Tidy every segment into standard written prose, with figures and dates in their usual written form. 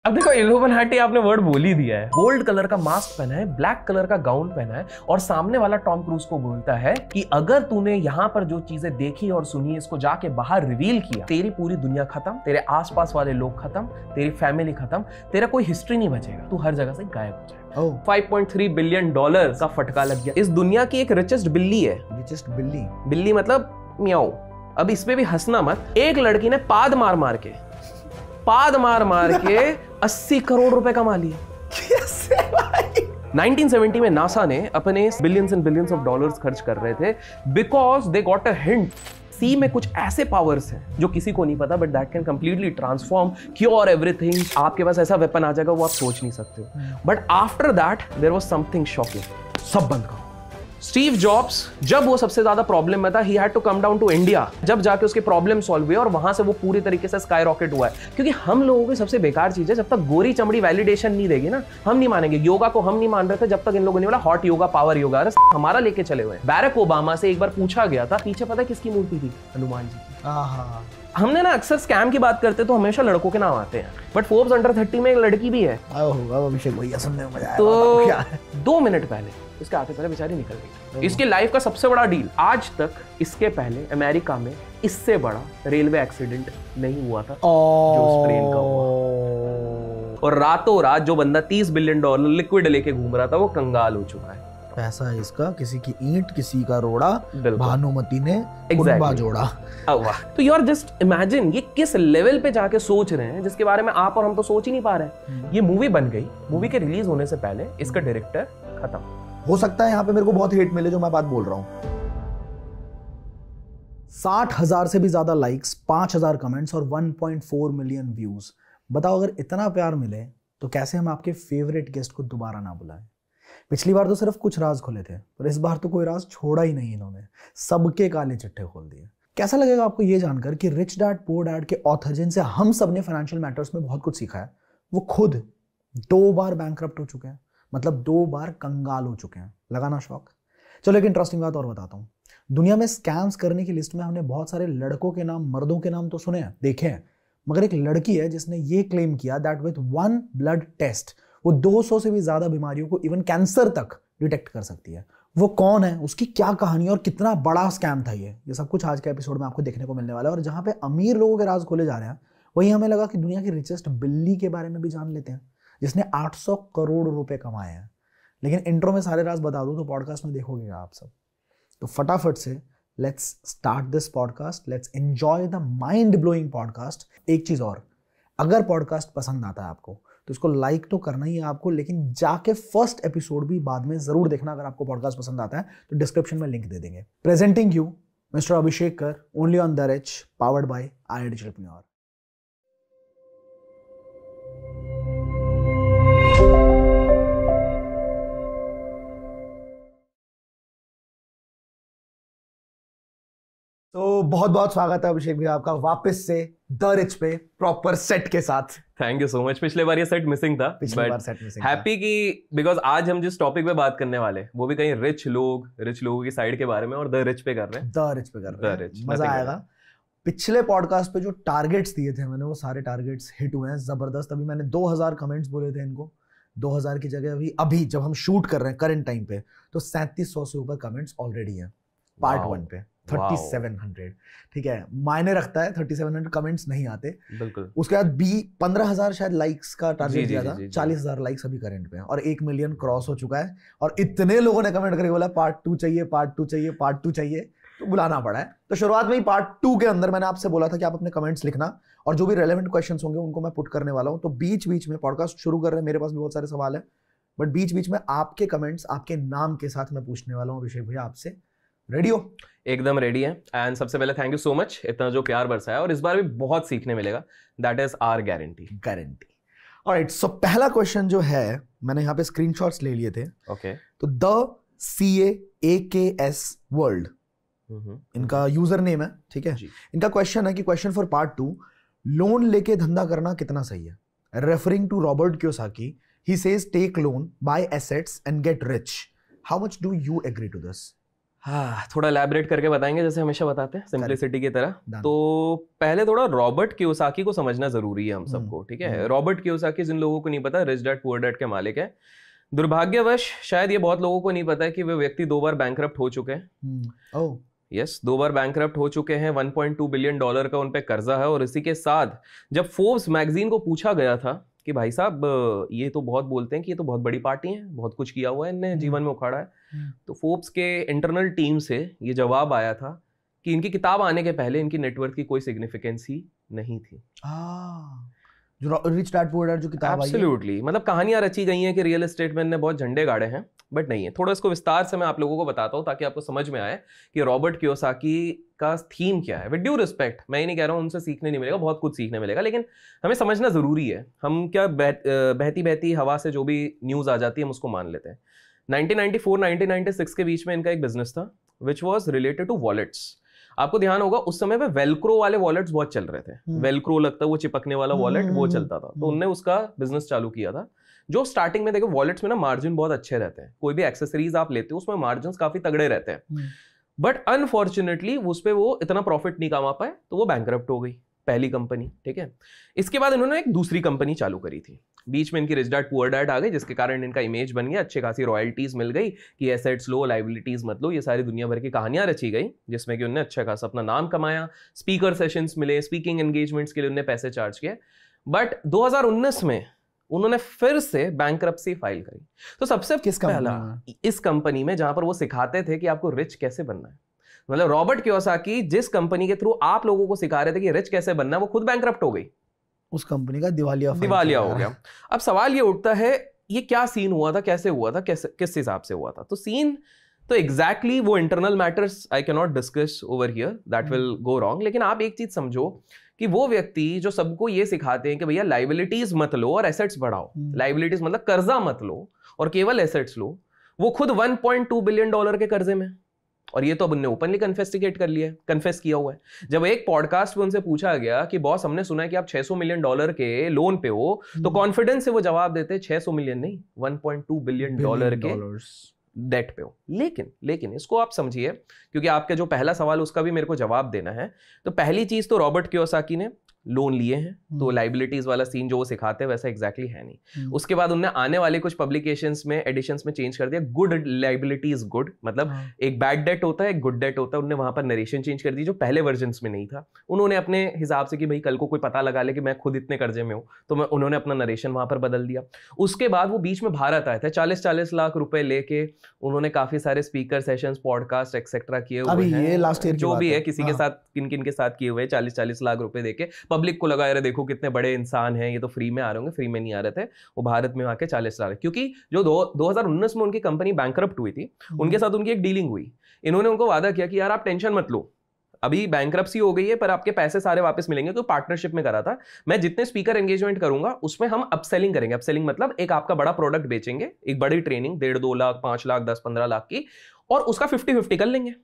अब देखो इल्यूमिनाटी आपने वर्ड बोल ही दिया है। गोल्ड कलर का मास्क पहना है, ब्लैक कलर का गाउन पहना है और सामने वाला टॉम क्रूज को बोलता है कि अगर तूने यहाँ पर जो चीजें देखी और सुनी इसको जाके बाहर रिवील किया, तेरी पूरी दुनिया खत्म, तेरे आसपास वाले लोग खत्म, तेरी फैमिली खत्म, तेरा कोई हिस्ट्री नहीं बचेगा, तू हर जगह से गायब हो जाएगा। 5.3 बिलियन डॉलर का फटका लग गया। इस दुनिया की एक रिचेस्ट बिल्ली है। रिचेस्ट बिल्ली? बिल्ली मतलब म्याऊ। अब इसमें भी हंसना मत। एक लड़की ने पाद मार मार के 80 करोड़ रुपए कमा लिए। कैसे भाई? 1970 में नासा ने अपने billions and billions of dollars खर्च कर रहे थे because they got a hint. Sea में कुछ ऐसे पावर्स हैं जो किसी को नहीं पता, but that can completely transform, cure everything. आपके पास ऐसा वेपन आ जाएगा वो आप सोच नहीं सकते हो। But after that there was something shocking. सब बंद करो। स्टीव जॉब्स जब वो सबसे ज्यादा प्रॉब्लम में था, he had to come down to India. जब जाके उसके प्रॉब्लम सॉल्व हुए और वहां से वो पूरी तरीके से स्काई रॉकेट हुआ है। क्योंकि हम लोगों की सबसे बेकार चीज है, जब तक गोरी चमड़ी वैलिडेशन नहीं देगी ना, हम नहीं मानेंगे। योगा को हम नहीं मान रहे थे जब तक इन लोगों ने बोला हॉट योगा, पावर योगा। अरे हमारा लेके चले हुए। बैरक ओबामा से एक बार पूछा गया था, पीछे पता है किसकी मूर्ति थी? हनुमान जी की। हमने ना अक्सर स्कैम की बात करते तो हमेशा लड़कों के नाम आते हैं, बट फोर्ब्स अंडर 30 में एक लड़की भी है। अभिषेक भैया सुनने में मजा आया। तो 2 मिनट पहले इसके आते पहले बेचारी निकल गई। इसकी लाइफ का सबसे बड़ा डील, आज तक इसके पहले अमेरिका में इससे बड़ा रेलवे एक्सीडेंट नहीं हुआ था जो उस ट्रेन का हुआ। और रातों रात जो बंदा 30 बिलियन डॉलर लिक्विड लेके घूम रहा था वो कंगाल हो चुका है। पैसा है इसका, किसी की ईंट किसी का रोड़ा, भानुमति ने कुंबा जोड़ा। तो यू आर जस्ट इमेजिन ये किस लेवल पे जाके सोच रहे हैं जिसके बारे में आप और हम तो सोच ही नहीं पा रहे हैं। ये मूवी बन गई, मूवी के रिलीज होने से पहले इसका डायरेक्टर खत्म। हो सकता है यहाँ पे मेरे को बहुत हेट मिले जो मैं बात बोल रहा हूँ। 60,000 से भी ज्यादा लाइक्स, 5,000 कमेंट्स और 1.4 मिलियन व्यूज। बताओ अगर इतना प्यार मिले तो कैसे हम आपके फेवरेट गेस्ट को दोबारा ना बुलाएं। पिछली बार तो सिर्फ कुछ राज खोले थे, पर इस बार तो कोई राज छोड़ा ही नहीं इन्होंने, सबके काले चिट्ठे खोल दिए। कैसा लगेगा आपको ये जानकर कि रिच डैड पुअर डैड के ऑथर जिनसे हम सब ने फाइनेंशियल मैटर्स में बहुत कुछ सीखा है, वो खुद 2 बार बैंकरप्ट हो चुके हैं, मतलब 2 बार कंगाल हो चुके हैं। लगाना शौक। चलो एक इंटरेस्टिंग बात और बताता हूँ। दुनिया में स्कैम्स करने की लिस्ट में हमने बहुत सारे लड़कों के नाम, मर्दों के नाम तो सुने हैं, देखे हैं, मगर एक लड़की है जिसने ये क्लेम किया दैट विद 1 ब्लड टेस्ट वो 200 से भी ज्यादा बीमारियों को, इवन कैंसर तक डिटेक्ट कर सकती है। वो कौन है, उसकी क्या कहानी और कितना बड़ा स्कैम था ये सब कुछ आज के एपिसोड में आपको देखने को मिलने वाला है। और जहां पे अमीर लोगों के राज खोले जा रहे हैं, वहीं हमें लगा कि दुनिया की रिचेस्ट बिल्ली के बारे में भी जान लेते हैं जिसने 800 करोड़ रुपए कमाए हैं। लेकिन इंट्रो में सारे राज बता दूं तो पॉडकास्ट में देखोगे आप सब। तो फटाफट से let's start this podcast, let's enjoy the mind blowing podcast. एक चीज और, अगर पॉडकास्ट पसंद आता है आपको तो इसको लाइक तो करना ही है आपको, लेकिन जाके फर्स्ट एपिसोड भी बाद में जरूर देखना। अगर आपको पॉडकास्ट पसंद आता है तो डिस्क्रिप्शन में लिंक दे देंगे। प्रेजेंटिंग यू मिस्टर अभिषेक कर, only on the rich, powered by I digital. तो बहुत बहुत स्वागत है अभिषेक भैया आपका वापस से द रिच पे, प्रॉपर सेट के साथ। Thank you so much. पिछले बार ये सेट मिसिंग था, हैप्पी की बिकॉज आज हम जिस टॉपिक पे बात करने वाले वो भी कहीं रिच लोगों की साइड के बारे में, और द रिच पे कर रहे हैं। मजा आएगा। पिछले पॉडकास्ट पे जो टारगेट्स दिए थे मैंने, वो सारे टारगेट्स हिट हुए हैं जबरदस्त। अभी मैंने 2000 कमेंट्स बोले थे इनको, 2000 की जगह अभी जब हम शूट कर रहे हैं करंट टाइम पे तो 3700 से ऊपर कमेंट्स ऑलरेडी हैं पार्ट 1 पे। 3700, ठीक है, मायने रखता है। 3700 कमेंट्स नहीं आते बिल्कुल। उसके बाद 15,000 शायद लाइक्स का टारगेट दिया था, 40,000 लाइक्स अभी करंट पे है और 1 मिलियन क्रॉस हो चुका है। और इतने लोगों ने कमेंट करके बोला पार्ट 2 चाहिए, पार्ट 2 चाहिए, पार्ट 2 चाहिए, तो बुलाना पड़ा है। तो शुरुआत में ही पार्ट 2 के अंदर मैंने आपसे बोला था कि आप अपने कमेंट्स लिखना और जो भी रेलेवेंट क्वेश्चंस होंगे उनको मैं पुट करने वाला हूं। तो बीच बीच में पॉडकास्ट शुरू कर रहे हैं, मेरे पास भी बहुत सारे सवाल है, बट बीच बीच में आपके कमेंट्स आपके नाम के साथ मैं पूछने वाला हूं। अभिषेक भैया आपसे रेडी हो? एकदम रेडी है। एंड सबसे पहले थैंक यू सो मच इतना जो प्यार बरसाया, और इस बार भी बहुत सीखने मिलेगा। That is our guarantee. Alright, so पहला क्वेश्चन जो है, मैंने यहाँ पे स्क्रीनशॉट्स ले लिए थे। ओके। तो द CAAKS वर्ल्ड इनका यूजर नेम है, ठीक है। इनका क्वेश्चन है कि क्वेश्चन फॉर पार्ट 2, लोन लेके धंधा करना कितना सही है? Referring to Robert Kiyosaki, he says take loan, buy assets and get rich. How much do you agree to this? हाँ, थोड़ा एलैबोरेट करके बताएंगे जैसे हमेशा बताते हैं सिंप्लिसिटी की तरह। Done. तो पहले थोड़ा रॉबर्ट कियोसाकी को समझना जरूरी है हम सबको, ठीक है। रॉबर्ट कियोसाकी, जिन लोगों को नहीं पता, रिच डैड पुअर डैड के मालिक है। दुर्भाग्यवश शायद ये बहुत लोगों को नहीं पता है कि वे व्यक्ति 2 बार बैंकरप्ट हो चुके हैं। यस, 2 बार बैंकरप्ट हो चुके हैं। $1.2 बिलियन का उन पे कर्जा है। और इसी के साथ जब फोर्ब्स मैगजीन को पूछा गया था कि भाई साहब ये तो बहुत बोलते हैं कि ये तो बहुत बड़ी पार्टी है, बहुत कुछ किया हुआ है इनने, जीवन में उखाड़ा है, तो फोर्ब्स के इंटरनल टीम से ये जवाब आया था कि इनकी किताब आने के पहले इनकी नेटवर्थ की कोई सिग्निफिकेंस ही नहीं थी। जो रिच डैड पुअर डैड जो किताब आई है, एब्सोल्युटली, मतलब कहानियां रची गई हैं कि रियल एस्टेट में इनने बहुत झंडे गाड़े हैं, बट नहीं है। थोड़ा इसको विस्तार से मैं आप लोगों को बताता हूं ताकि आपको समझ में आए कि रॉबर्ट कियोसाकी का थीम क्या है। विद ड्यू रिस्पेक्ट, मैं ये नहीं कह रहा हूं उनसे सीखने नहीं मिलेगा, बहुत कुछ सीखने मिलेगा, लेकिन हमें समझना जरूरी है। हम क्या बहती बहती हवा से जो भी न्यूज आ जाती है हम उसको मान लेते हैं। 1994-1996 के बीच में इनका एक बिजनेस था which was related to wallets. आपको ध्यान होगा उस समय पे वेलक्रो वाले वॉलेट्स बहुत चल रहे थे। वेलक्रो लगता है वो चिपकने वाला वॉलेट, वो चलता था। तो उनने उसका बिजनेस चालू किया था, जो स्टार्टिंग में देखो वॉलेट्स में ना मार्जिन बहुत अच्छे रहते हैं। कोई भी एक्सेसरीज आप लेते हो उसमें मार्जिन काफी तगड़े रहते हैं, बट अनफॉर्चुनेटली उस पर वो इतना प्रॉफिट नहीं कमा पाए, तो वो बैंकरप्ट हो गई पहली कंपनी, ठीक है। इसके बाद इन्होंने एक दूसरी कंपनी चालू करी थी। बीच में इनकी रिच डैड पुअर डैड आ गई, जिसके कारण इनका इमेज बन गया, अच्छी खासी रॉयल्टीज मिल गई कि एसेट्स लो, लाइबिलिटीज मत लो, ये सारी दुनिया भर की कहानियां रची गई, जिसमें कि उन्होंने अच्छा खासा अपना नाम कमाया। स्पीकर सेशंस मिले, स्पीकिंग एंगेजमेंट्स के लिए उन्होंने पैसे चार्ज किए। बट 2019 में उन्होंने फिर से बैंकरप्सी फाइल करी। तो सबसे पहला इस कंपनी में, जहां पर वो सिखाते थे कि आपको रिच कैसे बनना है, मतलब रॉबर्ट कियोसाकी जिस कंपनी के थ्रू आप लोगों को सिखा रहे थे कि रिच कैसे बनना है, वो खुद बैंकरप्ट हो गई, उस कंपनी का दिवालिया हो गया। अब सवाल ये उठता है, ये क्या सीन हुआ था, कैसे हुआ था, किस हिसाब से हुआ था? तो सीन तो एग्जैक्टली वो internal matters I can not discuss over here, that will go wrong. लेकिन आप एक चीज समझो कि वो व्यक्ति जो सबको ये सिखाते हैं कि भैया लाइबिलिटीज मत लो और एसेट्स बढ़ाओ, लाइबिलिटीज मतलब कर्जा मत लो और केवल एसेट्स लो, वो खुद $1.2 बिलियन के कर्जे में। और ये तो अब उन्होंने ओपनली कन्फेस किया हुआ है। जब एक पॉडकास्ट में उनसे पूछा गया कि बॉस हमने सुना है कि आप $600 मिलियन के लोन पे हो, तो कॉन्फिडेंस से वो जवाब देते 600 मिलियन नहीं, $1.2 बिलियन के डेट पे हो। लेकिन इसको आप समझिए, क्योंकि आपका जो पहला सवाल उसका भी मेरे को जवाब देना है। तो पहली चीज तो रॉबर्ट कियोसाकी ने लोन लिए हैं, तो लाइबिलिटीज वाला सीन जो वो सिखाते हैं वैसा एग्जैक्टली है नहीं। उसके बाद उन्होंने आने वाले कुछ पब्लिकेशंस में एडिशंस में चेंज कर दिया, गुड लाइबिलिटी इज गुड, मतलब एक बैड डेट होता है, एक गुड डेट होता है। उन्होंने वहां पर नरेशन चेंज कर दी जो पहले वर्जन्स में नहीं था। उन्होंने अपने हिसाब से कि भाई कल को कोई पता लगा ले कि मैं खुद इतने कर्जे में हूं, तो उन्होंने अपना नरेशन वहां पर बदल दिया। उसके बाद वो बीच में भारत आए थे, 40-40 लाख रुपए लेके उन्होंने काफी सारे स्पीकर सेशंस, पॉडकास्ट एक्सेट्रा किए हुए हैं, जो भी है किसी के साथ, किन के साथ किए हुए, 40-40 लाख रुपए देके पब्लिक को लगा, अरे देखो कितने बड़े इंसान हैं, ये तो फ्री में आ रहे होंगे, फ्री में नहीं आ रहे थे। वो भारत में आके 40 लाख, क्योंकि जो 2019 में उनकी कंपनी बैंकरप्ट हुई थी, उनके साथ उनकी एक डीलिंग हुई। इन्होंने उनको वादा किया कि यार आप टेंशन मत लो, अभी बैंकरप्सी हो गई है पर आपके पैसे सारे वापस मिलेंगे। तो पार्टनरशिप में करा था, मैं जितने स्पीकर एंगेजमेंट करूंगा उसमें हम अपसेलिंग करेंगे। अपसेलिंग मतलब एक आपका बड़ा प्रोडक्ट बेचेंगे, एक बड़ी ट्रेनिंग 1.5-2 लाख, 5 लाख, 10-15 लाख की, और उसका 50-50 कर लेंगे।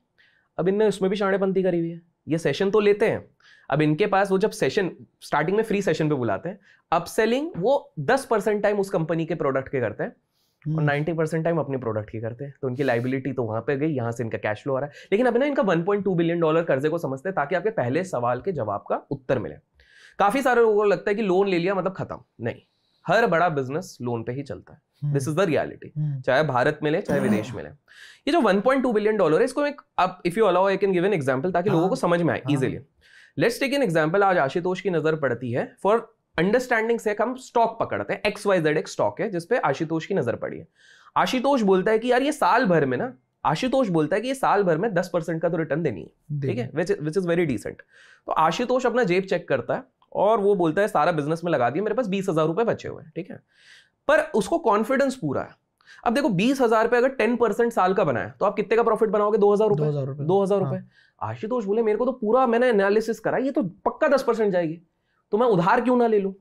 अब इनने उसमें भी शाणेपंती करी हुई है। ये सेशन तो लेते हैं, अब इनके पास वो जब सेशन स्टार्टिंग में फ्री सेशन पे बुलाते हैं, अपसेलिंग वो 10% टाइम उस कंपनी के प्रोडक्ट के करते हैं और 90% टाइम अपने प्रोडक्ट की करते हैं। तो उनकी लाइबिलिटी तो वहां पे गई, यहां से इनका कैश फ्लो आ रहा है। लेकिन अब ना इनका $1.2 बिलियन कर्जे को समझते हैं ताकि आपके पहले सवाल के जवाब का उत्तर मिले। काफी सारे लोगों को लगता है कि लोन ले लिया मतलब खत्म, नहीं, हर बड़ा बिजनेस लोन पे ही चलता है। दिस इज द रियलिटी, चाहे भारत में ले चाहे विदेश में ले। ये जो $1.2 बिलियन है, इसको एक, अब if you allow I can give an example ताकि लोगों को समझ में आए easily. Let's take an example. आज आशुतोष की नजर पड़ती है, फॉर अंडरस्टैंडिंग से हम स्टॉक पकड़ते हैं, XYZ एक स्टॉक है जिसपे आशुतोष की नजर पड़ी है। आशुतोष बोलता है कि यार ये साल भर में ना, आशुतोष बोलता है कि ये साल भर में 10% का तो रिटर्न देनी है, ठीक है, विच इज वेरी डिसेंट। तो आशुतोष अपना जेब चेक करता है और वो बोलता है सारा बिजनेस में लगा दिया, मेरे पास 20,000 रुपए बचे हुए हैं, ठीक है, पर उसको कॉन्फिडेंस पूरा है। अब देखो 20,000 पे अगर 10% साल का बना है तो आप कितने का प्रॉफिट बनाओगे? 2,000 रुपए। 2,000 रुपए। आशुतोष बोले मेरे को तो पूरा मैंने एनालिसिस करा, ये तो पक्का 10% जाएगी, तो मैं उधार क्यों ना ले लूं?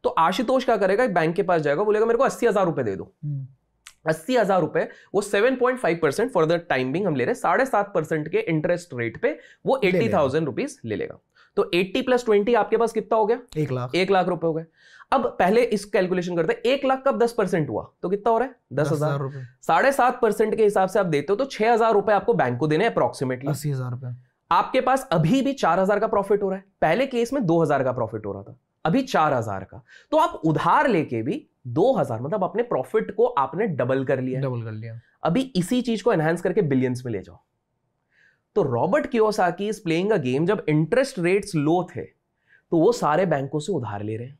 तो आशुतोष क्या करेगा, बैंक के पास जाएगा, बोलेगा मेरे को 80,000 रुपए दे दो। 80,000 रुपए, वो 7.5% फॉर द टाइम बिंग हम ले रहे हैं, 7.5% के इंटरेस्ट रेट पे वो 80,000 रुपीज ले लेगा। तो 80 + 20 आपके पास कितना हो गया? 1 लाख। 1 लाख रुपए हो गए। अब पहले इस कैलकुलेशन करते हैं, 1 लाख का 10% हुआ तो कितना हो रहा है? 10,000 रुपए। 7.5% के हिसाब से आप देते हो तो 6,000 रुपए आपको बैंक को देने अप्रोक्सीमेटली। 80,000 रुपए। आपके पास अभी भी 4,000 का प्रॉफिट हो रहा है। पहले केस में 2,000 का प्रॉफिट हो रहा था, अभी 4,000 का। तो आप उधार लेके भी 2,000, मतलब अपने प्रॉफिट को आपने डबल कर लिया। अभी इसी चीज को एनहांस करके बिलियंस में ले जाओ। तो Robert Kiyosaki is playing a game, जब इंटरेस्ट रेट्स लो थे तो वो सारे बैंकों से उधार ले रहे हैं,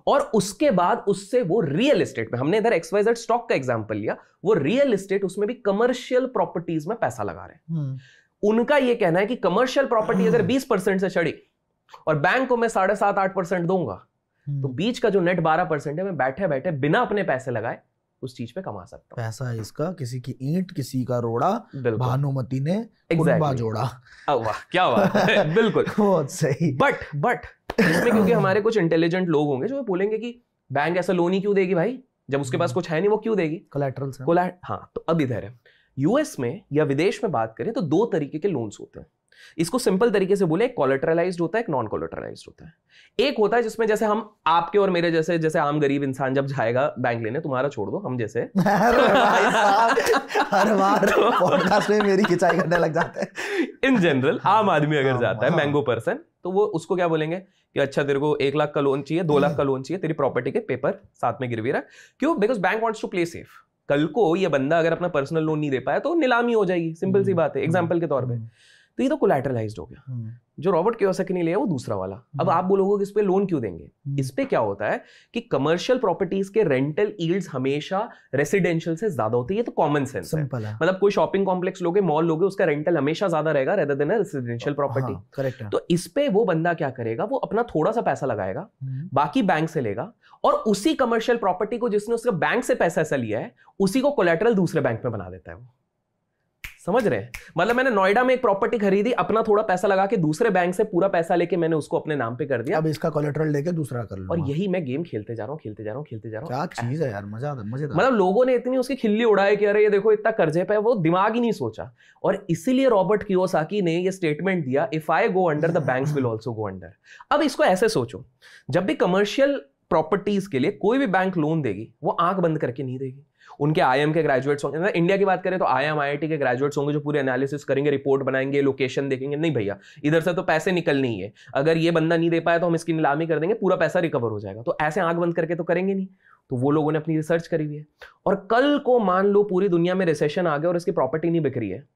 और उसके बाद उससे वो रियल एस्टेट में, हमने इधर XYZ स्टॉक का एग्जांपल लिया, वो रियल एस्टेट उसमें भी कमर्शियल प्रॉपर्टीज में पैसा लगा रहे हैं। उनका ये कहना है कि कमर्शियल प्रॉपर्टी अगर 20% से चढ़ी और बैंक को मैं 7.5-8% दूंगा, तो बीच का जो नेट 12% है, मैं बैठे बैठे बिना अपने पैसे लगाए उस चीज पे कमा सकता हूं। पैसा इसका, किसी की ईंट किसी का रोड़ा, भानुमति ने exactly. जोड़ा। वाह क्या बात है। बिल्कुल बहुत सही। बट इसमें क्योंकि हमारे कुछ इंटेलिजेंट लोग होंगे जो बोलेंगे कि बैंक ऐसा लोन ही क्यों देगी भाई, जब उसके पास कुछ है नहीं वो क्यों देगी? कोलैटरल से। हाँ, तो अब इधर है, यूएस में या विदेश में बात करें तो 2 तरीके के लोन्स होते हैं। इसको सिंपल तरीके से बोले, एक कोलैटरलाइज्ड होता है, एक नॉन कोलैटरलाइज्ड होता है। एक होता है जिसमें जैसे हम आपके और मेरे जैसे आम गरीब इंसान जब जाएगा बैंक लेने, तुम्हारा छोड़ दो, हम जैसे हर बार पॉडकास्ट में मेरी खिंचाई करने लग जाते हैं। इन जनरल आम आदमी अगर जाता है, मैंगो पर्सन, तो वो उसको क्या बोलेंगे कि अच्छा तेरे को 1 लाख का लोन चाहिए, 2 लाख का लोन चाहिए, तेरी प्रॉपर्टी के पेपर साथ में गिरवी रख। क्यों? Because bank wants to play safe. कल को ये बंदा अगर अपना पर्सनल लोन नहीं दे पाया तो नीलामी हो जाएगी, सिंपल सी बात है, एग्जाम्पल के तौर पर। तो ये तो कोलैटरलाइज्ड हो गया। जो रॉबर्ट कियोसाकी ने लिया वो दूसरा वाला। अब आप बोलोगे कि इस पे लोन क्यों देंगे? इस पे क्या होता है कि कमर्शियल प्रॉपर्टीज के रेंटल यील्ड्स हमेशा रेसिडेंशियल से ज्यादा होती है। ये तो कॉमन सेंस है। मतलब कोई शॉपिंग कॉम्प्लेक्स लोगे, मॉल लोगे, उसका रेंटल हमेशा ज्यादा रहेगा rather than residential property. Correct है। तो इस पे वो बंदा क्या करेगा, वो अपना थोड़ा सा पैसा लगाएगा, बाकी बैंक से लेगा, और उसी कमर्शियल प्रॉपर्टी को जिसने उसका बैंक से पैसा ऐसा लिया है, उसी को कोलैटरल दूसरे बैंक में बना देता है वो। समझ रहे हैं? मतलब मैंने नोएडा में एक प्रॉपर्टी खरीदी, अपना थोड़ा पैसा लगा के दूसरे बैंक से पूरा पैसा लेके मैंने उसको अपने नाम पे कर दिया, अब इसका कोलैटरल लेके दूसरा कर लो। और यही मैं गेम खेलते जा रहा हूँ। क्या चीज है यार, मजा आता। मतलब लोगों ने इतनी उसकी खिल्ली उड़ाई कि अरे ये देखो इतना कर्जे पे, वो दिमाग ही नहीं सोचा। और इसीलिए रॉबर्ट कियोसाकी ने ये स्टेटमेंट दिया, if I go under the banks will also go under. अब इसको ऐसे सोचो, जब भी कमर्शियल प्रॉपर्टीज के लिए कोई भी बैंक लोन देगी, वो आंख बंद करके नहीं देगी। उनके IIM के ग्रेजुएट्स होंगे, इंडिया की बात करें तो IIM IIT के ग्रेजुएट्स होंगे जो पूरे एनालिसिस करेंगे, रिपोर्ट बनाएंगे, लोकेशन देखेंगे। नहीं भैया, इधर से तो पैसे निकलने ही है, अगर ये बंदा नहीं दे पाया तो हम इसकी नीलामी कर देंगे, पूरा पैसा रिकवर हो जाएगा। तो ऐसे आंख बंद करके तो करेंगे नहीं। तो वो लोगों ने अपनी रिसर्च करी हुई है, और कल को मान लो पूरी दुनिया में रिसेशन आ गया और इसकी प्रॉपर्टी नहीं बिक रही है,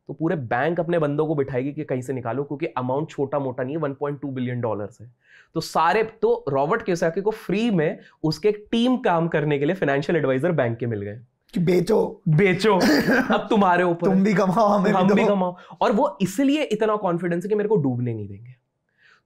तो पूरे बैंक अपने बंदों को बिठाएगी कि कहीं से निकालो, क्योंकि अमाउंट छोटा मोटा नहीं है, $1.2 बिलियन है। तो सारे तो रॉबर्ट कियोसाकी को फ्री में उसके टीम काम करने के लिए फाइनेंशियल एडवाइजर बैंक के मिल गए कि बेचो अब तुम्हारे ऊपर, तुम भी कमाओ, हम भी कमाओ। और वो इसलिए इतना कॉन्फिडेंस है कि मेरे को डूबने नहीं देंगे।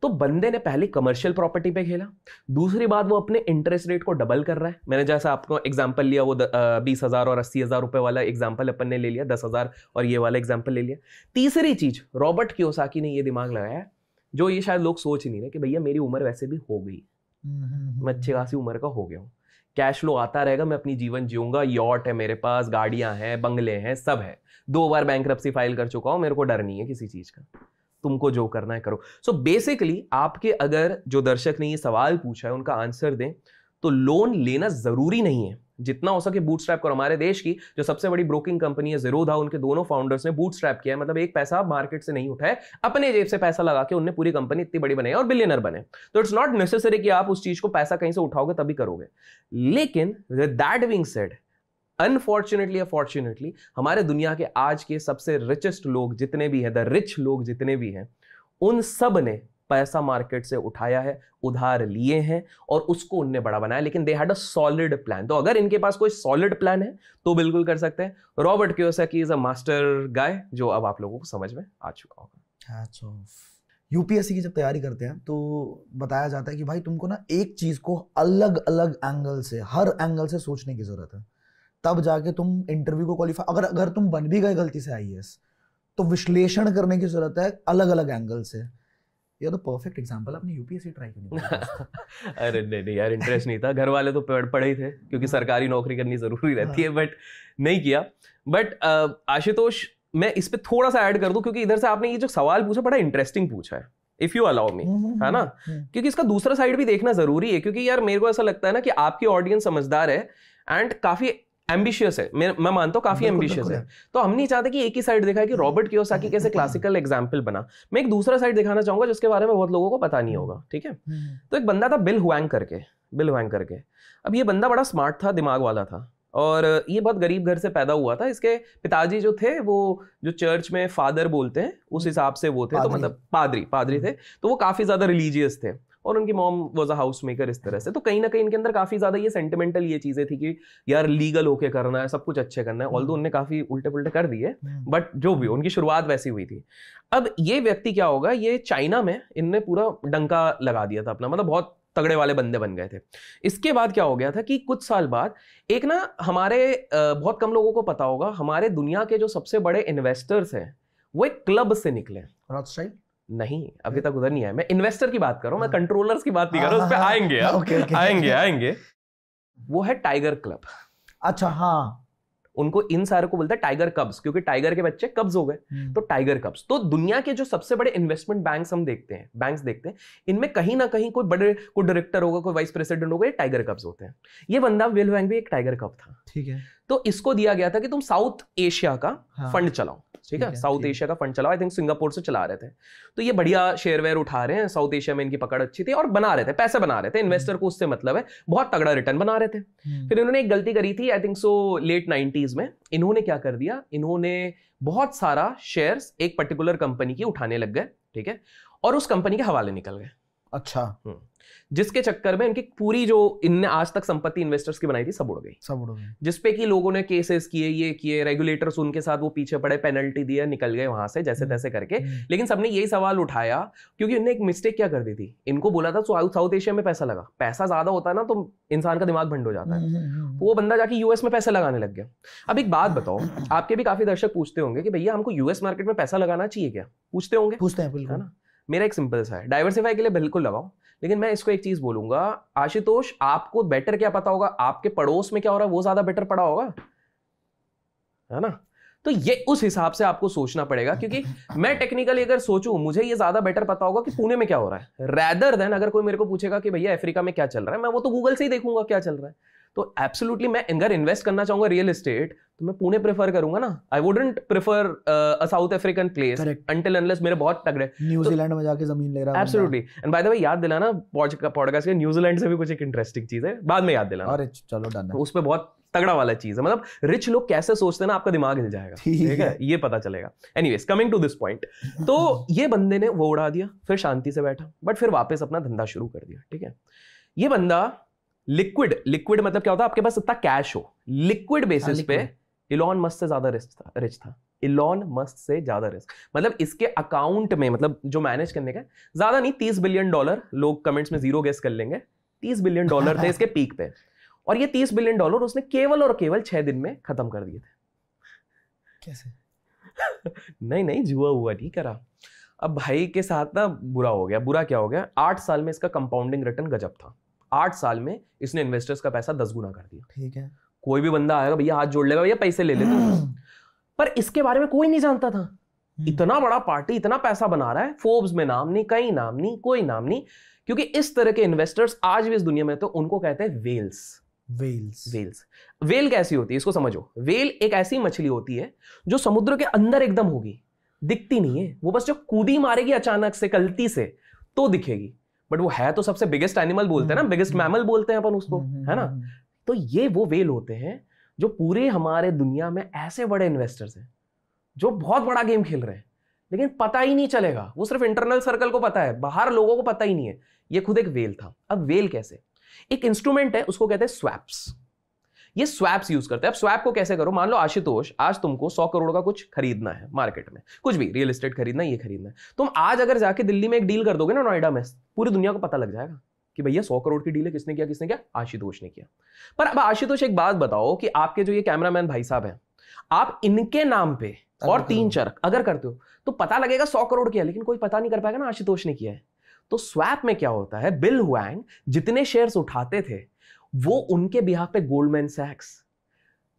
तो बंदे ने पहले कमर्शियल प्रॉपर्टी पे खेला, दूसरी बात वो अपने इंटरेस्ट रेट को डबल कर रहा है। मैंने जैसा आपको एग्जांपल लिया, वो 20,000 और 80,000 रुपए वाला एग्जांपल अपन ने ले लिया, 10,000 और ये वाला एग्जांपल ले लिया। तीसरी चीज रॉबर्ट कियोसाकी ने ये दिमाग लगाया, जो ये शायद लोग सोच नहीं रहे, कि भैया मेरी उम्र वैसे भी हो गई, मैं अच्छी खासी उम्र का हो गया हूँ, कैश फ्लो आता रहेगा, मैं अपनी जीवन जीऊंगा, यॉट है मेरे पास, गाड़ियां हैं, बंगले हैं, सब है, 2 बार बैंकरप्सी फाइल कर चुका हूं, मेरे को डर नहीं है किसी चीज का, तुमको जो करना है करो। सो बेसिकली आपके अगर जो दर्शक ने ये सवाल पूछा है उनका आंसर दें, तो लोन लेना जरूरी नहीं है, जितना हो सके बूटस्ट्रैप करो। हमारे देश की जो सबसे बड़ी ब्रोकिंग कंपनी है ज़ीरोधा, उनके दोनों फाउंडर्स ने बूटस्ट्रैप किया है, मतलब एक पैसा मार्केट से नहीं उठाए, अपने जेब से पैसा लगा के उन्होंने पूरी कंपनी इतनी बड़ी बनाई और बिलियनर बने। तो इट्स नॉट नेसेसरी कि आप उस चीज को पैसा कहीं से उठाओगे तभी करोगे। लेकिन दैट बीइंग सेड, अनफॉर्चुनेटली या फॉर्चुनेटली हमारे दुनिया के आज के सबसे रिचेस्ट लोग जितने भी हैं, द रिच लोग जितने भी हैं, उन सब ने पैसा मार्केट से उठाया है, उधार लिए हैं और उसको उनने बड़ा बनाया, लेकिन they had a solid plan. तो अगर इनके पास कोई सॉलिड प्लान है तो बिल्कुल कर सकते हैं। Robert Kiyosaki is a master guy, जो अब आप लोगों को समझ में आ चुका होगा। यूपीएससी की जब तैयारी करते हैं तो बताया जाता है कि भाई तुमको ना एक चीज को अलग अलग एंगल से, हर एंगल से सोचने की जरूरत है, तब जाके तुम इंटरव्यू को क्वालिफाई, अगर तुम बन भी गए गलती से आईएएस, तो विश्लेषण करने की जरूरत है अलग अलग एंगल से। ये तो परफेक्ट एग्जांपल, आपने यूपीएससी ट्राई क्यों नहीं? अरे नहीं यार, इंटरेस्ट नहीं था, घर वाले तो पढ़े ही थे क्योंकि सरकारी नौकरी करनी जरूरी रहती है, बट नहीं किया। बट आशुतोष, मैं इस पे थोड़ा सा ऐड कर दूं, क्योंकि इधर से आपने ये जो सवाल पूछा बड़ा इंटरेस्टिंग पूछा है। इफ यू अलाउ मी, है ना, क्योंकि इसका दूसरा साइड भी देखना जरूरी है, क्योंकि यार मेरे को ऐसा लगता है ना कि आपकी ऑडियंस समझदार है एंड काफी एम्बिशियस है, मैं मानता हूँ काफी एम्बिशियस है, तो हम नहीं चाहते कि एक ही साइड दिखाए कि रॉबर्ट कियोसाकी कैसे क्लासिकल एग्जाम्पल बना। मैं एक दूसरा साइड दिखाना चाहूंगा जिसके बारे में बहुत लोगों को पता नहीं होगा, ठीक है। तो एक बंदा था बिल हुआंग करके। अब ये बंदा बड़ा स्मार्ट था, दिमाग वाला था, और ये बहुत गरीब घर से पैदा हुआ था। इसके पिताजी जो थे वो जो चर्च में फादर बोलते हैं उस हिसाब से वो थे, तो मतलब पादरी थे, तो वो काफी ज्यादा रिलीजियस थे, और उनकी mom was a house maker इस तरह से। तो कहीं ना कहीं इनके अंदर काफी ज्यादा ये सेंटिमेंटल ये चीजें थी कि यार लीगल होके करना है, सब कुछ अच्छे करना है, ऑल्दो उन्होंने काफी उल्टे पुल्टे कर दिए, बट जो भी उनकी शुरुआत वैसी हुई थी। अब ये व्यक्ति क्या होगा, ये चाइना में इनने पूरा डंका लगा दिया था अपना, मतलब बहुत तगड़े वाले बंदे बन गए थे। इसके बाद क्या हो गया था कि कुछ साल बाद एक ना हमारे बहुत कम लोगों को पता होगा, हमारे दुनिया के जो सबसे बड़े इन्वेस्टर्स हैं वो एक क्लब से निकले। रॉथस्चाइल्ड? नहीं, अभी तक उधर नहीं है। मैं इन्वेस्टर की बात कर रहा हूं, मैं कंट्रोलर्स की बात नहीं कर रहा हूं, उस पे आएंगे आएंगे। वो है टाइगर क्लब। अच्छा, हाँ, उनको इन सारे को बोलते हैं टाइगर कब्स, क्योंकि टाइगर के बच्चे कब्स हो गए, तो टाइगर कब्स। तो दुनिया के जो सबसे बड़े इन्वेस्टमेंट बैंक्स हम देखते हैं, इनमें कहीं ना कहीं कोई डायरेक्टर होगा, कोई वाइस प्रेसिडेंट होगा, ये टाइगर कब्स होते हैं। ये बंदा बिल हुआंग भी एक टाइगर कब था, ठीक है। तो इसको दिया गया था कि तुम साउथ एशिया का फंड चलाओ, ठीक है, साउथ एशिया का फंड चलाओ। आई थिंक सिंगापुर से चला रहे थे, तो ये बढ़िया शेयर वेयर उठा रहे हैं, साउथ एशिया में इनकी पकड़ अच्छी थी और बना रहे थे, पैसे बना रहे थे, इन्वेस्टर को उससे मतलब है, बहुत तगड़ा रिटर्न बना रहे थे। फिर इन्होंने एक गलती करी थी, I think so let 90s में। इन्होंने क्या कर दिया, इन्होंने बहुत सारा शेयर्स एक पर्टिकुलर कंपनी की उठाने लग गए, ठीक है, और उस कंपनी के हवाले निकल गए। अच्छा। जिसके चक्कर में इनकी पूरी जो इनने आज तक संपत्ति इन्वेस्टर्स की बनाई थी सब उड़ गई। जिसपे कि लोगों ने केसेस किए, ये किए, रेगुलेटर्स उनके साथ वो पीछे पड़े, पेनल्टी दिया, निकल गए वहां से जैसे तैसे करके। लेकिन सबने यही सवाल उठाया, क्योंकि इन्होंने एक मिस्टेक क्या कर दी थी, इनको बोला था साउथ एशिया में पैसा लगा, पैसा ज्यादा होता है ना तो इंसान का दिमाग भंड हो जाता है, वो बंदा जाके यूएस में पैसे लगाने लग गया। अब एक बात बताओ, आपके भी काफी दर्शक पूछते होंगे कि भैया हमको यूएस मार्केट में पैसा लगाना चाहिए क्या, पूछते हैं बिल्कुल, है ना। मेरा एक सिंपल सा है, डाइवर्सिफाई के लिए बिल्कुल लगाओ, लेकिन मैं इसको एक चीज बोलूंगा, आशुतोष आपको बेटर क्या पता होगा, आपके पड़ोस में क्या हो रहा है वो ज्यादा बेटर पड़ा होगा, है ना। तो ये उस हिसाब से आपको सोचना पड़ेगा, क्योंकि मैं टेक्निकली अगर सोचूं, मुझे ये ज्यादा बेटर पता होगा कि पुणे में क्या हो रहा है, रैदर देन अगर कोई मेरे को पूछेगा कि भैया अफ्रीका में क्या चल रहा है, मैं वो तो गूगल से ही देखूंगा क्या चल रहा है। तो एब्सोल्युटली मैं अगर इन्वेस्ट करना चाहूंगा रियल एस्टेट, तो मैं पुणे प्रेफर करूंगा ना। I wouldn't prefer a south African place until unless मेरे बहुत तगड़े न्यूजीलैंड में जाके जमीन ले रहा है। Absolutely. And by the way याद दिलाना, पॉडकास्ट के न्यूजीलैंड से भी कुछ एक इंटरेस्टिंग चीज है, बाद में याद दिलाना। अरे चलो डन है, उस पे बहुत तगड़ा वाला चीज है, मतलब रिच लोग कैसे सोचते हैं ना, आपका दिमाग हिल जाएगा, ठीक है, ये पता चलेगा। Anyways, coming to this point, तो ये बंदे ने वो उड़ा दिया, फिर शांति से बैठा, बट फिर वापस अपना धंधा शुरू कर दिया, ठीक है। ये बंदा लिक्विड मतलब क्या होता है, आपके पास इतना कैश हो, लिक्विड बेसिस पे इलॉन मस्क से ज्यादा रिच था। इलॉन मस्क से ज्यादा रिस्क, मतलब इसके अकाउंट में, मतलब जो मैनेज करने का ज्यादा नहीं, $30 बिलियन, लोग कमेंट्स में जीरो गेस कर लेंगे, $30 बिलियन थे इसके पीक पे, और ये $30 बिलियन उसने केवल और केवल 6 दिन में खत्म कर दिए थे। कैसे? नहीं जुआ हुआ नहीं करा। अब भाई के साथ ना बुरा हो गया। बुरा क्या हो गया, 8 साल में इसका कंपाउंडिंग रिटर्न गजब था। 8 साल में इसने इन्वेस्टर्स का पैसा 10 गुना कर दिया, ठीक है। कोई भी बंदा आएगा, भैया हाथ जोड़ लेगा, भैया पैसे ले ले तू, पर इसके बारे में कोई नहीं जानता था। इतना बड़ा पार्टी इतना पैसा बना रहा है, फोर्ब्स में नाम नहीं, कहीं नाम नहीं, कोई नाम नहीं, क्योंकि इस तरह के इन्वेस्टर्स आज भी इस दुनिया में, तो उनको कहते हैं वेल्स। वेल कैसी होती है इसको समझो। वेल एक ऐसी मछली होती है जो समुद्र के अंदर एकदम होगी, दिखती नहीं है, वो बस जो कूदी मारेगी अचानक से गलती से तो दिखेगी, बट वो है तो सबसे बिगेस्ट एनिमल बोलते हैं ना, बिगेस्ट मैमल बोलते हैं अपन उसको, है ना। तो ये वो वेल होते हैं जो पूरे हमारे दुनिया में ऐसे बड़े इन्वेस्टर्स हैं जो बहुत बड़ा गेम खेल रहे हैं, लेकिन पता ही नहीं चलेगा, वो सिर्फ इंटरनल सर्कल को पता है, बाहर लोगों को पता ही नहीं है। ये खुद एक वेल था। अब वेल कैसे, एक इंस्ट्रूमेंट है, उसको कहते हैं स्वैप्स। ये स्वैप्स यूज करते हैं। अब स्वैप को कैसे करो, मान लो आशुतोष आज तुमको 100 करोड़ का कुछ खरीदना है मार्केट में, कुछ भी रियल एस्टेट खरीदना है, ये खरीदना है, तुम आज अगर जाके दिल्ली में एक डील कर दोगे ना, नोएडा में, पूरी दुनिया को पता लग जाएगा कि भैया 100 करोड़ की डील है, किसने किया, आशुतोष ने किया। पर अब आशुतोष एक बात बताओ कि आपके जो ये कैमरामैन भाई साहब हैं, आप इनके नाम पे और 3-4 अगर करते हो तो पता लगेगा 100 करोड़ किया, लेकिन कोई पता नहीं कर पाएगा ना आशुतोष ने किया है। तो स्वैप में क्या होता है, बिल हुआंग जितने शेयर्स उठाते थे वो उनके बिहाफ पे गोल्डमैन सैक्स,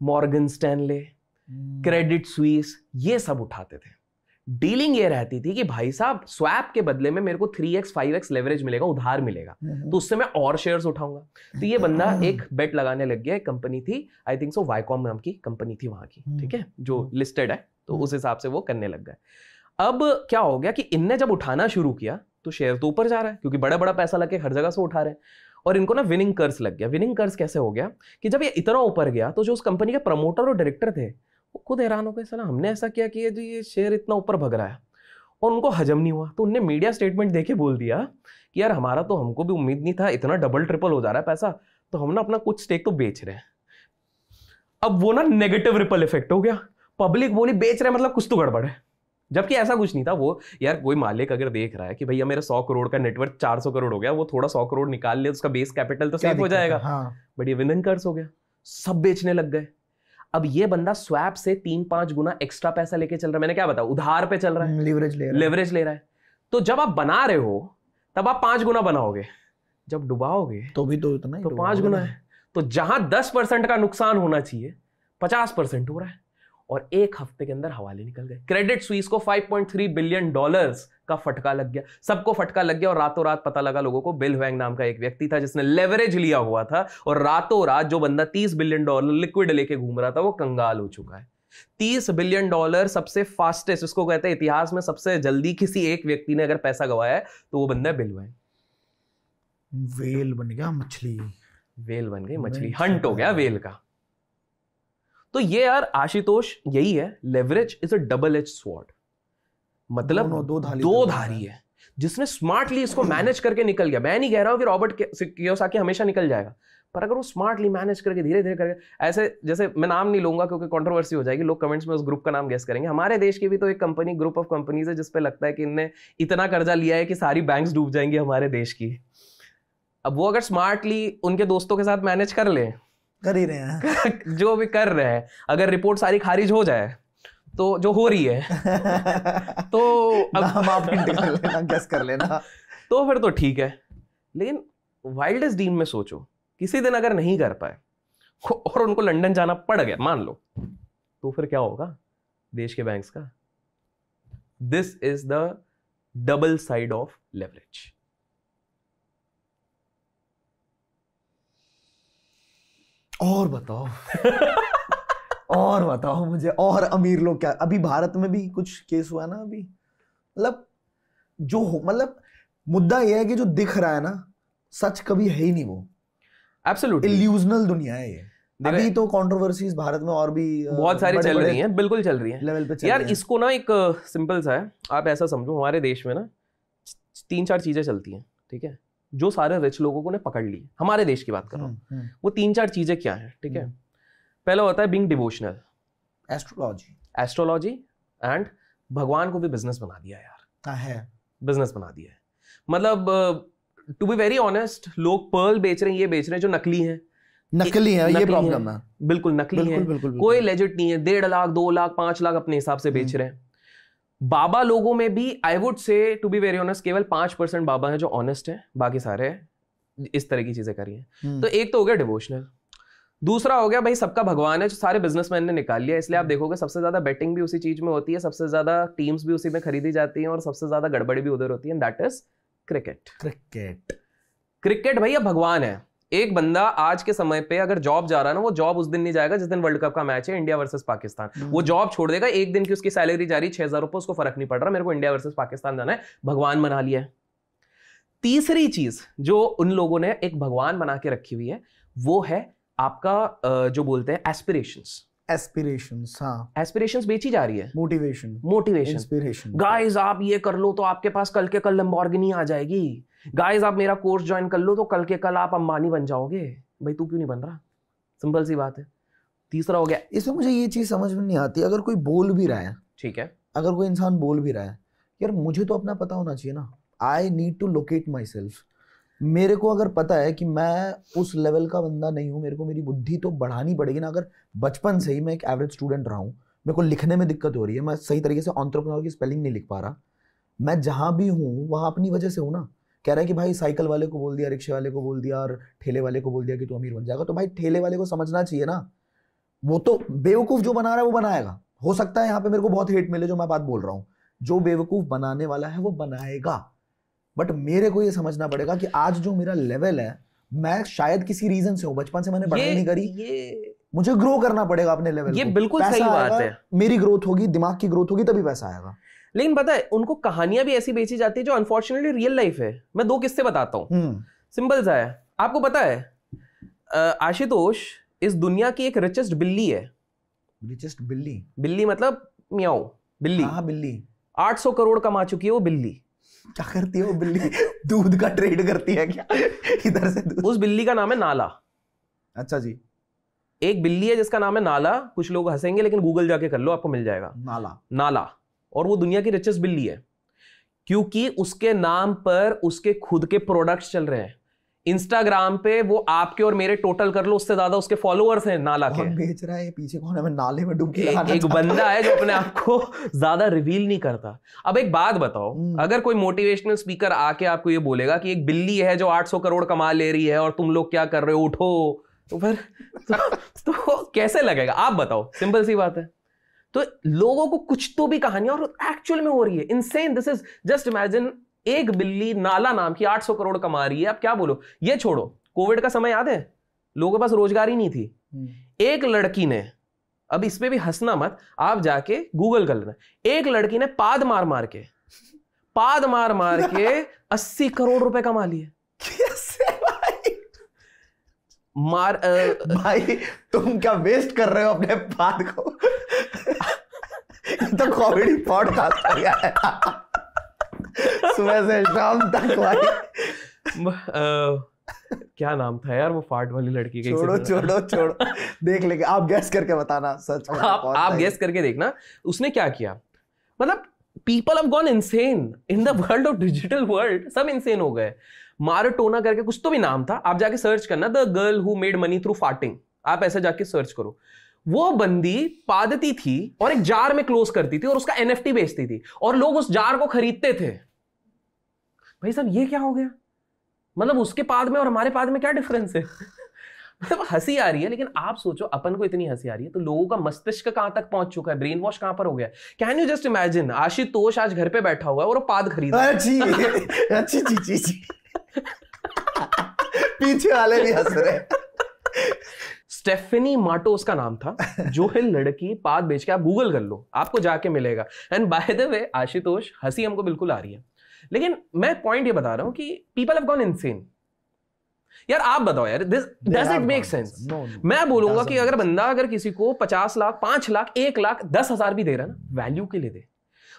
मॉर्गन स्टैनले, क्रेडिट स्विस, ये सब उठाते थे। डीलिंग ये रहती थी कि भाई साहब स्वैप के बदले में मेरे को 3x 5x लेवरेज मिलेगा, उधार मिलेगा, तो उससे मैं और शेयर्स उठाऊंगा। तो ये बंदा एक बेट लगाने लग गया। एक कंपनी थी, आई थिंक सो वाईकॉम नाम की कंपनी थी वहां की, ठीक है, जो लिस्टेड है, तो उस हिसाब से वो करने लग गए। अब क्या हो गया कि इनने जब उठाना शुरू किया तो शेयर तो ऊपर जा रहा है, क्योंकि बड़ा बड़ा पैसा लगे हर जगह से उठा रहे हैं, और इनको ना विनिंग कर्ज लग गया। विनिंग कर्ज कैसे हो गया कि जब ये इतना ऊपर गया तो जो उस कंपनी के प्रमोटर और डायरेक्टर थे वो खुद हैरान हो गए, साला हमने ऐसा क्या किया जी ये शेयर इतना ऊपर भग रहा है, और उनको हजम नहीं हुआ। तो उनने मीडिया स्टेटमेंट देके बोल दिया कि यार हमारा तो, हमको भी उम्मीद नहीं था, इतना डबल ट्रिपल हो जा रहा है पैसा, तो हम ना अपना कुछ स्टेक तो बेच रहे हैं। अब वो ना नेगेटिव रिपल इफेक्ट हो गया, पब्लिक बोली बेच रहे मतलब कुछ तो गड़बड़ है, जबकि ऐसा कुछ नहीं था। वो यार कोई मालिक अगर देख रहा है कि भैया मेरा 100 करोड़ का नेटवर्क 400 करोड़ हो गया, वो थोड़ा 100 करोड़ निकाल ले, उसका बेस कैपिटल तो सेफ हो जाएगा। हाँ। बट ये विनिंग कर्ज हो गया, सब बेचने लग गए। अब ये बंदा स्वैप से 3-5 गुना एक्स्ट्रा पैसा लेके चल रहा है। मैंने क्या बताया, उधार पे चल रहा है, लेवरेज ले रहा है। तो जब आप बना रहे हो तब आप 5 गुना बनाओगे, जब डुबाओगे तो भी तो इतना ही, तो 5 गुना है। तो जहां 10% का नुकसान होना चाहिए 50% हो रहा है, और एक हफ्ते के अंदर हवाले निकल गए। क्रेडिट स्विस को $5.3 बिलियन का फटका लग गया, सबको फटका लग गया। और रातों रात पता लगा लोगों को, बिल हुएंग नाम का एक व्यक्ति था जिसने लेवरेज लिया हुआ था, और रातों रात जो बंदा $30 बिलियन लिक्विड लेके घूम रहा था वो कंगाल हो चुका है। $30 बिलियन सबसे फास्टेस्ट, इसको कहते हैं इतिहास में सबसे जल्दी किसी एक व्यक्ति ने अगर पैसा गवाया है तो वो बंदा बिल हुएंग। वेल बन गया मछली, वेल बन गई मछली, हंट हो गया वेल का। तो ये यार आशुतोष यही है, leverage is a double edge sword, मतलब दो धारी है। जिसने स्मार्टली इसको मैनेज करके निकल गया, मैं नहीं कह रहा हूं कि रॉबर्ट कियोसाकी हमेशा निकल जाएगा, पर अगर वो स्मार्टली मैनेज करके धीरे धीरे करके, ऐसे जैसे मैं नाम नहीं लूंगा क्योंकि कंट्रोवर्सी हो जाएगी, लोग कमेंट्स में उस ग्रुप का नाम गेस करेंगे। हमारे देश की भी तो एक कंपनी, ग्रुप ऑफ कंपनीज है जिसपे लगता है कि इनने इतना कर्जा लिया है कि सारी बैंक्स डूब जाएंगी हमारे देश की। अब वो अगर स्मार्टली उनके दोस्तों के साथ मैनेज कर ले, कर ही रहे हैं जो भी कर रहे हैं, अगर रिपोर्ट सारी खारिज हो जाए तो जो हो रही है तो अब हम आप गेस कर लेना तो फिर तो ठीक है। लेकिन वाइल्डेस्ट ड्रीम में सोचो, किसी दिन अगर नहीं कर पाए और उनको लंदन जाना पड़ गया मान लो, तो फिर क्या होगा देश के बैंक्स का? This is the double side of leverage. और बताओ और बताओ मुझे, और अमीर लोग क्या, अभी भारत में भी कुछ केस हुआ ना अभी, मतलब जो मतलब मुद्दा यह है कि जो दिख रहा है ना सच कभी है ही नहीं, वो एब्सोल्युटली इल्यूजनल दुनिया है ये। अभी तो कंट्रोवर्सीज भारत में और भी बहुत सारी चल रही हैं, बिल्कुल चल रही हैं लेवल पे यार। इसको ना एक सिंपल सा है, आप ऐसा समझो हमारे देश में ना 3-4 चीजें चलती हैं, ठीक है, जो सारे रिच लोगों को ने पकड़ ली। हमारे देश की बात कर रहा हूँ, वो 3-4 चीजें क्या है, ठीक है। पहला होता है बीइंग डिवोशनल, एस्ट्रोलॉजी एंड भगवान को भी बिजनेस बना दिया यार, है बिजनेस बना दिया है। मतलब टू बी वेरी ऑनेस्ट, लोग पर्ल बेच रहे हैं, ये बेच रहे हैं जो नकली हैं, ये प्रॉब्लम है, बिल्कुल नकली है, कोई लेजिट नहीं है। 1.5 लाख 2 लाख 5 लाख अपने हिसाब से बेच रहे हैं। बाबा लोगों में भी I would say to be very honest केवल 5% बाबा हैं जो ऑनेस्ट हैं, बाकी सारे इस तरह की चीजें करी हैं। तो एक तो हो गया डिवोशनल, दूसरा हो गया भाई सबका भगवान है जो सारे बिजनेसमैन ने निकाल लिया। इसलिए आप देखोगे सबसे ज्यादा बेटिंग भी उसी चीज में होती है, सबसे ज्यादा टीम्स भी उसी में खरीदी जाती हैं, और सबसे ज्यादा गड़बड़ी भी उधर होती है, दैट इज क्रिकेट भैया भगवान है। एक बंदा आज के समय पे अगर जॉब जा रहा है ना, वो जॉब उस दिन नहीं जाएगा जिस दिन वर्ल्ड कप का मैच है इंडिया वर्सेस पाकिस्तान, वो जॉब छोड़ देगा। एक दिन की उसकी सैलरी जा रही 6,000 रुपए, उसको फर्क नहीं पड़ रहा, मेरे को इंडिया वर्सेस पाकिस्तान जाना है, भगवान बना लिया है। तीसरी चीज जो उन लोगों ने एक भगवान बना के रखी हुई है वो है आपका जो बोलते हैं एस्पिरेशंस। हाँ, एस्पिरेशंस बेची जा रही है, मोटिवेशन, इंस्पिरेशन। गाइस आप ये कर लो तो आपके पास कल के कल लैम्बोर्गिनी आ जाएगी, गाइस आप मेरा कोर्स ज्वाइन कर लो तो कल के कल आप अंबानी बन जाओगे। भाई तू क्यों नहीं बन रहा? सिंपल सी बात है। तीसरा हो गया, इसमें मुझे ये चीज समझ में नहीं आती, अगर कोई बोल भी रहा है, ठीक है, अगर कोई इंसान बोल भी रहा है, यार मुझे तो अपना पता होना चाहिए ना। I need to locate myself. मेरे को अगर पता है कि मैं उस लेवल का बंदा नहीं हूँ, मेरे को मेरी बुद्धि तो बढ़ानी पड़ेगी ना। अगर बचपन से ही मैं एक एवरेज स्टूडेंट रहा हूँ, मेरे को लिखने में दिक्कत हो रही है, मैं सही तरीके से एंटरप्रेन्योर की स्पेलिंग नहीं लिख पा रहा, मैं जहाँ भी हूँ वहाँ अपनी वजह से हूँ ना। कह रहा है कि भाई साइकिल वाले को बोल दिया, रिक्शे वाले को बोल दिया और ठेले वाले को बोल दिया कि तू अमीर बन जाएगा, तो भाई ठेले वाले को समझना चाहिए ना, वो तो बेवकूफ़ जो बना रहा है वो बनाएगा। हो सकता है यहाँ पे मेरे को बहुत हेट मिले जो मैं बात बोल रहा हूँ, जो बेवकूफ बनाने वाला है वो बनाएगा, बट मेरे को ये समझना पड़ेगा कि आज जो मेरा लेवल है, मैं शायद किसी रीजन से हूँ, बचपन से मैंने पढ़ाई नहीं करी, मुझे ग्रो करना पड़ेगा अपने लेवल ये बिल्कुल सही बात है। मेरी ग्रोथ होगी, दिमाग की ग्रोथ होगी, तभी पैसा आएगा। लेकिन पता है उनको कहानियां भी ऐसी बेची जाती है जो अनफॉर्चुनेटली रियल लाइफ है। मैं 2 किस्से बताता हूँ, सिंपल सा है। आपको पता है आशुतोष इस दुनिया की एक रिचेस्ट बिल्ली है। रिचेस्ट बिल्ली? बिल्ली मतलब मियाओ, बिल्ली। हाँ बिल्ली। 800 करोड़ कमा चुकी है वो बिल्ली। क्या करती है वो बिल्ली? दूध का ट्रेड करती है क्या? इधर से दूध। उस बिल्ली का नाम है नाला। अच्छा जी। एक बिल्ली है जिसका नाम है नाला। कुछ लोग हंसेंगे लेकिन गूगल जाके कर लो, आपको मिल जाएगा। नाला। नाला। और वो दुनिया की रिचेस्ट बिल्ली है क्योंकि उसके नाम पर उसके खुद के प्रोडक्ट्स चल रहे हैं। इंस्टाग्राम पे वो आपके और मेरे टोटल कर लो उससे ज्यादा उसके फॉलोअर्स हैं नाला के। कौन बेच रहा है पीछे? कौन है? मैं नाले में डूब के एक बंदा है जो अपने आप को ज्यादा रिवील नहीं करता। अब एक बात बताओ, अगर कोई मोटिवेशनल स्पीकर आके आपको ये बोलेगा कि एक बिल्ली है जो 800 करोड़ कमा ले रही है और तुम लोग क्या कर रहे हो, उठो, तो फिर तो कैसे लगेगा? आप बताओ, सिंपल सी बात है। तो लोगों को कुछ तो भी कहानियां और एक्चुअल में हो रही है। Insane. This is just imagine, एक बिल्ली नाला नाम की 800 करोड़ कमा रही है। अब क्या बोलो? ये छोड़ो, कोविड का समय याद है, लोगों के पास रोजगार ही नहीं थी। एक लड़की ने, अब इस पे भी हंसना मत, आप जाके गूगल कर लेना, एक लड़की ने पाद मार मार के 80 करोड़ रुपए कमा लिए। कैसे भाई? भाई तुम क्या वेस्ट कर रहे हो अपने पाद को? तो कॉमेडी पॉडकास्ट हो गया है सुबह से शाम तक भाई। क्या नाम था यार वो फाट वाली लड़की का? छोड़ो देख लेंगे, आप गैस करके बताना। सच आप गैस करके देखना उसने क्या किया। मतलब people have gone insane in the world of digital world. सब इनसेन हो गए। माराटोना करके कुछ तो भी नाम था, आप जाके सर्च करना, the girl who made money through farting. आप ऐसे जाके सर्च करो। वो बंदी पादती थी और एक जार में क्लोज करती थी और उसका एनएफटी बेचती थी और लोग उस जार को खरीदते थे। भाई साहब ये क्या हो गया? मतलब उसके पाद में और हमारे पाद में क्या डिफरेंस है? मतलब हंसी आ रही है, लेकिन आप सोचो अपन को इतनी हंसी आ रही है तो लोगों का मस्तिष्क कहां तक पहुंच चुका है, ब्रेन वॉश कहां पर हो गया। Can you just imagine, Ashutosh आज घर पे बैठा हुआ है और वो पाद खरीद रहा है। अच्छी पीछे वाले भी हंस रहे। स्टेफनी माटो उसका नाम था, जो है लड़की पाद बेच के, आप गूगल कर लो आपको जाके मिलेगा। And by the way Ashutosh, हंसी हमको बिल्कुल आ रही है, लेकिन मैं पॉइंट ये बता रहा हूं कि पीपल हैव गॉन इनसेन। यार आप बताओ यार, this does it make sense? मैं बोलूंगा कि अगर बंदा अगर किसी को 50 लाख, 5 लाख, 1 लाख, 10,000 भी दे रहा है ना, वैल्यू के लिए दे।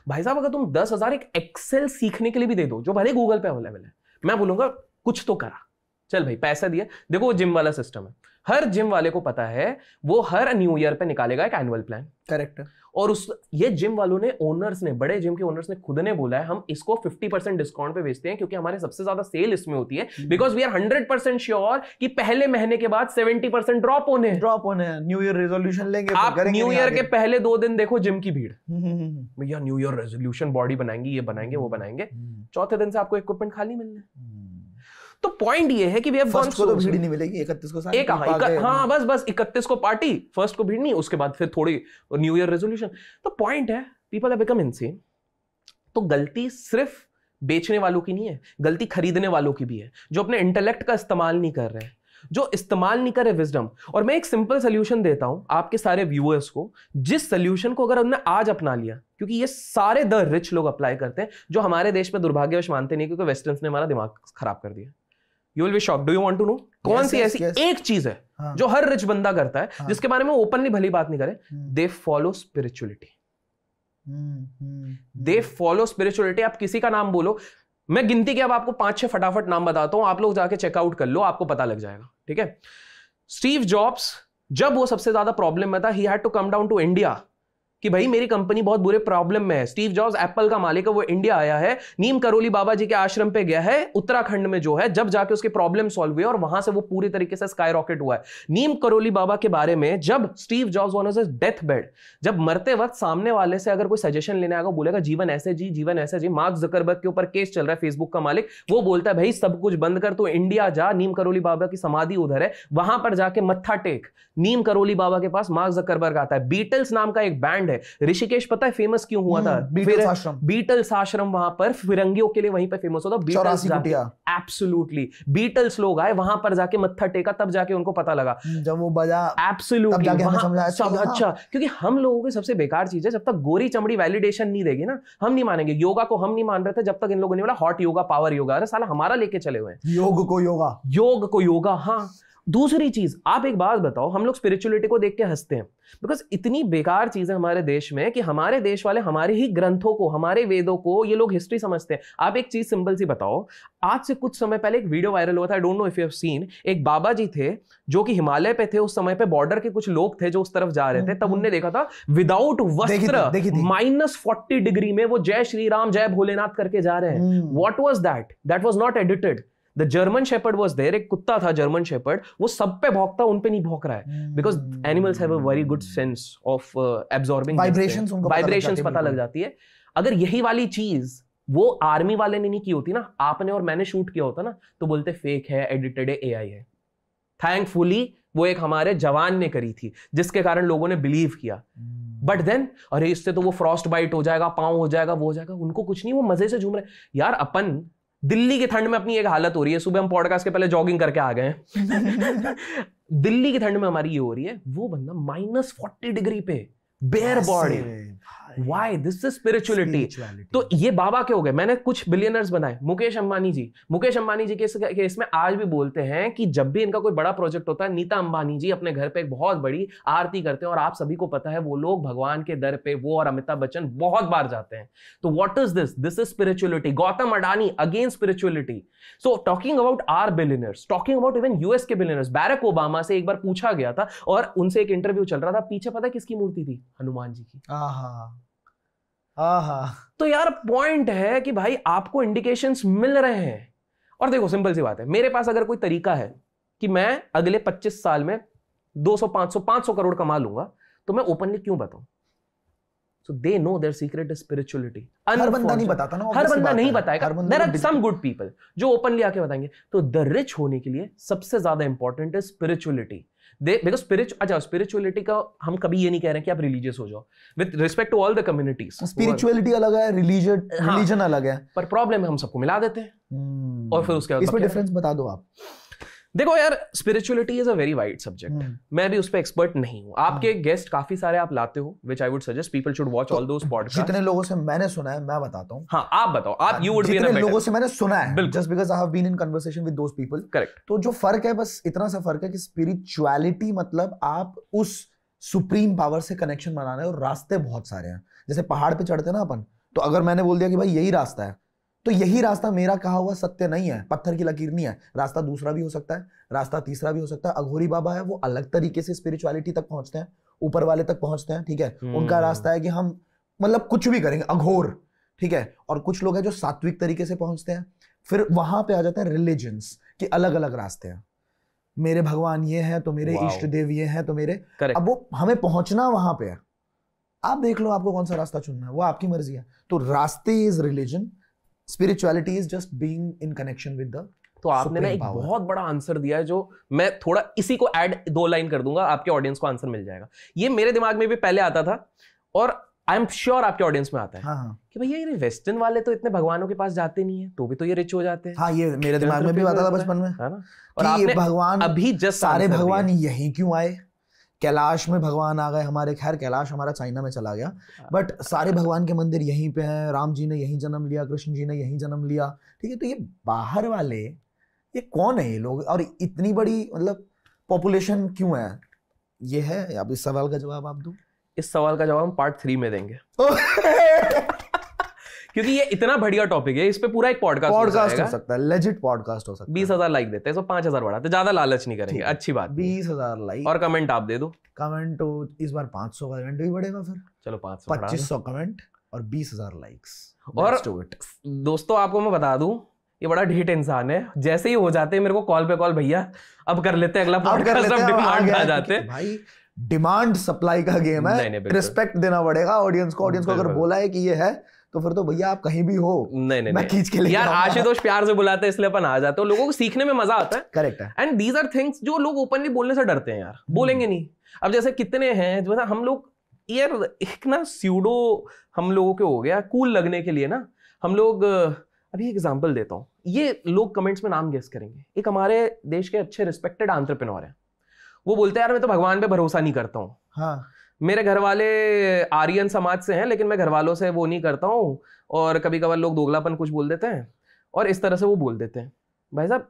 भाई साहब अगर तुम 10,000 एक एक्सेल सीखने के लिए भी दे दो, जो भले गूगल पे अवेलेबल है, मैं बोलूंगा कुछ तो करा। चल भाई पैसा दिया। देखो वो जिम वाला सिस्टम है, हर जिम वाले को पता है वो हर न्यू ईयर पे निकालेगा एक एनुअल प्लान। करेक्ट। और ये जिम वालों ने, ओनर्स ने, बड़े जिम के ओनर्स ने खुद ने बोला है हम इसको 50% डिस्काउंट पे बेचते हैं क्योंकि हमारे सबसे ज्यादा सेल इसमें होती है, बिकॉज वी आर 100% श्योर कि पहले महीने के बाद 70% ड्रॉप होने न्यू ईयर रेजोल्यूशन लेंगे। आप न्यू ईयर के पहले 2 दिन देखो जिम की भीड़, भैया न्यू ईयर रेजोल्यूशन, बॉडी बनाएंगे, ये बनाएंगे, वो बनाएंगे। चौथे दिन से आपको इक्विपमेंट खाली मिलने। तो पॉइंट ये है कि वी हैव गॉन को तो भीड़ नहीं मिलेगी, 31 को एक हाँ बस 31 को पार्टी, फर्स्ट को भीड़ नहीं, उसके बाद फिर थोड़ी न्यू ईयर रेजोल्यूशन। तो पॉइंट है पीपल हैव बिकम इनसेन। तो गलती सिर्फ बेचने वालों की नहीं है, गलती खरीदने वालों की भी है, जो अपने इंटेलेक्ट का इस्तेमाल नहीं कर रहे हैं, जो इस्तेमाल नहीं करे विजडम। और मैं एक सिंपल सोल्यूशन देता हूं आपके सारे व्यूअर्स को, जिस सोल्यूशन को अगर उन्होंने आज अपना लिया, क्योंकि ये सारे द रिच लोग अप्लाई करते हैं, जो हमारे देश में दुर्भाग्यवश मानते नहीं क्योंकि वेस्टर्न्स ने हमारा दिमाग खराब कर दिया। You will be shocked. Do you want to know? कौन सी ऐसी एक चीज है जो हर रिच बंदा करता है, जिसके बारे में ओपनली भली बात नहीं करे? They follow spirituality. They follow spirituality. आप किसी का नाम बोलो, मैं गिनती के अब आपको 5-6 फटाफट नाम बताता हूं, आप लोग जाके चेकआउट कर लो, आपको पता लग जाएगा। ठीक है? स्टीव जॉब्स, जब वो सबसे ज्यादा प्रॉब्लम में था, he had to come down to India कि भाई मेरी कंपनी बहुत बुरे प्रॉब्लम में है। स्टीव जॉब्स एप्पल का मालिक है, वो इंडिया आया है, नीम करोली बाबा जी के आश्रम पे गया है उत्तराखंड में जो है, जब जाके उसके प्रॉब्लम सॉल्व हुए और वहां से वो पूरी तरीके से स्काई रॉकेट हुआ है। नीम करोली बाबा के बारे में जब Steve jobs on his death bed, जब मरते वक्त सामने वाले से अगर कोई सजेशन लेने आएगा, बोलेगा जीवन ऐसे जी, जीवन ऐसे जी। मार्क जकरबर्ग के ऊपर केस चल रहा है, फेसबुक का मालिक, वो बोलता है भाई सब कुछ बंद कर, तो इंडिया जा, नीम करोली बाबा की समाधि उधर है, वहां पर जाके मत्था टेक। नीम करोली बाबा के पास मार्क जकरबर्ग आता है। बीटल्स नाम का एक बैंड है। ऋषिकेश पता है फेमस क्यों हुआ था? बीटल्स आश्रम वहां पर फिरंगियों के लिए वहीं पे फेमस होता। बीटल्स एब्सोल्युटली बीटल्स लोग आए वहां पर जाके मत्था टेका, तब जाके उनको पता लगा जब वो बजा। एब्सोल्युटली अच्छा, क्योंकि हम लोगों की सबसे बेकार चीज है, जब तक गोरी चमड़ी वैलिडेशन नहीं देगी ना हम नहीं मानेंगे। योगा को हम नहीं मान रहे थे जब तक इन लोगों ने बोला हॉट योगा, पावर योगा। अरे साला हमारा लेके चले हुए हैं योग को योगा। हाँ, दूसरी चीज आप एक बात बताओ, हम लोग स्पिरिचुअलिटी को देख के हंसते हैं बिकॉज इतनी बेकार चीज है हमारे देश में कि हमारे देश वाले हमारे ही ग्रंथों को, हमारे वेदों को ये लोग हिस्ट्री समझते हैं। आप एक चीज सिंपल सी बताओ, आज से कुछ समय पहले एक वीडियो वायरल हुआ था, I don't know if you have seen. एक बाबा जी थे जो कि हिमालय पे थे उस समय पे, बॉर्डर के कुछ लोग थे जो उस तरफ जा रहे थे, तब उनने देखा था विदाउट वस्त्र -40 डिग्री में वो जय श्री राम जय भोलेनाथ करके जा रहे हैं। What was that? That was not edited. The German shepherd was there, एक कुत्ता था जर्मन शेपर्ड, वो सब पे भौंकता, उन पे नहीं भौंक रहा है because animals have a very good sense of absorbing vibrations, पता लग जाती है। अगर यही वाली चीज वो आर्मी वाले ने नहीं की होती ना, आपने और मैंने शूट किया होता ना, तो बोलते फेक है, एडिटेड है, एआई है। थैंकफुली वो एक हमारे जवान ने करी थी जिसके कारण लोगों ने बिलीव किया। बट देन अरे इससे तो वो फ्रॉस्ट बाइट हो जाएगा, पांव हो जाएगा, वो हो जाएगा, उनको कुछ नहीं, वो मजे से झूम रहे। यार अपन दिल्ली की ठंड में अपनी एक हालत हो रही है, सुबह हम पॉडकास्ट के पहले जॉगिंग करके आ गए हैं दिल्ली की ठंड में हमारी ये हो रही है, वो बंदा -40 डिग्री पे bare body. Why? This is spirituality. तो ये बाबा के हो गए। मैंने कुछ बिलियनर्स बनाए, मुकेश अंबानी जी के केस में आज भी बोलते हैं कि जब भी इनका कोई बड़ा प्रोजेक्ट होता है, नीता अंबानी जी अपने घर पे एक बहुत बड़ी आरती करते हैं और आप सभी को पता है वो लोग भगवान के दर पे, वो और अमिताभ बच्चन बहुत बार जाते हैं। तो what is this? This is spirituality. Gautam Adani again spirituality. So talking about our billionaires, talking about even US के बिलियनर्स, बैरक ओबामा से एक बार पूछा गया था और उनसे एक इंटरव्यू चल रहा था, पीछे पता है किसकी मूर्ति थी? हनुमान जी की। तो यार पॉइंट है कि भाई आपको इंडिकेशंस मिल रहे हैं। और देखो सिंपल सी बात है, मेरे पास अगर कोई तरीका है कि मैं अगले 25 साल में 200 500 करोड़ कमा लूंगा, तो मैं ओपनली क्यों बताऊं? So they know their secret is spirituality. हर बंदा नहीं बताता ना, हर बंदा नहीं बताएगा। There are some good people जो ओपनली आके बताएंगे। तो द रिच होने के लिए सबसे ज्यादा इंपॉर्टेंट है स्पिरिचुअलिटी। अच्छा स्पिरिचुअलिटी का हम कभी ये नहीं कह रहे हैं कि आप रिलीजियस हो जाओ, with respect to all the communities. Spirituality अलग है, रिलीजन अलग है, पर प्रॉब्लम है हम सबको मिला देते हैं और फिर उसके बाद इसमें डिफरेंस बता दो आप। देखो यार, spirituality is a very wide subject. मैं भी उस पे एक्सपर्ट नहीं हूं। आपके गेस्ट काफी सारे आप लाते हो, which I would suggest people should watch all those podcast. जितने लोगों से मैंने सुना है मैं बताता हूं। हाँ आप बताओ, आप you would be in a लोगों से मैंने सुना है, just because I have been in conversation with those people. Correct. तो जो फर्क है, बस इतना सा फर्क है कि स्पिरिचुअलिटी मतलब आप उस सुप्रीम पावर से कनेक्शन बनाना है, और रास्ते बहुत सारे हैं। जैसे पहाड़ पे चढ़ते ना अपन, तो अगर मैंने बोल दिया कि भाई यही रास्ता है, तो यही रास्ता मेरा कहा हुआ सत्य नहीं है, पत्थर की लकीर नहीं है। रास्ता दूसरा भी हो सकता है, रास्ता तीसरा भी हो सकता है। अघोरी बाबा है, वो अलग तरीके से स्पिरिचुअलिटी तक पहुंचते हैं, ऊपर वाले तक पहुंचते हैं, ठीक है। उनका रास्ता है कि हम मतलब कुछ भी करेंगे, अघोर, ठीक है। और कुछ लोग हैं जो सात्विक तरीके से पहुंचते हैं। फिर वहां पे आ जाते हैं रिलीजन्स के अलग अलग रास्ते हैं। मेरे भगवान ये है तो मेरे इष्ट देव ये है तो मेरे, अब वो हमें पहुंचना वहां पे है। आप देख लो आपको कौन सा रास्ता चुनना है, वो आपकी मर्जी है। तो रास्ते is religion, spirituality is just being in connection with the. तो आपने ना एक बहुत बड़ा आंसर दिया है, जो मैं थोड़ा इसी को ऐड 2 लाइन कर दूंगा, आपके ऑडियंस को आंसर मिल जाएगा। ये मेरे दिमाग में भी पहले आता था और आई एम श्योर आपके ऑडियंस में आता है। हाँ। कि भैया ये वेस्टर्न वाले तो इतने भगवानों के पास जाते नहीं है, तो भी तो ये रिच हो जाते हैं। हाँ, ये मेरे दिमाग में भी आता था बचपन में, है ना। और आपने भगवान अभी जस्ट सारे भगवान यही क्यों आए? कैलाश में भगवान आ गए हमारे, खैर कैलाश हमारा चाइना में चला गया, बट सारे भगवान के मंदिर यहीं पे हैं। राम जी ने यहीं जन्म लिया, कृष्ण जी ने यहीं जन्म लिया, ठीक है। तो ये बाहर वाले, ये कौन है ये लोग, और इतनी बड़ी मतलब पॉपुलेशन क्यों है? ये है। अब इस सवाल का जवाब आप दो। इस सवाल का जवाब हम पार्ट 3 में देंगे क्योंकि ये इतना बढ़िया टॉपिक है, इस पे पूरा एक पॉडकास्ट हो सकता है, लेजिट पॉडकास्ट हो सकता है। 20,000 लाइक देते हैं, तो 5,000 बढ़ाते, ज्यादा लालच नहीं करेंगे। अच्छी बात, 20,000 लाइक। और कमेंट आप दे दो। कमेंट तो इस बार 500 का कमेंट भी बढ़ेगा, फिर चलो 2500 कमेंट और 20,000 लाइक्स। और दोस्तों आपको मैं बता दूं, ये बड़ा ढीठ इंसान है। जैसे ही हो जाते हैं मेरे को कॉल पे कॉल, भैया अब कर लेते हैं अगला पॉडकास्ट, अब डिमांड आ जाते हैं। भाई डिमांड सप्लाई का गेम है, रिस्पेक्ट देना पड़ेगा ऑडियंस को। ऑडियंस को अगर बोला है कि ये है, तो फिर तो भैया आप कहीं भी हो, नहीं मैं खींच के ले यार। आशुतोष प्यार से बुलाते हैं इसलिए अपन आ जाते हैं, लोगों को सीखने में मजा आता है। करेक्ट है। एंड दीज आर थिंग्स जो लोग ओपनली बोलने से डरते हैं यार, बोलेंगे नहीं। अब जैसे कितने हैं जो हम लोग यार एक ना स्यूडो हम लोगों के हो गया कूल लगने के लिए ना, हम लोग अभी एग्जांपल देता हूँ, ये लोग कमेंट्स में नाम गेस करेंगे। एक हमारे देश के अच्छे रिस्पेक्टेड एंटरप्रेन्योर हैं, वो बोलते हैं यार मैं तो भगवान पे भरोसा नहीं करता हूँ। हाँ, मेरे घर वाले आर्यन समाज से हैं लेकिन मैं घर वालों से वो नहीं करता हूँ, और कभी कभार लोग दोगलापन कुछ बोल देते हैं और इस तरह से वो बोल देते हैं। भाई साहब,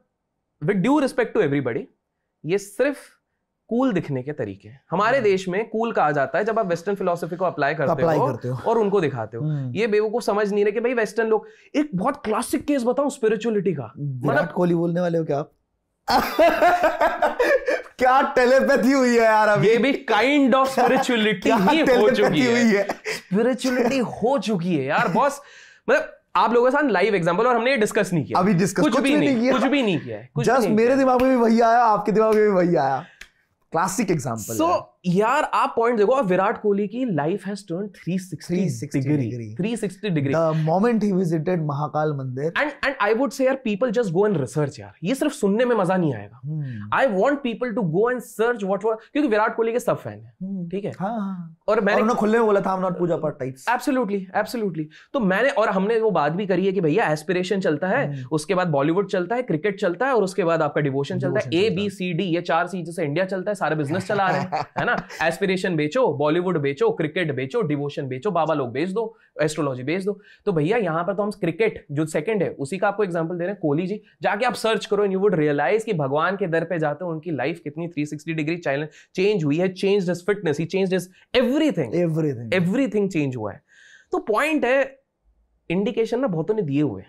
with due respect to everybody, ये सिर्फ कूल दिखने के तरीके हैं। हमारे देश में कूल कहा जाता है जब आप वेस्टर्न फिलॉसफी को अप्लाई करते हो और उनको दिखाते हो। ये बेवकूफ समझ नहीं रहे कि भाई वेस्टर्न लोग। एक बहुत क्लासिक केस बताऊं स्पिरिचुअलिटी का, विराट कोहली बोलने वाले हो क्या आप? क्या टेलीपैथी हुई है यार अभी। ये भी काइंड ऑफ स्पिरिचुअलिटी ही हो चुकी है। स्पिरिचुअलिटी हो चुकी है यार बॉस। मतलब आप लोगों के साथ लाइव एग्जांपल, और हमने ये डिस्कस नहीं किया, अभी डिस्कस कुछ भी नहीं किया। जस्ट मेरे दिमाग में भी वही आया, आपके दिमाग में भी वही आया। Classic example. सो यार आप पॉइंट देखो, विराट कोहली की life has turn 360 degree the moment he visited Mahakal मंदिर। एंड आई वुड से यार people just go and research यार, ये सिर्फ सुनने में मजा नहीं आएगा। I want people to go and search what, क्योंकि विराट कोहली के सब फैन हैं, ठीक है। हाँ। और मैंने खुले में बोला था, आई एम नॉट पूजा पाठ टाइप्स। एब्सोल्युटली। तो मैंने और हमने वो बात भी करी है कि भैया एस्पिरेशन चलता है, उसके बाद बॉलीवुड चलता है, क्रिकेट चलता है, और उसके बाद आपका डिवोशन चलता है। ABCD ये 4 चीजों से इंडिया चलता है, सारा बिजनेस चला रहे हैं, है ना। एस्पिरेशन बेचो, बॉलीवुड बेचो, क्रिकेट बेचो, डिवोशन बेचो, बाबा लोग बेच दो, एस्ट्रोलॉजी बेच दो। तो भैया यहाँ पर तो हम क्रिकेट जो सेकंड है उसी का आपको एग्जांपल दे रहे हैं। कोहली जी जाके आप सर्च करो एंड यू वुड रियलाइज कि भगवान के दर पे जाते हैं उनकी लाइफ कितनी 360 डिग्री चेंज हुई है। चेंज्ड हिज फिटनेस, ही चेंज्ड हिज एवरीथिंग चेंज हुआ है। तो पॉइंट है, इंडिकेशन ना बहुतों ने दिए हुए,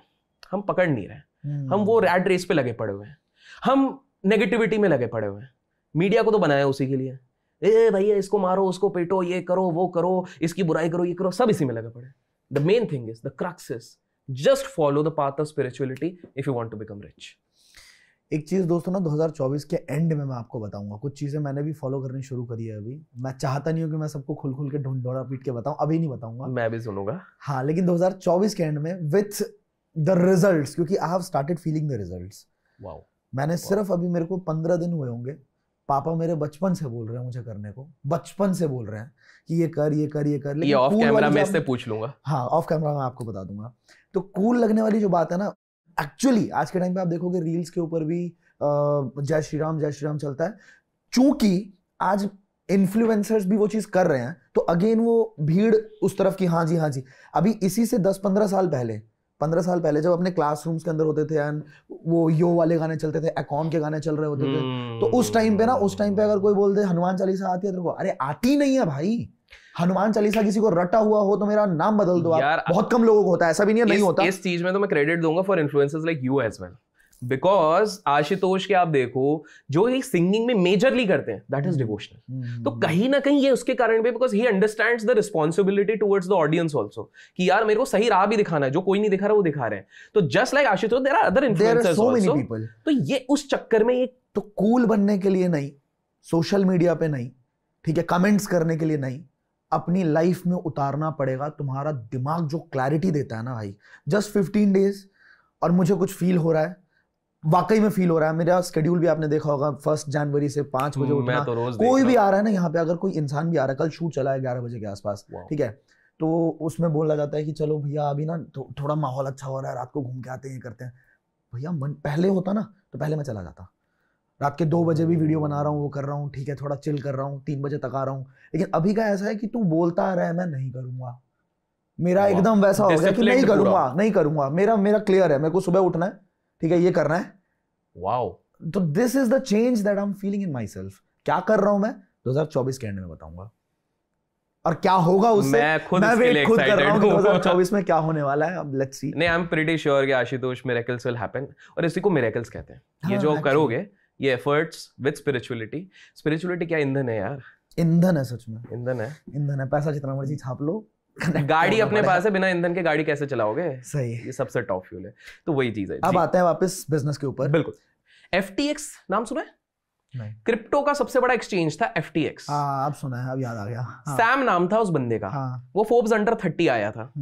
हम पकड़ नहीं रहे। हम वो रैट रेस पे लगे पड़े हुए हैं, हम नेगेटिविटी में लगे पड़े हुए हैं। मीडिया को तो बनाया उसी के लिए, ए भैया इसको मारो, उसको पेटो, ये करो, वो करो, इसकी बुराई करो, ये करो, सब इसी में लगे पड़े। The main thing is, the crux is just follow the path of spirituality if you want to become rich. एक चीज दोस्तों ना 2024 के एंड में मैं आपको बताऊंगा, कुछ चीजें मैंने भी फॉलो करनी शुरू करी है अभी। मैं चाहता नहीं हूं कि मैं सबको खुल के ढूंढ पीट के बताऊं, अभी नहीं बताऊंगा, मैं भी सुनूंगा। हाँ, लेकिन 2024 के एंड में विथ द रिजल्ट्स, क्योंकि I have started feeling the results. Wow. मैंने सिर्फ अभी मेरे को 15 दिन हुए होंगे, पापा मेरे बचपन से बोल रहे हैं मुझे करने को, बचपन से बोल रहे हैं कि ये कर ये कर ये कर। लेकिन ऑफ कैमरा में इससे पूछ लूंगा। हाँ, ऑफ कैमरा में आपको बता दूंगा। तो कूल लगने वाली जो बात है ना, एक्चुअली आज के टाइम पे आप देखोगे रील्स के ऊपर भी जय श्री राम चलता है। चूंकि आज इन्फ्लुएंसर्स भी वो चीज कर रहे हैं, तो अगेन वो भीड़ उस तरफ की, हाँ जी। अभी इसी से 10-15 साल पहले, 15 साल पहले जब अपने क्लासरूम्स के अंदर होते थे एंड वो यो वाले गाने चलते थे, अकॉन के गाने चल रहे होते थे, तो उस टाइम पे अगर कोई बोल दे हनुमान चालीसा आती है तेरे को, अरे आती नहीं है भाई। हनुमान चालीसा किसी को रटा हुआ हो तो मेरा नाम बदल दो आप। बहुत कम लोगों को होता है, ऐसा भी नहीं होता। इस चीज में तो मैं क्रेडिट दूंगा for influencers like you as well, because Ashutosh के आप देखो जो ये सिंगिंग में मेजरली करते हैं, दैट इज डिवोशनल। तो कहीं ना कहीं ये उसके कारण भी, because he understands the responsibility towards the audience also, कि यार मेरे को सही राह भी दिखाना है, जो कोई नहीं दिखा रहा वो दिखा रहे हैं। तो just like Ashutosh, there are other influencers also. तो ये उस चक्कर में, ये तो कूल बनने के लिए नहीं, सोशल मीडिया पे नहीं, ठीक है, कमेंट्स करने के लिए नहीं, अपनी लाइफ में उतारना पड़ेगा। तुम्हारा दिमाग जो क्लैरिटी देता है ना भाई, जस्ट 15 डेज, और मुझे कुछ फील हो रहा है, वाकई में फील हो रहा है। मेरा शेड्यूल भी आपने देखा होगा, 1 जनवरी से 5 बजे उठना। तो कोई भी आ रहा है ना यहाँ पे, अगर कोई इंसान भी आ रहा है, कल शूट चला है 11 बजे के आसपास, ठीक है, तो उसमें बोला जाता है कि चलो भैया अभी ना थोड़ा माहौल अच्छा हो रहा है, रात को घूम के आते हैं, ये करते हैं। भैया मन पहले होता ना तो पहले मैं चला जाता, रात के 2 बजे भी वीडियो बना रहा हूँ, वो कर रहा हूँ, ठीक है, थोड़ा चिल कर रहा हूँ, 3 बजे तक आ रहा हूँ। लेकिन अभी का ऐसा है कि तू बोलता आ रहा है मैं नहीं करूंगा, मेरा एकदम वैसा हो गया कि नहीं करूंगा। मेरा क्लियर है, मेरे को सुबह उठना है, ठीक है, ये करना है। वाओ। तो this is the change that I am feeling in my self. क्या कर रहा हूं मैं 2024 के एंड में बताऊंगा, और क्या होगा उससे मैं खुद कर रहा हूं 2024 में क्या होने वाला है। अब लेट्स सी। नहीं, आई एम प्रीटी श्योर कि आशुतोष मिरेकल्स विल हैपन, और इसी को मिरेकल्स कहते हैं। ये जो करोगे, ये एफर्ट्स विद स्पिरिचुअलिटी क्या ईंधन है यार, ईंधन है, सच में ईंधन है। पैसा जितना मर्जी छाप लो, गाड़ी अपने पास है, बिना ईंधन के गाड़ी कैसे चलाओगे? सही, ये सबसे टॉप फ्यूल है। तो वही चीज है। अब आते हैं वापस बिजनेस के ऊपर। बिल्कुल। FTX नाम सुना है? नहीं। क्रिप्टो का सबसे बड़ा एक्सचेंज था FTX। हाँ, अब सुना है, अब याद आ गया। सैम नाम था उस बंदे का। वो फोर्ब्स अंडर 30 आया था।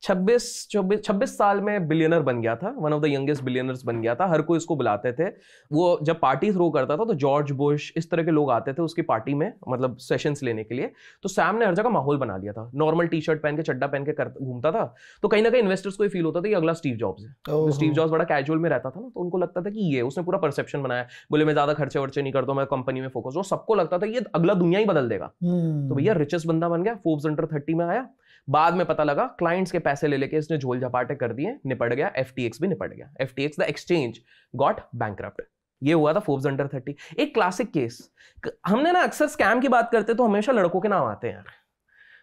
26 साल में बिलियनर बन गया था, one of the youngest billionaires बन गया था। हर कोई उसको बुलाते थे। वो जब पार्टी थ्रो करता था तो जॉर्ज बुश इस तरह के लोग आते थे उसकी पार्टी में, मतलब सेशंस लेने के लिए। तो सैम ने हर जगह माहौल बना लिया था। नॉर्मल टी शर्ट पहन के, चड्डा पहन के घूमता था। तो कहीं ना कहीं इन्वेस्टर्स को फील होता था कि अगला स्टीव जॉब्स है। तो स्टीव जॉब्स बड़ा कैजुअल में रहता था ना, तो उनको लगता था कि ये, उसने पूरा परसेप्शन बनाया। बोले मैं ज्यादा खर्चे वर्चे नहीं करता, मैं कंपनी में फोकस हूं। सबको लगता था ये अगला दुनिया ही बदल देगा। तो भैया रिचेस्ट बंदा बन गया, फोर्ब्स अंडर 30 में आया। बाद में पता लगा क्लाइंट्स के पैसे ले लेके इसने झोल झपाटे कर दिए, निपट गया। FTX भी निपट गया। FTX the exchange got bankrupt. ये हुआ था फोर्ब्स अंडर 30। एक क्लासिक केस। हमने ना अक्सर स्कैम की बात करते तो हमेशा लड़कों के नाम आते हैं यार,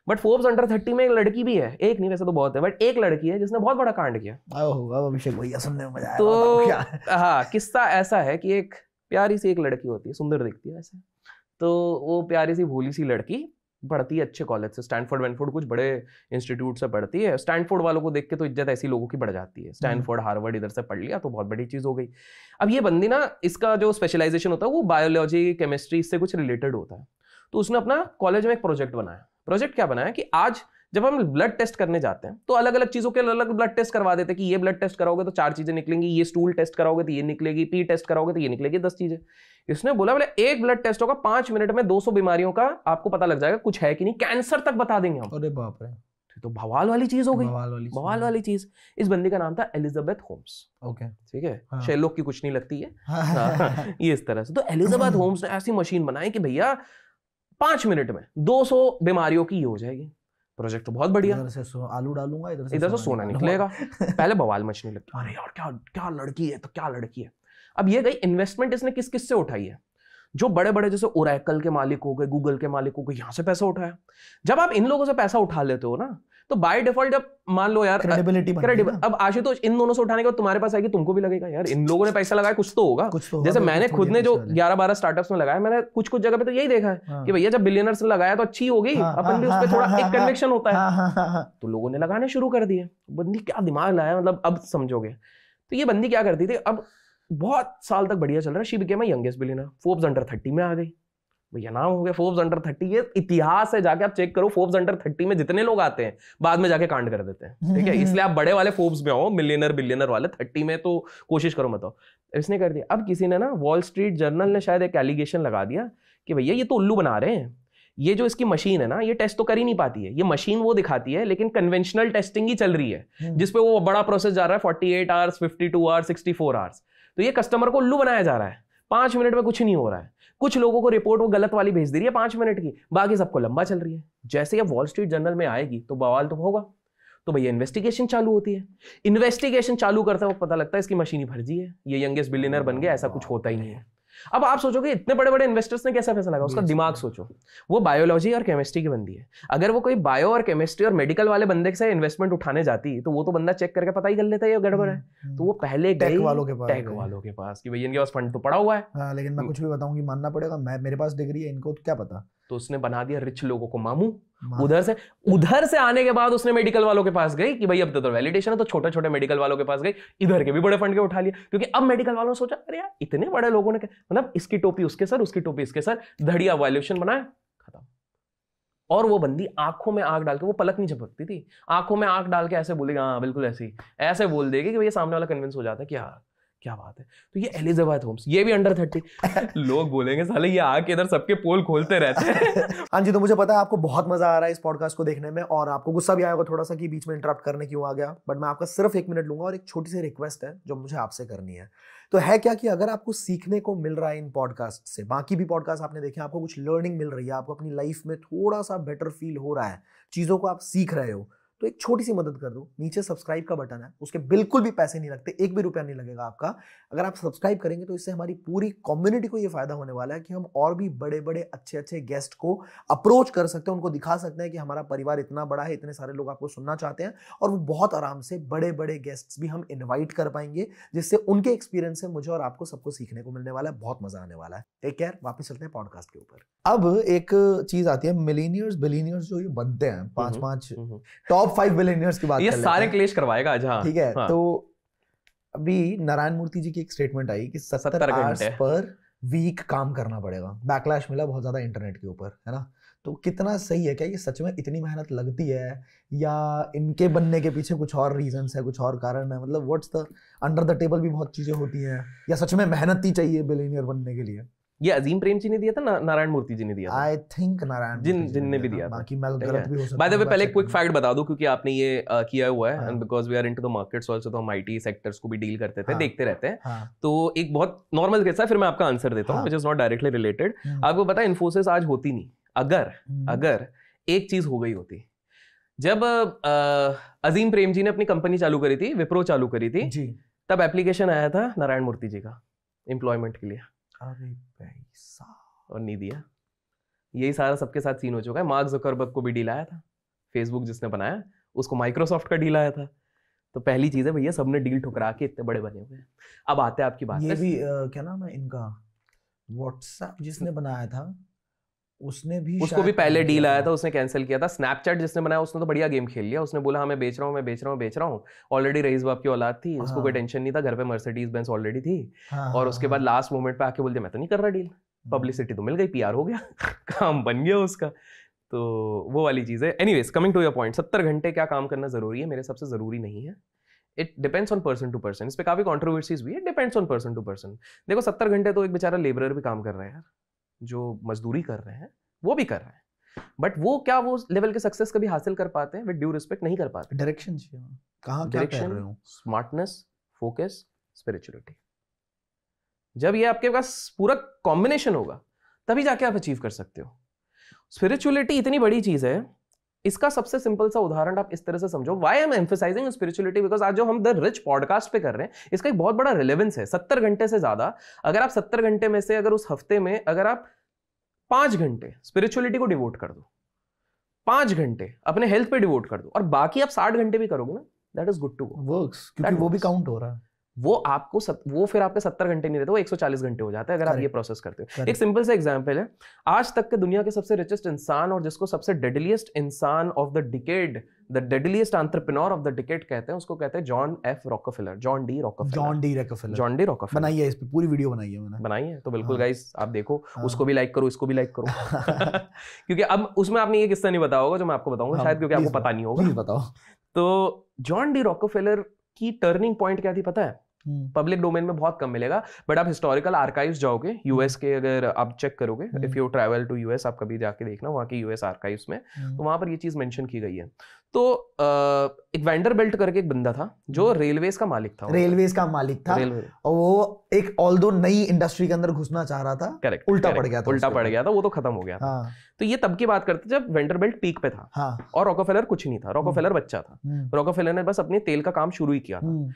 बट फोर्ब्स अंडर 30 में एक लड़की भी है। एक नहीं, वैसे तो बहुत है, बट एक लड़की है जिसने बहुत बड़ा कांड किया। अभिषेक भैया सुनने में मजा आया। तो हाँ, किस्सा ऐसा है कि एक प्यारी सी एक लड़की होती है, सुंदर दिखती है ऐसे। तो वो प्यारी सी भोली सी लड़की पढ़ती है अच्छे कॉलेज से, स्टैनफोर्ड वेनफोर्ड कुछ बड़े इंस्टीट्यूट से पढ़ती है। स्टैनफोर्ड वालों को देख के तो इज्जत ऐसी लोगों की बढ़ जाती है। स्टैनफोर्ड, हार्वर्ड इधर से पढ़ लिया तो बहुत बड़ी चीज हो गई। अब ये बंदी ना, इसका जो स्पेशलाइजेशन होता है वो बायोलॉजी, केमिस्ट्री, इससे कुछ रिलेटेड होता है। तो उसने अपना कॉलेज में एक प्रोजेक्ट बनाया। प्रोजेक्ट क्या बनाया कि आज जब हम ब्लड टेस्ट करने जाते हैं तो अलग अलग चीजों के अलग ब्लड टेस्ट करवा देते हैं कि ये ब्लड टेस्ट कराओगे तो 4 चीजें निकलेंगी, ये स्टूल टेस्ट कराओगे तो ये निकलेगी, पी टेस्ट कराओगे तो ये निकलेगी, 10 चीजें। इसने बोला बोले एक ब्लड टेस्ट होगा, 5 मिनट में 200 बीमारियों का आपको पता लग जाएगा, कुछ है कि नहीं, कैंसर तक बता देंगे हम। अरे बाप रे, तो बवाल वाली चीज हो गई, बवाल वाली चीज। इस बंदी का नाम था एलिजाबेथ होम्स। ओके, ठीक है, हाँ। शेरलॉक की कुछ नहीं लगती है। ये इस तरह से। तो एलिजाबेथ होम्स ने ऐसी मशीन बनाई कि भैया 5 मिनट में 200 बीमारियों की हो जाएगी। प्रोजेक्ट तो बहुत बढ़िया। इधर से आलू डालूंगा, इधर से सोना निकलेगा। पहले बवाल मचने लगी, अरे यार क्या क्या लड़की है, तो क्या लड़की है। अब ये गई इन्वेस्टमेंट इसने किस किस से उठाई है। जो बड़े बड़े जैसे ओरेकल के मालिक हो गए, गूगल के मालिक हो गए, यहां से पैसा उठाया। जब आप इन लोगों से पैसा उठा लेते हो ना, तो बाय डिफॉल्ट जब मान लो यार क्रेडिबिलिटी, अब आशुतोष इन दोनों से उठाने के बाद तुम्हारे पास आएगी, तुमको भी लगेगा यार इन लोगों ने पैसा लगाया, कुछ तो होगा। जैसे मैंने खुद ने जो 11-12 स्टार्टअप्स में लगाया, मैंने कुछ कुछ जगह पे तो यही देखा है कि भैया जब बिलियनर्स ने लगाया तो अच्छी हो गई, अपन भी उस पर थोड़ा एक कन्विक्शन होता है, तो लोगों ने लगाने शुरू कर दिए। बंदी क्या दिमाग लाया, मतलब अब समझोगे। तो ये बंदी क्या करती थी, अब बहुत साल तक बढ़िया चल रहा है। She became youngest billionaire, Forbes under 30 में आ गई। भैया नाम हो गया फोर्ब्स अंडर 30। ये इतिहास है, जाके आप चेक करो फोर्ब्स अंडर 30 में जितने लोग आते हैं बाद में जाके कांड कर देते हैं। ठीक है, इसलिए आप बड़े वाले फोर्ब्स में हो, मिलियनर बिलियनर वाले 30 में तो कोशिश करो मत हो। इसने कर दिया। अब किसी ने ना, वॉल स्ट्रीट जर्नल ने शायद एक एलिगेशन लगा दिया कि भैया ये तो उल्लू बना रहे हैं, ये जो इसकी मशीन है ना, ये टेस्ट तो कर ही नहीं पाती है। ये मशीन वो दिखाती है लेकिन कन्वेंशनल टेस्टिंग ही चल रही है, जिसपे वो बड़ा प्रोसेस जा रहा है 48 आवर्स, 52 आवर्स, 64 आवर्स। तो ये कस्टमर को उल्लू बनाया जा रहा है। 5 मिनट में कुछ नहीं हो रहा है। कुछ लोगों को रिपोर्ट वो गलत वाली भेज दे रही है 5 मिनट की, बाकी सबको लंबा चल रही है। जैसे अब वॉल स्ट्रीट जर्नल में आएगी तो बवाल तो होगा। तो भैया इन्वेस्टिगेशन चालू होती है। इन्वेस्टिगेशन चालू करता है वो पता लगता है इसकी मशीन ही फर्जी है, ये यंगेस्ट बिलियनर बन गया, ऐसा कुछ होता ही नहीं है। अब आप सोचोगे इतने बड़े बड़े इन्वेस्टर्स ने कैसा पैसा लगा, उसका दिमाग सोचो। वो बायोलॉजी और केमिस्ट्री की बंदी है। अगर वो कोई बायो और केमिस्ट्री और मेडिकल वाले बंदे से इन्वेस्टमेंट उठाने जाती तो वो तो बंदा चेक करके पता ही कर लेता है ये गड़बड़ है। तो वो पहले टेक वालों के पास कि भैया इनके पास फंड तो पड़ा हुआ है। लेकिन मैं कुछ भी बताऊंगी मानना पड़ेगा, मेरे पास डिग्री है, इनको तो क्या पता। तो उसने बना दिया रिच लोगों को मामू। उधर से आने के बाद उसने मेडिकल वालों के पास गई कि भाई अब तो वैलिडेशन है, तो छोटे छोटे मेडिकल वालों के पास गई। इधर के भी बड़े फंड के उठा लिया, क्योंकि अब मेडिकल वालों ने सोचा अरे यार इतने बड़े लोगों ने, मतलब इसकी टोपी उसके सर, उसकी टोपी इसके सर, धड़िया वैल्यूएशन बनाया, खत्म। और वो बंदी आंखों में आंख डाल के, वो पलक नहीं झपकती थी, आंखों में आंख डाल के ऐसे बोलेगी, हाँ बिल्कुल ऐसे बोल देगी कि भैया सामने वाला कन्विंस हो जाता है कि हाँ क्या बात है। तो ये एलिजाबेथ होम्स, ये भी अंडर 30। लोग बोलेंगे साले ये आके इधर सबके पोल खोलते रहते हैं। हाँ जी, तो मुझे पता है आपको बहुत मजा आ रहा है इस पॉडकास्ट को देखने में, और आपको गुस्सा भी आएगा थोड़ा सा कि बीच में इंटरप्ट करने क्यों आ गया, बट मैं आपका सिर्फ 1 मिनट लूंगा और एक छोटी सी रिक्वेस्ट है जो मुझे आपसे करनी है। तो है क्या कि अगर आपको सीखने को मिल रहा है इन पॉडकास्ट से, बाकी भी पॉडकास्ट आपने देखे, आपको कुछ लर्निंग मिल रही है, आपको अपनी लाइफ में थोड़ा सा बेटर फील हो रहा है, चीजों को आप सीख रहे हो, तो एक छोटी सी मदद कर दो। नीचे सब्सक्राइब का बटन है, उसके बिल्कुल भी पैसे नहीं लगते, 1 भी रुपया नहीं लगेगा आपका। अगर आप सब्सक्राइब करेंगे तो इससे हमारी पूरी कम्युनिटी को ये फायदा होने वाला है कि हम और भी बड़े बड़े अच्छे अच्छे गेस्ट को अप्रोच कर सकते हैं, उनको दिखा सकते हैं कि हमारा परिवार इतना बड़ा है, इतने सारे लोग आपको सुनना चाहते हैं, और वो बहुत आराम से बड़े बड़े गेस्ट्स भी हम इन्वाइट कर पाएंगे, जिससे उनके एक्सपीरियंस से मुझे और आपको सबको सीखने को मिलने वाला है। बहुत मजा आने वाला है। Take care. वापस चलते हैं पॉडकास्ट के ऊपर। अब एक चीज आती है, मिलीनियर्स बिलीनियर्स जो ये बनते हैं, 5-5 टॉप 5 बिलीनियर्स की बात ये सारे क्लेश करवाएगा आज। हाँ, ठीक है। हाँ। तो अभी नारायण मूर्ति जी की एक स्टेटमेंट आई कि 70 आवर्स पर वीक काम करना पड़ेगा, बैकलैश मिला बहुत ज्यादा इंटरनेट के ऊपर, है ना? तो कितना सही है, क्या ये सच में इतनी मेहनत लगती है या इनके बनने के पीछे कुछ और रीजंस है, कुछ और कारण है? मतलब what's the under the table भी बहुत चीजें होती हैं, या सच में मेहनत ही चाहिए बिलियनियर बनने के लिए? ये अजीम प्रेमजी ने दिया था, नारायण मूर्ति जी ने दिया था? आई थिंक नारायण जिनने भी दिया था, बाकी मैं गलत भी हो सकता बाय द वे हूँ। पहले क्विक फैक्ट बता दूं, क्योंकि आपने ये किया हुआ है, हाँ। And because we are into the markets also, तो हम आईटी सेक्टर्स को भी डील करते थे, हाँ। देखते रहते हैं। हाँ। तो एक बहुत नॉर्मल केस है, फिर मैं आपका आंसर देता हूँ, हाँ। Which is not directly related. आपको पता है इन्फोसिस आज होती नहीं अगर एक चीज हो गई होती। जब अजीम प्रेमजी ने अपनी कंपनी चालू करी थी, विप्रो चालू करी थी जी, तब एप्लीकेशन आया था नारायण मूर्ति जी का एम्प्लॉयमेंट के लिए। अरे पैसा और नहीं दिया। यही सारा सबके साथ सीन हो चुका है। मार्क जुकरबर्ग को भी डील आया था, फेसबुक जिसने बनाया उसको माइक्रोसॉफ्ट का डील आया था। तो पहली चीज है भैया, सबने डील ठुकरा के इतने बड़े बने हुए हैं। अब आते हैं आपकी बात, ये भी क्या नाम है इनका, व्हाट्सएप जिसने बनाया था उसने भी, उसको भी पहले डील आया था, उसने कैंसिल किया था। स्नैपचैट जिसने बनाया उसने तो बढ़िया गेम खेल लिया, उसने बोला हाँ मैं बेच रहा हूँ। ऑलरेडी रईस बाप की औलाद थी, उसको कोई टेंशन नहीं था, घर पे मर्सिडीज बेंज ऑलरेडी थी। और उसके बाद लास्ट मोमेंट पे आके बोलते मैं तो नहीं कर रहा डील, पब्लिसिटी तो मिल गई, पीआर हो गया, काम बन गया उसका। तो वो वाली चीज है। Anyways, coming to your point, 70 घंटे क्या काम करना जरूरी है? मेरे सबसे जरूरी नहीं है। It depends on person to person. इस पे काफी कॉन्ट्रोवर्सीज भी है, depends on person to person. देखो 70 घंटे तो एक बेचारा लेबरर भी काम कर रहा है यार, जो मजदूरी कर रहे हैं वो भी कर रहे हैं, बट वो क्या वो लेवल के सक्सेस कभी हासिल कर पाते हैं? विद ड्यू रिस्पेक्ट नहीं कर पाते। डायरेक्शन चाहिए, कहाँ क्या कर रहे हो, स्मार्टनेस, फोकस, स्पिरिचुअलिटी। जब ये आपके पास पूरा कॉम्बिनेशन होगा तभी जाके आप अचीव कर सकते हो। स्पिरिचुअलिटी इतनी बड़ी चीज है, इसका सबसे सिंपल सा उदाहरण आप इस तरह से समझो। Why I am emphasising spirituality? Because आज जो हम द रिच पॉडकास्ट पे कर रहे हैं, इसका एक बहुत बड़ा रिलेवेंस है। 70 घंटे से ज्यादा, अगर आप 70 घंटे में से अगर उस हफ्ते में अगर आप 5 घंटे स्पिरिचुअलिटी को डिवोट कर दो, 5 घंटे अपने हेल्थ पे डिवोट कर दो, और बाकी आप 60 घंटे भी करोगे ना, that is good to go, works, क्योंकि वो भी काउंट हो रहा है। वो आपको वो फिर आपके 70 घंटे नहीं रहते, वो 140 घंटे हो जाता है अगर आप ये प्रोसेस करते हो। एक सिंपल सा एग्जांपल है, आज तक के दुनिया के सबसे रिचेस्ट इंसान और जिसको सबसे डेडलीस्ट इंसान of the decade, the deadliest entrepreneur of the decade कहते हैं, उसको कहते हैं जॉन डी रॉकफेलर। बनाई है, इस पे पूरी वीडियो बनाई है मैंने, बनाई है तो बिल्कुल गाइस आप देखो, उसको भी लाइक करो, इसको भी लाइक करो। क्योंकि अब उसमें आपने ये किस्सा नहीं बताया होगा जो मैं आपको बताऊंगा, शायद क्योंकि आपको पता नहीं होगा। प्लीज बताओ। तो जॉन डी रॉकफेलर की टर्निंग पॉइंट क्या थी पता है? पब्लिक डोमेन में बहुत कम मिलेगा, बट आप हिस्टोरिकल आर्काइव्स जाओगे यूएस के, अगर आप चेक करोगे, if you travel to US, आप कभी जाके देखना वहां के यूएस आर्काइव्स में, तो वहां पर ये चीज मेंशन की गई है। तो एक वेंडरबिल्ट करके एक बंदा था जो रेलवेज का मालिक था, और वो एक ऑल्दो नई इंडस्ट्री के अंदर घुसना चाह रहा था, करेक्ट, उल्टा पड़ गया था, वो तो खत्म हो गया था। तो ये तब की बात करते जब वेंडरबिल्ट पीक पे था, और रॉकफेलर कुछ नहीं था, रॉकफेलर बच्चा था। रॉकफेलर ने बस अपने तेल का काम शुरू ही किया था।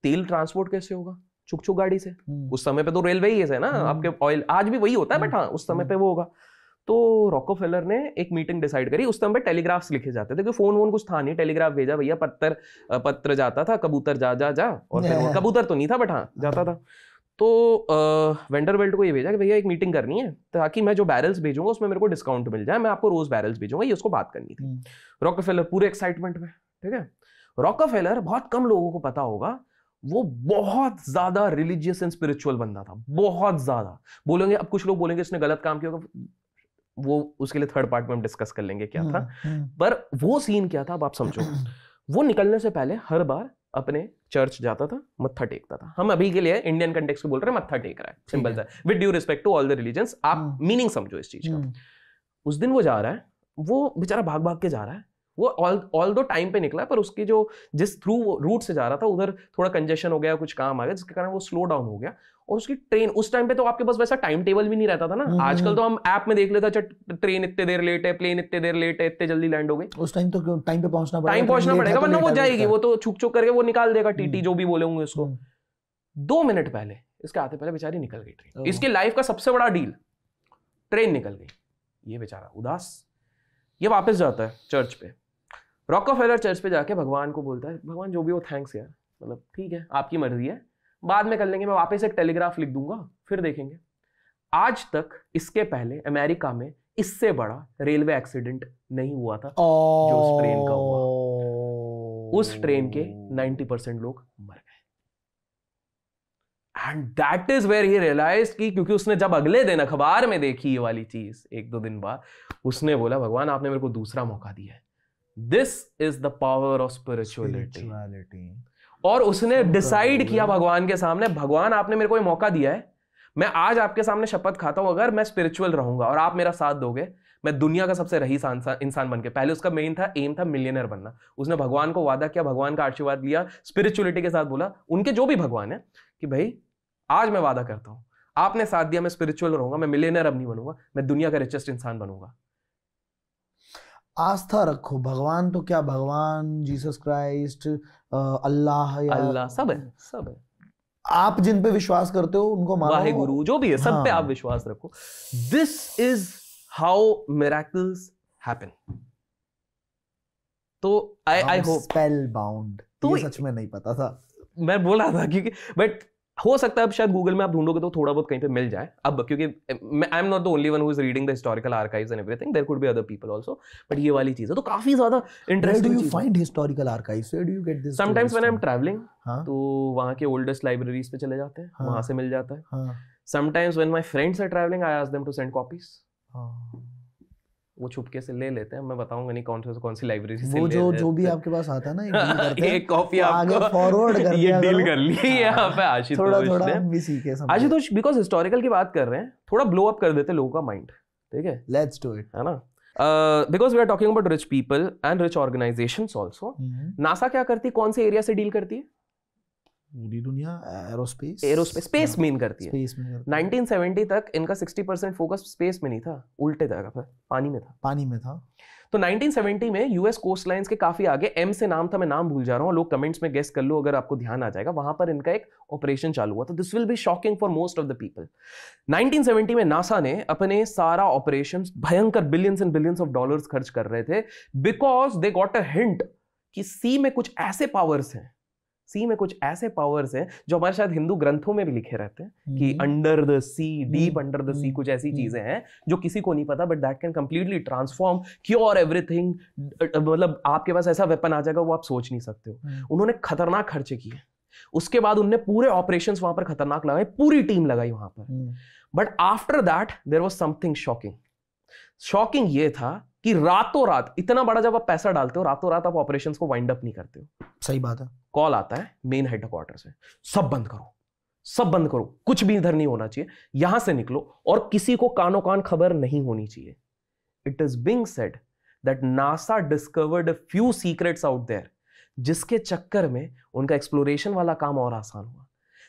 तेल ट्रांसपोर्ट कैसे होगा? छुक छुक गाड़ी से। उस समय पे तो रेलवे ही है ना, आपके ऑयल, आज भी वही होता है, बट हाँ उस समय पे वो होगा। तो रॉकफेलर ने एक मीटिंग डिसाइड करी। उस समय पे टेलीग्राफ्स लिखे जाते थे, क्योंकि फोन वोन कुछ था नहीं, टेलीग्राफ भेजा भैया, पत्र जाता था, कबूतर जा जा जा, और फिर कबूतर तो नहीं था बट हाँ जाता था। तो वेंडरबिल्ट को ये भेजा कि भैया एक मीटिंग करनी है, ताकि मैं जो बैरल्स भेजूंगा उसमें मेरे को डिस्काउंट मिल जाए, मैं आपको रोज बैरल्स भेजूंगा, ये उसको बात करनी थी। रॉकफेलर पूरे एक्साइटमेंट में, ठीक है। रॉकफेलर, बहुत कम लोगों को पता होगा, वो बहुत ज्यादा रिलीजियस एंड स्पिरिचुअल बंदा था, बहुत ज्यादा। बोलेंगे, अब कुछ लोग बोलेंगे इसने गलत काम किया, वो उसके लिए थर्ड पार्ट में हम डिस्कस कर लेंगे क्या था, पर वो सीन क्या था अब आप समझो। वो निकलने से पहले हर बार अपने चर्च जाता था, मत्था टेकता था। हम अभी के लिए इंडियन कंटेक्स्ट में बोल रहे हैं, मत्था टेक रहा है, सिंपल सा, with due respect to all the religions, आप मीनिंग समझो इस चीज का। उस दिन वो जा रहा है, वो बेचारा भाग भाग के जा रहा है, वो ऑल दो टाइम पे निकला, पर उसकी जो जिस थ्रू रूट से जा रहा था उधर थोड़ा कंजेशन हो गया, कुछ काम आ गया जिसके कारण वो स्लो डाउन हो गया। और उसकी ट्रेन, उस टाइम पे तो आपके पास वैसा टाइम टेबल भी नहीं रहता था ना, आजकल तो हम ऐप में देख लेते हैं, अच्छा ट्रेन इतने देर लेट है, प्लेन इतने देर लेट है, इतने जल्दी लैंड हो गई। उस टाइम तो टाइम पे पहुंचना पड़ेगा, वरना वो जाएगी, वो तो छुक छुक करके वो निकाल देगा, टीटी जो भी बोलेंगे उसको। 2 मिनट पहले, इसके आते पहले बेचारी निकल गई ट्रेन, इसके लाइफ का सबसे बड़ा डील, ट्रेन निकल गई। ये बेचारा उदास, ये वापस जाता है चर्च पे। रॉकफेलर चर्च पे जाके भगवान को बोलता है, भगवान जो भी हो थैंक्स यार, मतलब ठीक है आपकी मर्जी है, बाद में कर लेंगे, मैं वापस एक टेलीग्राफ लिख दूंगा फिर देखेंगे। आज तक इसके पहले अमेरिका में इससे बड़ा रेलवे एक्सीडेंट नहीं हुआ था जो उस ट्रेन का हुआ। उस ट्रेन के 90% लोग मर गए। And that is where he realized कि क्योंकि उसने जब अगले दिन अखबार में देखी ये वाली चीज 1-2 दिन बाद, उसने बोला भगवान आपने मेरे को दूसरा मौका दिया है. This is the power of spirituality. और उसने डिसाइड किया भगवान के सामने, भगवान आपने मेरे को ये मौका दिया है, मैं आज आपके सामने शपथ खाता हूं अगर मैं स्पिरिचुअल रहूंगा और आप मेरा साथ दोगे, मैं दुनिया का सबसे रईस इंसान बन के, पहले उसका मेन था एम था मिलियनर बनना, उसने भगवान को वादा किया, भगवान का आशीर्वाद लिया, स्पिरिचुअलिटी के साथ बोला उनके जो भी भगवान है कि भाई आज मैं वादा करता हूं आपने साथ दिया, मैं स्पिरिचुअल रहूंगा, मैं मिलियनर अब नहीं बनूंगा, मैं दुनिया का रिचेस्ट इंसान बनूंगा. आस्था रखो, भगवान तो क्या, भगवान जीसस क्राइस्ट, अल्लाह या अल्लाह सब है, सब है. आप जिन पे विश्वास करते हो उनको मानो, वाहे गुरु जो भी है, सब पे हाँ. आप विश्वास रखो. This is how miracles happen. तो आई होप स्पेल बाउंड, तो ये सच में नहीं पता था. मैं बोला था क्योंकि बट हो सकता है अब शायद गूगल में आप ढूंढोगे तो थोड़ा बहुत कहीं पे मिल जाए अब, क्योंकि I am not the only one who is reading the historical archives and everything, there could be other people also, but ये वाली चीज है तो काफी ज्यादा interesting. Where do you find historical archives? Where do you get this? Sometimes when I am travelling हाँ? तो वहां के ओल्डेस्ट लाइब्रेरीज पे चले जाते हैं, हाँ. वहां से मिल जाता है. हाँ. Sometimes when my friends are travelling I ask them to send copies. हाँ. वो छुपके से ले लेते हैं, मैं बताऊंगा नहीं कौन सी लाइब्रेरी से वो ले जो भी आपके पास आता है ना, एक deal करते हैं, एक कॉपी आगे आपको फॉरवर्ड कर ये दिया डील करो. कर ली यहाँ पे आशुतोष थोड़ा ने. हम भी सीखे समझे. आशुतोष बिकॉज हिस्टोरिकल की बात कर रहे हैं, थोड़ा ब्लो अप कर देते लोगों का माइंड, ठीक है, लेट्स डू इट, है ना. Because we are talking about rich people and rich organisations also. NASA क्या करती है, कौन से एरिया से डील करती है? पूरी दुनिया, एरोस्पेस. स्पेस मेन करती है. स्पेस में करती है. 1970 तक इनका 60% फोकस स्पेस में नहीं था, उल्टे जगह पर पानी में था. पानी में था. तो 1970 में यूएस कोस्ट लाइंस के काफी आगे, एम से नाम था, मैं नाम भूल जा रहा हूं, लोग कमेंट्स में गेस कर लो अगर आपको ध्यान आ जाएगा, वहां पर इनका एक ऑपरेशन चालू हुआ. तो this will be shocking for most of the people. 1970 में नासा ने अपने सारा ऑपरेशन भयंकर billions and billions of dollars खर्च कर रहे थे, because they got a hint कि सी में कुछ ऐसे पावर्स हैं, सी में कुछ ऐसे पावर्स हैं जो हमारे शायद हिंदू ग्रंथों में भी लिखे रहते हैं कि under the sea, deep under the sea, कुछ ऐसी चीजें हैं जो किसी को नहीं पता, but that can completely transform, cure everything. मतलब आपके पास ऐसा वेपन आ जाएगा वो आप सोच नहीं सकते हो. उन्होंने खतरनाक खर्चे किए, उसके बाद उन्होंने पूरे ऑपरेशंस वहां पर खतरनाक लगाए, पूरी टीम लगाई वहां पर. But after that there was something shocking. Shocking ये था कि रातों रात, इतना बड़ा जब आप पैसा डालते हो, रातों रात आप ऑपरेशंस को वाइंड अप नहीं करते हो. सही बात है. कॉल आता है मेन हेडक्वार्टर से, सब बंद करो, सब बंद करो, कुछ भी इधर नहीं होना चाहिए, यहां से निकलो और किसी को कानो कान खबर नहीं होनी चाहिए. It is being said that NASA discovered a few secrets out there, जिसके चक्कर में उनका एक्सप्लोरेशन वाला काम और आसान हुआ.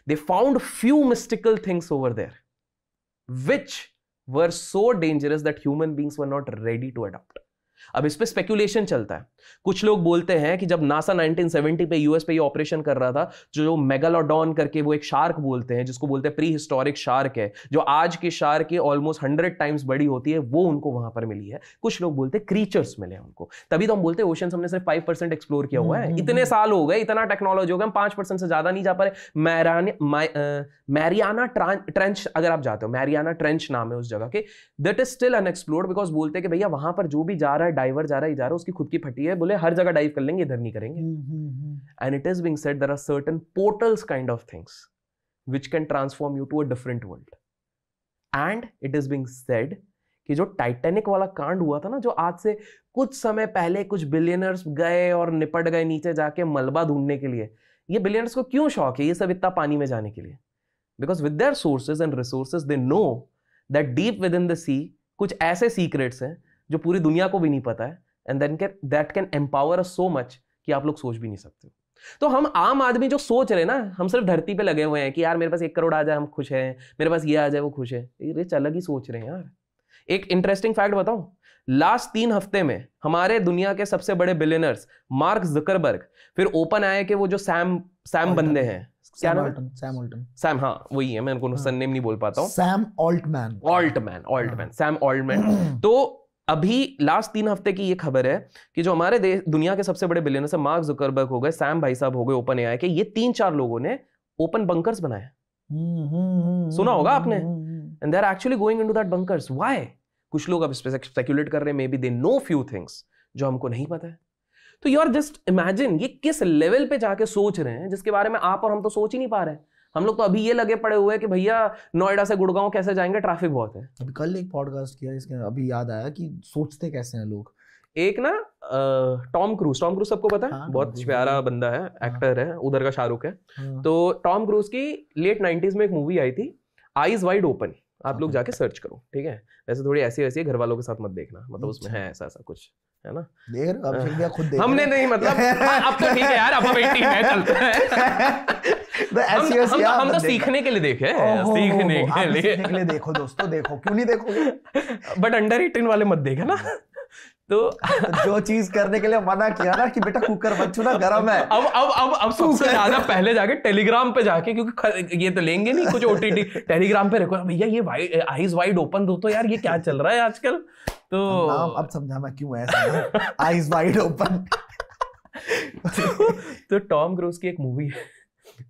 They found few mystical things over there which were so dangerous that human beings were not ready to adopt. अब इस पे स्पेक्यूलेशन चलता है. कुछ लोग बोलते हैं कि जब नासा 1970 पे यूएस पे ये ऑपरेशन कर रहा था, जो मेगालोडॉन करके वो एक शार्क बोलते हैं, जिसको बोलते हैं प्री हिस्टोरिक शार्क है, जो आज के शार्क के ऑलमोस्ट 100 टाइम्स बड़ी होती है, वो उनको वहां पर मिली है. कुछ लोग बोलते हैं क्रीचर्स मिले हैं उनको. तभी तो हम बोलते हैं ओशंस हमने सिर्फ 5% एक्सप्लोर किया हुआ है. इतने साल हो गए, इतना टेक्नोलॉजी हो गया, हम 5% से ज्यादा नहीं जा पा रहे. मैरियाना ट्रेंच अगर आप जाते हो, मैरियाना ट्रेंच नाम है उस जगह के, that is still unexplored, because बोलते हैं कि भैया वहां पर जो भी जा रहा है, डाइवर जा रहा है, उसकी खुद की फटी है, बोले हर जगह डाइव कर लेंगे, इधर नहीं करेंगे. And it is being said there are certain portals kind of things which can transform you to a different world. And it is being said कि जो टाइटैनिक वाला कांड हुआ था ना, जो आज से कुछ समय पहले कुछ बिलियनर्स गए और निपट गए नीचे जाके मलबा ढूंढने के लिए. ये बिलियनर्स को क्यों शौक है ये सब इतना पानी में जाने के लिए? Because with their sources and resources they know that deep within the sea कुछ ऐसे सीक्रेट्स हैं जो पूरी दुनिया को भी नहीं पता है, and that can empower us so much कि आप लोग सोच भी नहीं सकते. तो हम आम आदमी जो सोच रहे हैं ना, हम सिर्फ धरती पे लगे हुए हैं कि यार मेरे पास 1 करोड़ आ जाए हम खुश हैं, मेरे पास ये आ जाए वो खुश है. ये रिच अलग ही सोच रहे हैं यार. एक इंटरेस्टिंग फैक्ट बताऊं, लास्ट 3 हफ्ते में हमारे दुनिया के सबसे बड़े बिलियनर्स मार्क जुकरबर्ग, फिर ओपन आए के वो जो सैम बंदे हैं, क्या नाम है? सैम, हाँ वही है, मैं उनको सरनेम नहीं बोल पाता हूँ. Sam Altman, Sam Altman. तो अभी लास्ट 3 हफ्ते की ये खबर है कि जो हमारे दुनिया के सबसे बड़े बिलियनर्स हैं, मार्क जुकरबर्ग हो गए, सैम भाई साहब हो गए ओपन एआई के, ये 3-4 लोगों ने ओपन बंकर्स बनाए. सुना होगा आपने. And they are actually going into that bunkers. Why? कुछ लोग अब इस पे स्पेक्युलेट कर रहे हैं, maybe they know few things जो हमको नहीं पता है. तो यू आर जस्ट इमेजिन ये किस लेवल पे जाके सोच रहे हैं जिसके बारे में आप और हम तो सोच ही नहीं पा रहे हैं. हम लोग तो अभी ये लगे पड़े हुए हैं कि भैया नोएडा से गुड़गांव कैसे जाएंगे, ट्रैफिक बहुत है। अभी कल एक पॉडकास्ट किया, इसके अभी याद आया कि सोचते कैसे हैं लोग। एक ना टॉम क्रूज सबको पता है, बहुत प्यारा बंदा है, एक्टर है, उधर का शाहरुख है। तो टॉम क्रूज की लेट 90s में एक मूवी आई थी आईज वाइड ओपन, आप लोग जाके सर्च करो, ठीक है। वैसे थोड़ी ऐसी वैसी घर वालों के साथ मत देखना, मतलब उसमें है ऐसा ऐसा कुछ, है ना। देख खुद देख हमने नहीं, मतलब अब तो ठीक है यार, अब 18 है, चलता है। हम तो सीखने के लिए देखे, सीखने के लिए देखो दोस्तों, देखो क्यों नहीं देखोगे, बट अंडर 18 वाले मत देखे ना। तो जो चीज करने के लिए मना किया ना कि बेटा कुकर मत छूना, गरम है। अब सबसे ज्यादा पहले जाके टेलीग्राम पे जाके, क्योंकि ये तो लेंगे नहीं कुछ ओटीटी, टेलीग्राम पे रखो भैया ये आईज वाइड ओपन दो तो यार, ये क्या चल रहा है आजकल। तो अब समझा मैं क्यों ऐसा आईज वाइड ओपन। तो टॉम क्रूज की एक मूवी है,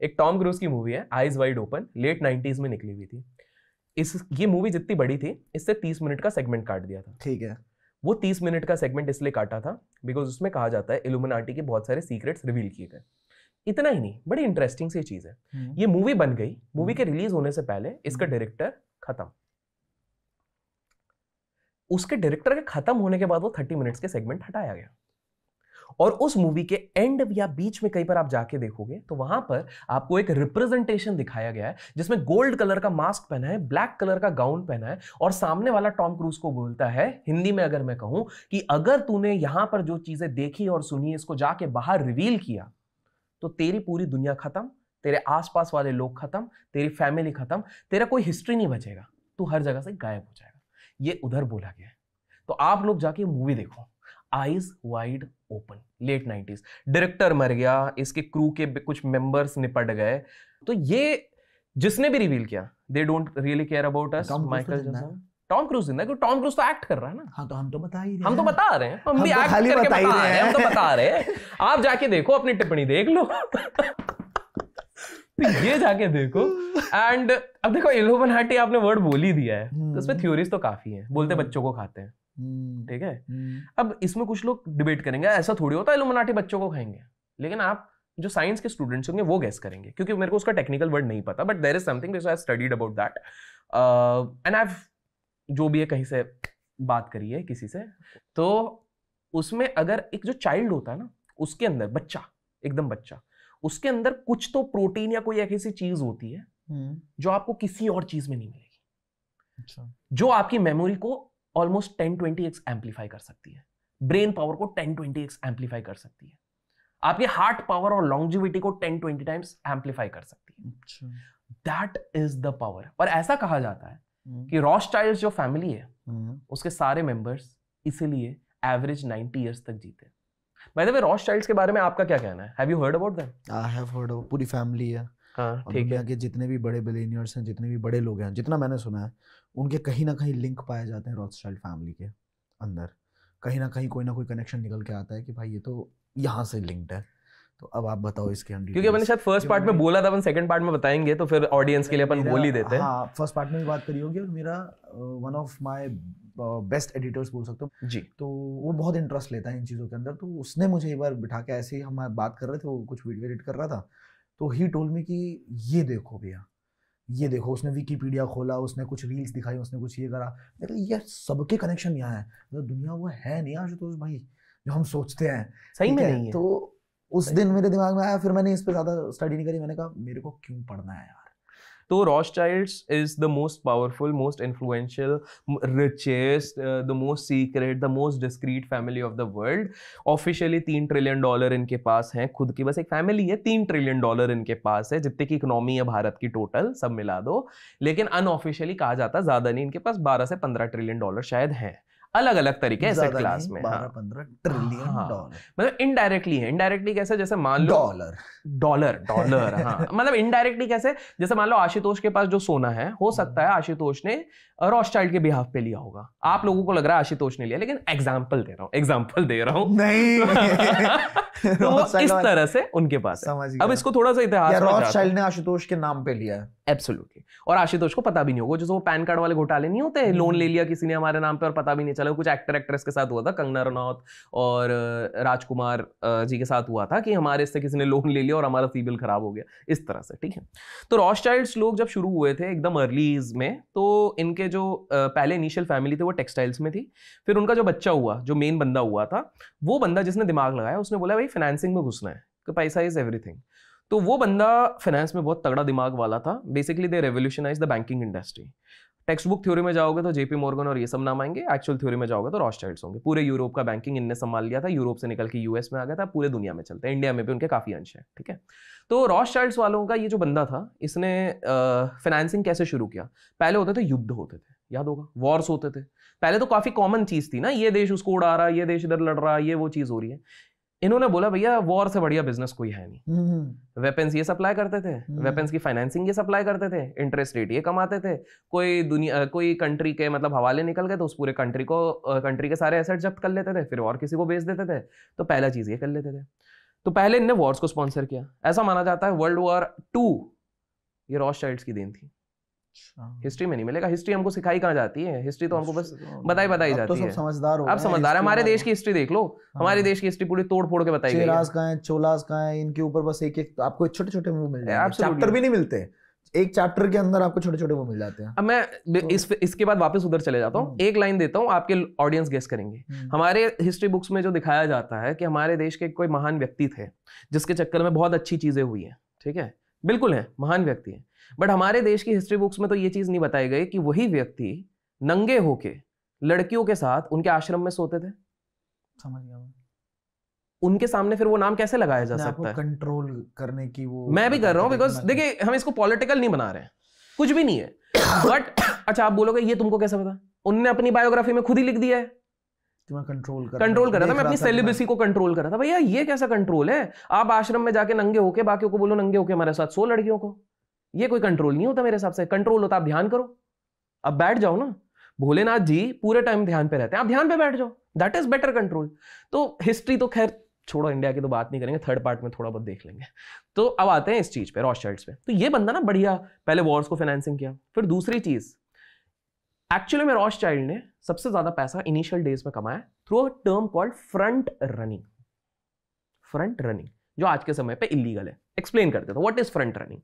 एक टॉम क्रूज की मूवी है eyes wide open, late 90s में निकली हुई थी। ये मूवी जितनी बड़ी थी, इससे 30 मिनट का सेगमेंट काट दिया था, ठीक है। वो 30 मिनट का सेगमेंट इसलिए काटा था बिकॉज उसमें कहा जाता है इल्यूमिनाटी के बहुत सारे सीक्रेट्स रिवील किए गए। इतना ही नहीं, बड़ी इंटरेस्टिंग सी चीज है। ये मूवी बन गई, मूवी के रिलीज होने से पहले इसका डायरेक्टर खत्म। उसके डायरेक्टर के खत्म होने के बाद वो 30 मिनट्स के सेगमेंट हटाया गया, और उस मूवी के एंड या बीच में कहीं पर आप जाके देखोगे तो वहां पर आपको एक रिप्रेजेंटेशन दिखाया गया है जिसमें गोल्ड कलर का मास्क पहना है, ब्लैक कलर का गाउन पहना है, और सामने वाला टॉम क्रूज को बोलता है, हिंदी में अगर मैं कहूं, कि अगर तूने यहां पर जो चीजें देखी और सुनी इसको जाके बाहर रिवील किया तो तेरी पूरी दुनिया खत्म, तेरे आसपास वाले लोग खत्म, तेरी फैमिली खत्म, तेरा कोई हिस्ट्री नहीं बचेगा, तू हर जगह से गायब हो जाएगा। ये उधर बोला गया है। तो आप लोग जाके मूवी देखो, eyes wide open, late 90s। Director मर गया, इसके क्रू के कुछ मेंबर्स निपट गए, तो ये जिसने भी रिवील किया, they don't really care about us. Michael Jackson, Tom cruise जिंदा है, क्योंकि टॉम क्रूज तो एक्ट कर रहा है ना। हाँ, तो हम तो बता ही रहे हैं, हम तो बता रहे हैं, हम भी एक्ट करके बता रहे हैं, हम तो बता रहे हैं। आप जाके देखो, अपनी टिप्पणी देख लो। तो ये जाके देखो। एंड अब देखो, इल्यूमिनाटी आपने वर्ड बोल ही दिया है, तो इसमें थ्योरीज तो काफी हैं। बोलते बच्चों को खाते हैं, ठीक है। अब इसमें कुछ लोग डिबेट करेंगे, ऐसा थोड़ी होता है इल्यूमिनाटी बच्चों को खाएंगे, लेकिन आप जो साइंस के स्टूडेंट्स होंगे वो गेस करेंगे, क्योंकि मेरे को उसका टेक्निकल वर्ड नहीं पता, but there is something which I studied about that, and I have जो भी है कहीं से बात करी है किसी से, तो उसमें अगर एक जो चाइल्ड होता है ना, उसके अंदर बच्चा, एकदम बच्चा, उसके अंदर कुछ तो प्रोटीन या कोई ऐसी चीज होती है जो आपको किसी और चीज में नहीं मिलेगी। अच्छा। जो आपकी मेमोरी को ऑलमोस्ट 10-20x एम्पलीफाई कर सकती है, ब्रेन पावर को 10-20x एम्पलीफाई कर सकती है, आपके हार्ट पावर और लॉन्जिविटी को 10-20 टाइम्स एम्पलीफाई कर सकती है। अच्छा। That is the power. और ऐसा कहा जाता है कि रॉथस्चाइल्ड्स जो फैमिली है उसके सारे मेंबर्स इसीलिए एवरेज 90 इयर्स तक जीते। बाय द वे, रॉथस्चाइल्ड्स के बारे में आपका क्या कहना है? Have you heard about them? I have heard about, पूरी फैमिली है। हाँ, ठीक है। कि जितने भी बड़े बिलियनियर्स हैं, जितने भी बड़े लोग हैं, जितना मैंने सुना है, उनके कहीं ना कहीं लिंक पाए जाते हैं रॉथस्चाइल्ड फैमिली के अंदर। कहीं ना कहीं कोई ना कोई कनेक्शन निकल के आता है कि भाई ये तो यहाँ से लिंक्ड है। तो अब आप बताओ इसके अंदर, क्योंकि अपन शायद फर्स्ट पार्ट में बोला था, अपन सेकंड पार्ट में बताएंगे, तो फिर ऑडियंस के लिए अपन बोल ही देते हैं। हाँ, फर्स्ट पार्ट में भी बात करी होगी। और मेरा one of my best editors बोल सकते हो जी, तो वो बहुत इंटरेस्ट लेता है इन चीज़ों के अंदर। तो उसने मुझे एक बार बिठा के, ऐसे ही हम बात कर रहे थे, वो कुछ वीडियो एडिट कर रहा था, तो ही टोल्ड मी कि ये देखो भैया, ये देखो, उसने विकिपीडिया खोला, उसने कुछ रील्स दिखाई, उसने कुछ ये करा। लेकिन ये सबके कनेक्शन यहाँ है, मतलब दुनिया वो है नहीं आशुतोष भाई जो हम सोचते हैं, सही में नहीं है। तो उस दिन मेरे दिमाग में आया, फिर मैंने इस पे ज़्यादा स्टडी नहीं करी। मैंने कहा मेरे को क्यों पढ़ना है यार। तो रॉथस्चाइल्ड्स is the most powerful, most influential, richest, the most secret, the most discrete family of the world. Officially $3 trillion इनके पास है, खुद की बस एक फैमिली है, $3 ट्रिलियन इनके पास है, जितने की इकोनॉमी है भारत की टोटल, सब मिला दो। लेकिन अनऑफिशियली कहा जाता है ज्यादा नहीं, इनके पास $12 से $15 ट्रिलियन शायद है, अलग अलग तरीके एसेट क्लास में। 12-15 ट्रिलियन डॉलर, मतलब इनडायरेक्टली है। इनडायरेक्टली कैसे? जैसे मान लो डॉलर हाँ, मतलब इनडायरेक्टली कैसे? जैसे मान लो आशुतोष के पास जो सोना है, हो सकता है आशुतोष ने रॉथस्चाइल्ड के बिहाफ पे लिया होगा, आप लोगों को लग रहा है आशुतोष ने लिया, लेकिन एग्जांपल दे रहा हूं नहीं। तो इस तरह से उनके पास है। अब इसको थोड़ा सा इतिहास, रॉथस्चाइल्ड ने आशुतोष के नाम पे लिया है, एब्सोल्युटली। और आशुतोष को पता भी नहीं होगा, जैसे वो पैन कार्ड वाले घोटाले नहीं होते, लोन ले लिया किसी ने हमारे नाम पे और पता भी नहीं चला, कुछ एक्टर एक्ट्रेस के साथ हुआ था, कंगना रनौत और राजकुमार जी के साथ हुआ था कि हमारे इससे किसी ने लोन ले लिया और हमारा सिबिल खराब हो गया, इस तरह से, ठीक है। तो रॉथशाइल्ड्स लोग जब शुरू हुए थे एकदम अर्लीज में, तो इनके जो पहले इनिशियल फैमिली थे वो टेक्सटाइल्स में थी। फिर उनका जो बच्चा हुआ, जो मेन बंदा हुआ था, वो बंदा जिसने दिमाग लगाया, उसने बोला भाई फाइनेंसिंग में घुसना है, तो पैसा इज एवरीथिंग। तो वो बंदा फाइनेंस में बहुत तगड़ा दिमाग वाला था। Basically they revolutionise the banking industry. Text book theory में जाओगे तो जेपी मॉर्गन और ये सब नाम आएंगे, एक्चुअल थ्योरी में जाओगे तो रॉथशाइल्ड्स होंगे। पूरे यूरोप का बैंकिंग इनने संभाल लिया था, यूरोप से निकल के यूएस में आ गया था, पूरे दुनिया में चलते हैं, इंडिया में भी उनके काफी अंश है, ठीक है। तो रॉथशाइल्ड्स वालों का ये जो बंदा था, इसने फाइनेंसिंग कैसे शुरू किया? पहले होते थे युद्ध होते थे, याद होगा, वॉर्स होते थे। पहले तो काफी कॉमन चीज थी ना, ये देश उसको उड़ा रहा, ये देश इधर लड़ रहा, ये वो चीज हो रही है। इन्होंने बोला भैया वॉर से बढ़िया बिजनेस कोई है नहीं। वेपन्स ये सप्लाई करते थे, वेपन्स की फाइनेंसिंग ये सप्लाई करते थे, इंटरेस्ट रेट ये कमाते थे। कोई कंट्री के मतलब हवाले निकल गए तो उस पूरे कंट्री के सारे एसेट जब्त कर लेते थे, फिर और किसी को बेच देते थे। तो पहला चीज ये कर लेते थे। तो पहले इनने वॉर्स को स्पॉन्सर किया। ऐसा माना जाता है वर्ल्ड वॉर 2 ये रॉथशाइल्ड्स की देन थी। हिस्ट्री में नहीं मिलेगा, हिस्ट्री हमको सिखाई कहाँ जाती है, हिस्ट्री तो हमको बस बताई जाती है। समझदार हो, आप समझदार है। हमारे देश की हिस्ट्री देख लो, हमारे देश की हिस्ट्री पूरी तोड़ फोड़ के बताई गई है। चेरास कहाँ है, चोलास कहाँ है, इनके ऊपर बस एक एक आपको छोटे छोटे वो मिल जाएंगे, चैप्टर भी नहीं मिलते, एक चैप्टर के अंदर आपको छोटे छोटे वो मिल जाते हैं। अब मैं इसके बाद वापस उधर चले जाता हूँ, एक लाइन देता हूँ, आपके ऑडियंस गेस करेंगे। हमारे हिस्ट्री बुक्स में जो दिखाया जाता है कि हमारे देश के कोई महान व्यक्ति थे जिसके चक्कर में बहुत अच्छी चीजें हुई है, ठीक है, बिल्कुल है, महान व्यक्ति है। बट हमारे देश की हिस्ट्री बुक्स में तो ये चीज नहीं बताई गई कि वही व्यक्ति नंगे होके लड़कियों के साथ उनके आश्रम में सोते थे। समझ गया मैं। उनके सामने फिर वो नाम कैसे लगाया जा सकता है? कंट्रोल करने की वो मैं भी कर रहा हूं, बिकॉज देखिए हम इसको पॉलिटिकल नहीं बना रहे हैं, कुछ भी नहीं है। बट अच्छा आप बोलोगे ये तुमको कैसे पता? उनने अपनी बायोग्राफी में खुद ही लिख दिया है मैं कंट्रोल कर रहा था, मैं अपनी सेलिब्रेसी को कंट्रोल कर रहा था। भैया ये कैसा कंट्रोल है? आप आश्रम में जाके नंगे होके बाकियों को बोलो नंगे होके हमारे साथ 100 लड़कियों को, ये कोई कंट्रोल नहीं होता मेरे हिसाब से। कंट्रोल होता आप ध्यान करो, अब बैठ जाओ ना। भोलेनाथ जी पूरे टाइम ध्यान पे रहते हैं, आप ध्यान पे बैठ जाओ, दैट इज बेटर कंट्रोल। तो हिस्ट्री तो खैर छोड़ो, इंडिया की तो बात नहीं करेंगे, थर्ड पार्ट में थोड़ा बहुत देख लेंगे। तो अब आते हैं इस चीज पे, रॉथशाइल्ड्स पे। तो ये बंदा ना बढ़िया पहले वॉर्स को फाइनेंसिंग किया। फिर दूसरी चीज, एक्चुअली में रॉथशाइल्ड ने सबसे ज्यादा पैसा इनिशियल डेज में कमाया through a term called front running. Front running जो आज के समय पे इलीगल है। एक्सप्लेन करते थे what is front running.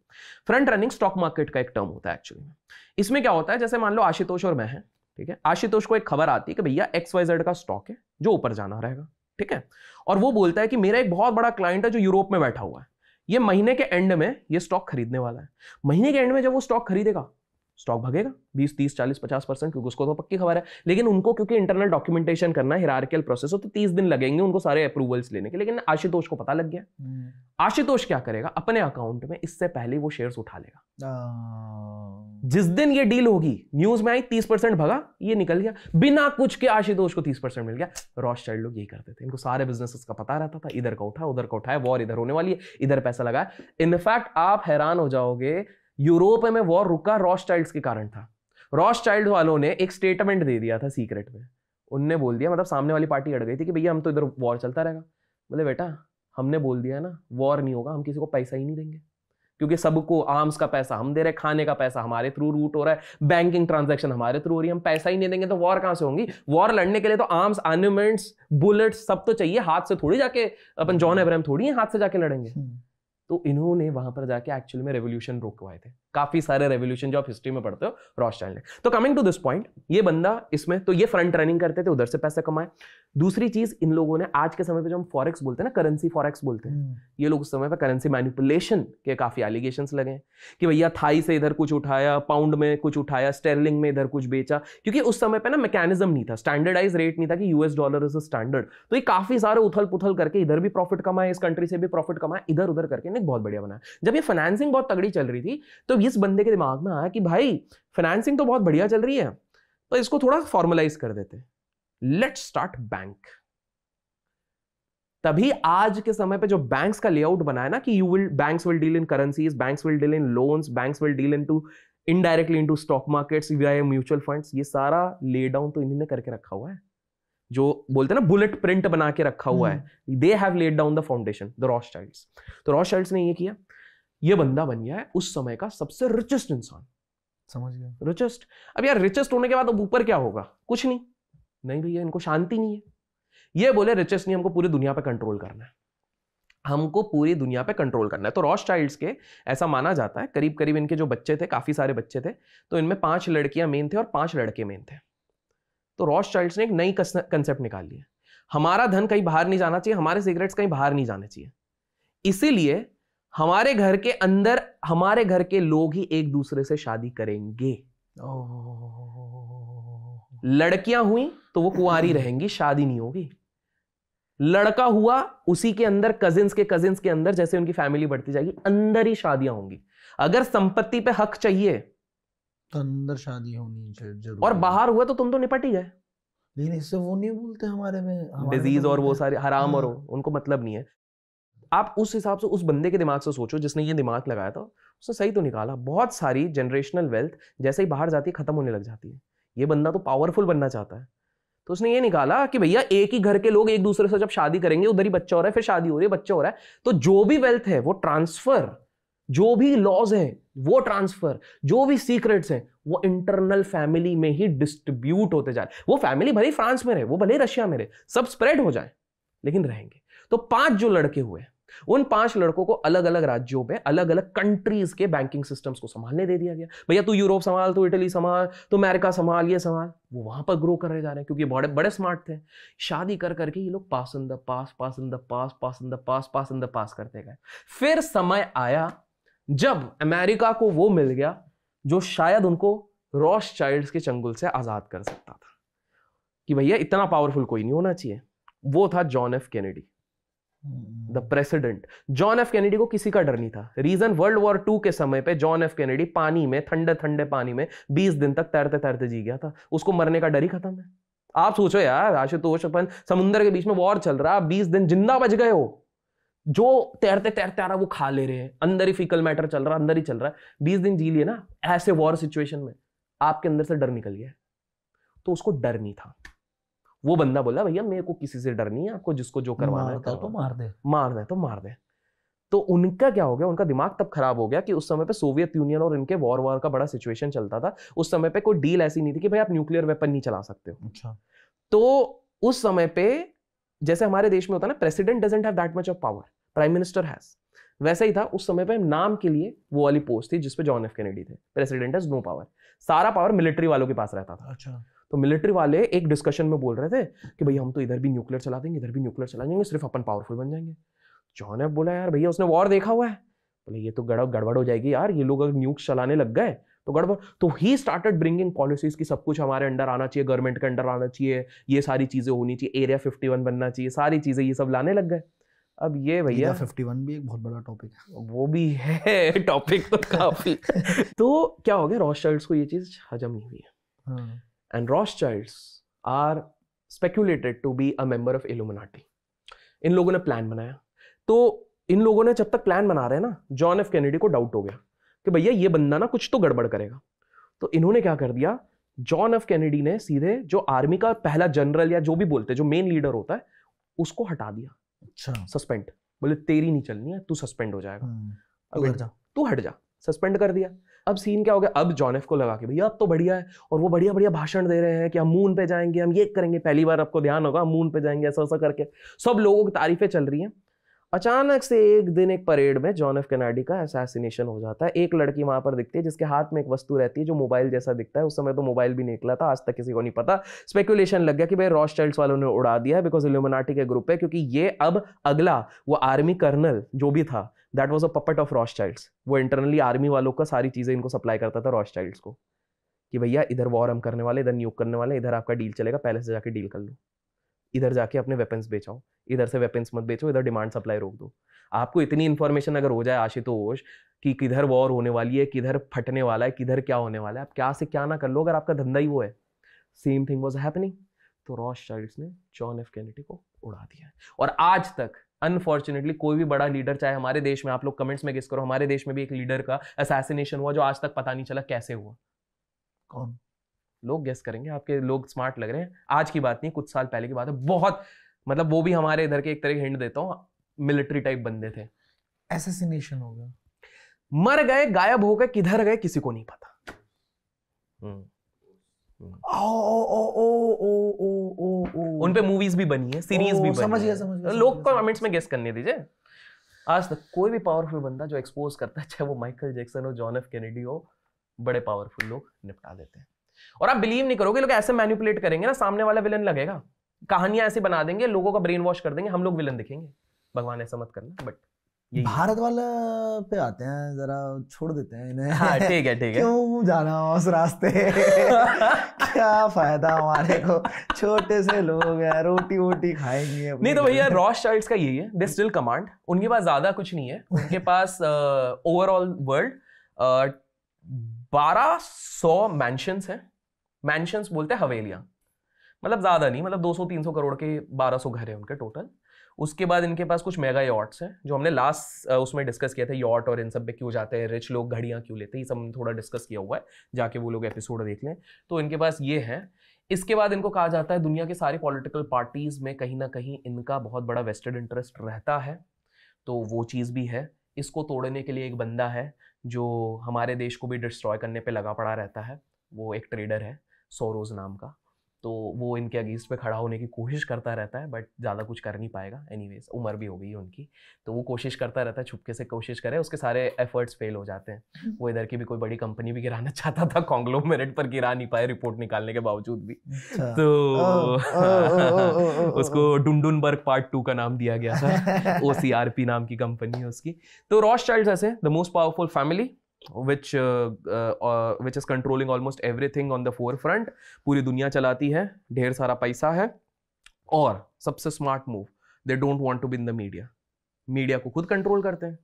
Front running stock market का एक टर्म होता है एक्चुअली में। इसमें क्या होता है, जैसे मान लो आशुतोष और मैं हैं, ठीक है, आशुतोष को एक खबर आती है कि भैया XYZ का स्टॉक है जो ऊपर जाना रहेगा, ठीक है, और वो बोलता है कि मेरा एक बहुत बड़ा क्लाइंट है जो यूरोप में बैठा हुआ है, ये महीने के एंड में ये स्टॉक खरीदने वाला है। महीने के एंड में जब वो स्टॉक खरीदेगा, स्टॉक भागेगा 20, 30, 40, 50%, क्योंकि उसको तो पक्की खबर है। लेकिन उनको क्योंकि इंटरनल डॉक्यूमेंटेशन करना है, हिरार्कियल प्रोसेस हो, तो 30 दिन लगेंगे उनको सारे अप्रूवल्स लेने के। लेकिन आशुतोष को पता लग गया। आशुतोष क्या करेगा, अपने अकाउंट में इससे पहले वो शेयर्स उठा लेगा। जिस दिन ये डील होगी, न्यूज में आई 30% भगा, ये निकल गया बिना कुछ के, आशुतोष को 30% मिल गया। रॉथशाइल्ड लोग यही करते थे, इनको सारे बिजनेसेस का पता रहता था, इधर का उठा उधर का उठाया, वॉर इधर होने वाली है, इधर पैसा लगाया। इनफैक्ट आप हैरान हो जाओगे, यूरोप में वॉर रुका रॉथशाइल्ड्स के कारण था। रॉथशाइल्ड वालों ने एक स्टेटमेंट दे दिया था सीक्रेट में। उनने बोल दिया, मतलब सामने वाली पार्टी अड़ गई थी कि भैया हम तो इधर वॉर चलता रहेगा। बोले बेटा हमने बोल दिया ना वॉर नहीं होगा, हम किसी को पैसा ही नहीं देंगे, क्योंकि सबको आर्म्स का पैसा हम दे रहे, खाने का पैसा हमारे थ्रू रूट हो रहा है, बैंकिंग ट्रांजैक्शन हमारे थ्रू हो रही है, हम पैसा ही नहीं देंगे तो वॉर कहां से होंगी? वॉर लड़ने के लिए तो आर्म्स, आर्म्यूमेंट्स, बुलेट्स सब तो चाहिए, हाथ से थोड़ी जाके अपन जॉन अब्राहम थोड़ी है हाथ से जाके लड़ेंगे। तो इन्होंने वहां पर जाके एक्चुअली में रेवोल्यूशन रोकवाए थे, काफी सारे रेवोल्यूशन जो आप हिस्ट्री में पढ़ते हो रॉथशाइल्ड ने। तो कमिंग टू दिस पॉइंट, ये बंदा इसमें तो ये फ्रंट रनिंग करते थे, उधर से पैसे कमाए। दूसरी चीज, इन लोगों ने आज के समय पे जो हम फॉरेक्स बोलते हैं ना, करेंसी फॉरेक्स बोलते हैं, ये लोग उस समय पे करेंसी मैनिपुलेशन के काफी एलिगेशंस लगे कि भैया थाई से इधर कुछ उठाया, पाउंड में कुछ उठाया, स्टेरलिंग में इधर कुछ बेचा, क्योंकि उस समय पे ना मैकेनिज्म नहीं था, स्टैंडर्डाइज रेट नहीं था कि US डॉलर इज स्टैंडर्ड। तो ये काफी सारे उथल पुथल करके इधर भी प्रॉफिट कमाए, इस कंट्री से भी प्रॉफिट कमाए, इधर उधर करके इन्हें बहुत बढ़िया बनाया। जब ये फाइनेंसिंग बहुत तगड़ी चल रही थी तो इस बंदे के दिमाग में आया कि भाई फाइनेंसिंग तो बहुत बढ़िया चल रही है, तो इसको थोड़ा फॉर्मलाइज कर देते, लेट्स स्टार्ट बैंक। तभी आज के समय पे जो बैंक्स का लेआउट बनाया ना कि banks will deal in currencies, banks will deal in loans, banks will deal into indirectly into stock markets विया म्यूचुअल फंड्स, ये सारा ले डाउन तो इन्हीं ने करके रखा हुआ है। जो बोलते हैं ना बुलेट प्रिंट बना के रखा हुआ है, they have laid down the foundation, the Rothschilds. तो रॉथशाइल्ड्स ने ये किया, ये बंदा बन गया है उस समय का सबसे रिचेस्ट इंसान। समझ गया, रिचेस्ट। अब यार रिचेस्ट होने के बाद अब ऊपर क्या होगा? कुछ नहीं, नहीं भैया, इनको शांति नहीं है। ये बोले रिचेस्ट नहीं, हमको पूरी दुनिया पे कंट्रोल करना है, हमको पूरी दुनिया पे कंट्रोल करना है। तो रॉथशाइल्ड्स के ऐसा माना जाता है, करीब करीब इनके जो बच्चे थे, काफी सारे बच्चे थे, तो इनमें 5 लड़कियां मेन थे और 5 लड़के मेन थे। तो रॉथशाइल्ड्स ने एक नई कंसेप्ट निकाल लिया, हमारा धन कहीं बाहर नहीं जाना चाहिए, हमारे सीक्रेट्स कहीं बाहर नहीं जाने चाहिए, इसीलिए हमारे घर के अंदर हमारे घर के लोग ही एक दूसरे से शादी करेंगे। लड़कियां हुई तो वो कुंवारी रहेंगी, शादी नहीं होगी। लड़का हुआ उसी के अंदर कजिन्स के अंदर, जैसे उनकी फैमिली बढ़ती जाएगी, अंदर ही शादियां होंगी। अगर संपत्ति पे हक चाहिए तो अंदर शादी होनी चाहिए, और बाहर हुआ तो तुम तो निपट ही गए। लेकिन इससे वो नहीं बोलते हमारे में डिजीज और वो सारे हराम और उनको मतलब नहीं है। आप उस हिसाब से उस बंदे के दिमाग से सोचो जिसने ये दिमाग लगाया था, उसने सही तो निकाला। बहुत सारी जनरेशनल वेल्थ जैसे ही बाहर जाती है खत्म होने लग जाती है। ये बंदा तो पावरफुल बनना चाहता है, तो उसने ये निकाला कि भैया एक ही घर के लोग एक दूसरे से जब शादी करेंगे, उधर ही बच्चा हो रहा है, फिर शादी हो रही है, बच्चा हो रहा है, तो जो भी वेल्थ है वो ट्रांसफर, जो भी लॉज है वो ट्रांसफर, जो भी सीक्रेट्स हैं वो इंटरनल फैमिली में ही डिस्ट्रीब्यूट होते जाए। वो फैमिली भले ही फ्रांस में रहे, वो भले ही रशिया में रहे, सब स्प्रेड हो जाए, लेकिन रहेंगे। तो 5 जो लड़के हुए, उन 5 लड़कों को अलग अलग राज्यों में अलग अलग कंट्रीज के बैंकिंग सिस्टम्स को संभालने दे दिया गया। भैया तू यूरोप संभाल, तू इटली संभाल, तू अमेरिका संभाल, ये संभाल। वो वहां पर ग्रो कर रहे जा रहे हैं क्योंकि बड़े बड़े स्मार्ट थे। शादी कर करके ये लोग pass in the pass, pass in the pass, pass in the pass, pass in the pass करते गए। फिर समय आया जब अमेरिका को वो मिल गया जो शायद उनको रॉथशाइल्ड्स के चंगुल से आजाद कर सकता था, कि भैया इतना पावरफुल कोई नहीं होना चाहिए। वो था John F Kennedy, the president. John F Kennedy को किसी का डर नहीं था। रीजन, वर्ल्ड वॉर 2 के समय पे जॉन एफ कैनेडी पानी में, ठंडे ठंडे पानी में 20 दिन तक तैरते तैरते जी गया था। उसको मरने का डर ही खत्म है। आप सोचो यार, आशुतोष, अपन समुद्र के बीच में वॉर चल रहा, 20 दिन जिंदा बच गए हो। जो तैरते तैरते आ रहा वो खा ले रहे हैं, अंदर ही फीकल मैटर चल रहा, अंदर ही चल रहा है। 20 दिन जी लिए ना ऐसे वॉर सिचुएशन में, आपके अंदर से डर निकल गया। तो उसको डर नहीं था। वो बंदा बोला भैया मेरे को किसी से डर नहीं है, आपको जिसको जो करवाना है तो मार दे, मारना है तो मार दे। तो उनका क्या हो गया, उनका दिमाग तब खराब हो गया कि उस समय पे सोवियत यूनियन और इनके वॉर का बड़ा सिचुएशन चलता था। उस समय पे कोई डील ऐसी नहीं थी कि भाई आप न्यूक्लियर वेपन नहीं चला सकते हो। अच्छा। तो उस समय पे जैसे हमारे देश में होता है ना, president doesn't have that much of power, prime minister has, वैसा ही था उस समय पे। नाम के लिए वो वाली पोस्ट थी जिसपे जॉन एफ कैनेडी थे। प्रेसिडेंट हैज नो पावर, सारा पावर मिलिट्री वालों के पास रहता था। अच्छा। तो मिलिट्री वाले एक डिस्कशन में बोल रहे थे कि भैया हम तो इधर भी न्यूक्लियर चला देंगे, इधर भी न्यूक्लियर चला देंगे, सिर्फ अपन पावरफुल बन जाएंगे। जॉन एफ बोला यार भैया उसने वॉर देखा हुआ है, बोले ये तो गड़बड़ हो जाएगी यार, ये लोग अगर न्यूक्स चलाने लग गए तो गड़बड़। तो ही स्टार्टेड ब्रिंगिंग पॉलिसीज की सब कुछ हमारे अंडर आना चाहिए, गवर्नमेंट के अंडर आना चाहिए, ये सारी चीजें होनी चाहिए, एरिया 51 बनना चाहिए, सारी चीजें ये सब लाने लग गए। अब ये भैया 51 भी एक बहुत बड़ा टॉपिक है। वो भी है टॉपिक तो काफी। तो क्या हो गया, रॉथशाइल्ड्स को ये चीज हजम नहीं हुई है। And Rothschilds are speculated to be a member of Illuminati. इन लोगों ने प्लान बनाया। तो इन लोगों ने जब तक प्लान बना रहे हैं ना, जॉन एफ कैनेडी को डाउट हो गया कि भैया ये बंदा ना कुछ तो गड़बड़ करेगा। तो इन्होंने क्या कर दिया, जॉन एफ कैनेडी ने सीधे जो आर्मी का पहला जनरल या जो भी बोलते हैं, जो मेन लीडर होता है, उसको हटा दिया। अच्छा। सस्पेंड, बोले तेरी नहीं चलनी है, तू सस्पेंड हो जाएगा, तू हट जा, सस्पेंड कर दिया। अब सीन क्या हो गया, अब जॉन एफ को लगा कि भैया अब तो बढ़िया है, और वो बढ़िया बढ़िया भाषण दे रहे हैं कि हम मून पे जाएंगे, हम ये करेंगे, पहली बार आपको ध्यान होगा, हम मून पे जाएंगे, ऐसा ऐसा करके सब लोगों की तारीफें चल रही हैं। अचानक से एक दिन एक परेड में जॉन एफ कैनेडी का असैसिनेशन हो जाता है। एक लड़की वहां पर दिखती है जिसके हाथ में एक वस्तु रहती है जो मोबाइल जैसा दिखता है। उस समय तो मोबाइल भी निकला था, आज तक किसी को नहीं पता। स्पेकुलेशन लग गया कि भाई रॉथशाइल्ड्स वालों ने उड़ा दिया है, बिकॉज इल्यूमिनाटी के ग्रुप है, क्योंकि ये अब अगला वो आर्मी कर्नल जो भी था, that was a puppet of Rothschilds. वो इंटरनली आर्मी वालों का सारी चीजें इनको सप्लाई करता था रॉथशाइल्ड्स को, कि भैया इधर वॉर हम करने वाले, इधर न्यूक करने वाले, इधर आपका डील चलेगा, पहले से जाके डील कर लो, इधर जाके अपने वेपन्स बेचाओ, इधर से वेपन्स मत बेचो, इधर डिमांड सप्लाई रोक दो। आपको इतनी इंफॉर्मेशन अगर हो जाए आशुतोष कि किधर वॉर होने वाली है, किधर फटने वाला है, किधर क्या होने वाला है, आप क्या से क्या ना कर लो अगर आपका धंधा ही वो है। Same thing was happening. तो रॉथशाइल्ड्स ने जॉन एफ कैनेडी को उड़ा दिया। और आज तक अनफॉर्चुनेटली कोई भी बड़ा लीडर, चाहे हमारे देश में, आप लोग कमेंट्स में गेस करो, हमारे देश में भी एक लीडर का असैसिनेशन हुआ जो आज तक पता नहीं चला कैसे हुआ। कौन? लोग गेस करेंगे, आपके लोग स्मार्ट लग रहे हैं। आज की बात नहीं, कुछ साल पहले की बात है। बहुत मतलब वो भी हमारे इधर के, एक तरह हिंट देता हूं, मिलिट्री टाइप बंदे थे। असैसिनेशन हो गया, मर गए, गायब हो गए, किधर गए किसी को नहीं पता। उन पे मूवीज भी बनी है, सीरीज भी बनी समझ है। गया। लोग को कमेंट्स में गेस करने दीजिए। आज तक कोई भी पावरफुल बंदा जो एक्सपोज करता है, चाहे वो माइकल जैक्सन हो, जॉन एफ कैनेडी हो, बड़े पावरफुल लोग निपटा देते हैं। और आप बिलीव नहीं करोगे, लोग ऐसे मैनिपुलेट करेंगे ना, सामने वाला विलन लगेगा, कहानियां ऐसी बना देंगे, लोगों का ब्रेन वॉश कर देंगे, हम लोग विलन दिखेंगे। भगवान ऐसा मत करना, बट भारत वाला पे आते हैं, जरा छोड़ देते हैं इन्हें। हाँ ठीक है क्यों जाना उस रास्ते क्या फायदा हमारे को, छोटे से लोग हैं, रोटी वोटी खाएंगे। नहीं तो भैया रॉथशाइल्ड्स का यही है, दे स्टिल कमांड। उनके पास ज्यादा कुछ नहीं है, उनके पास ओवरऑल वर्ल्ड 1200 मैंशंस हैं। मैंशंस बोलते हैं हवेलियां, मतलब ज्यादा नहीं, मतलब 200-300 करोड़ के 1200 घर है उनके टोटल। उसके बाद इनके पास कुछ मेगा यॉट्स हैं, जो हमने लास्ट उसमें डिस्कस किया था, यॉट और इन सब पे क्यों जाते हैं रिच लोग, घड़ियां क्यों लेते हैं, ये सब हमने थोड़ा डिस्कस किया हुआ है, जाके वो लोग एपिसोड देख लें। तो इनके पास ये है। इसके बाद इनको कहा जाता है दुनिया के सारी पॉलिटिकल पार्टीज में कहीं ना कहीं इनका बहुत बड़ा वेस्टेड इंटरेस्ट रहता है, तो वो चीज़ भी है। इसको तोड़ने के लिए एक बंदा है जो हमारे देश को भी डिस्ट्रॉय करने पे लगा पड़ा रहता है, वो एक ट्रेडर है सोरोज नाम का। तो वो इनके अगेंस्ट पे खड़ा होने की कोशिश करता रहता है, बट ज़्यादा कुछ कर नहीं पाएगा। एनीवेज उम्र भी हो गई है उनकी, तो वो कोशिश करता रहता है, छुपके से कोशिश करे, उसके सारे एफर्ट्स फेल हो जाते हैं। वो इधर की भी कोई बड़ी कंपनी भी गिराना चाहता था, कॉन्ग्लोमेरेट पर गिरा नहीं पाए रिपोर्ट निकालने के बावजूद भी। तो उसको डुंडुनबर्ग पार्ट 2 का नाम दिया गया था। OCRP नाम की कंपनी है उसकी। तो रॉथशाइल्ड्स ऐसे the most powerful family which is controlling almost everything on the forefront, पूरी दुनिया चलाती है, ढेर सारा पैसा है, और सबसे smart move, they don't want to be in the media. Media को खुद कंट्रोल करते हैं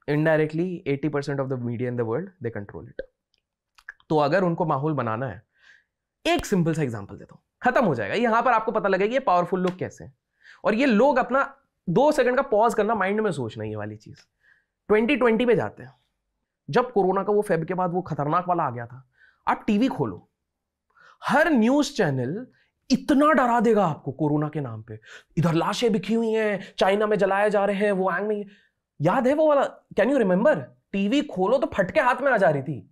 indirectly 80% of the media in the world they control it. तो अगर उनको माहौल बनाना है, एक सिंपल सा एग्जांपल देता हूं, खत्म हो जाएगा। यहां पर आपको पता लगेगा ये पावरफुल लोग कैसे हैं। और ये लोग अपना 2 सेकंड का पॉज करना, माइंड में सोचना ये वाली चीज। 2020 पे जाते हैं, जब कोरोना का वो फेब के बाद वो खतरनाक वाला आ गया था। आप टीवी खोलो, हर न्यूज चैनल इतना डरा देगा आपको कोरोना के नाम पे, इधर लाशें बिखी हुई हैं, चाइना में जलाए जा रहे हैं, वो आंग में, याद है वो वाला, कैन यू रिमेंबर? टीवी खोलो तो फटके हाथ में आ जा रही थी।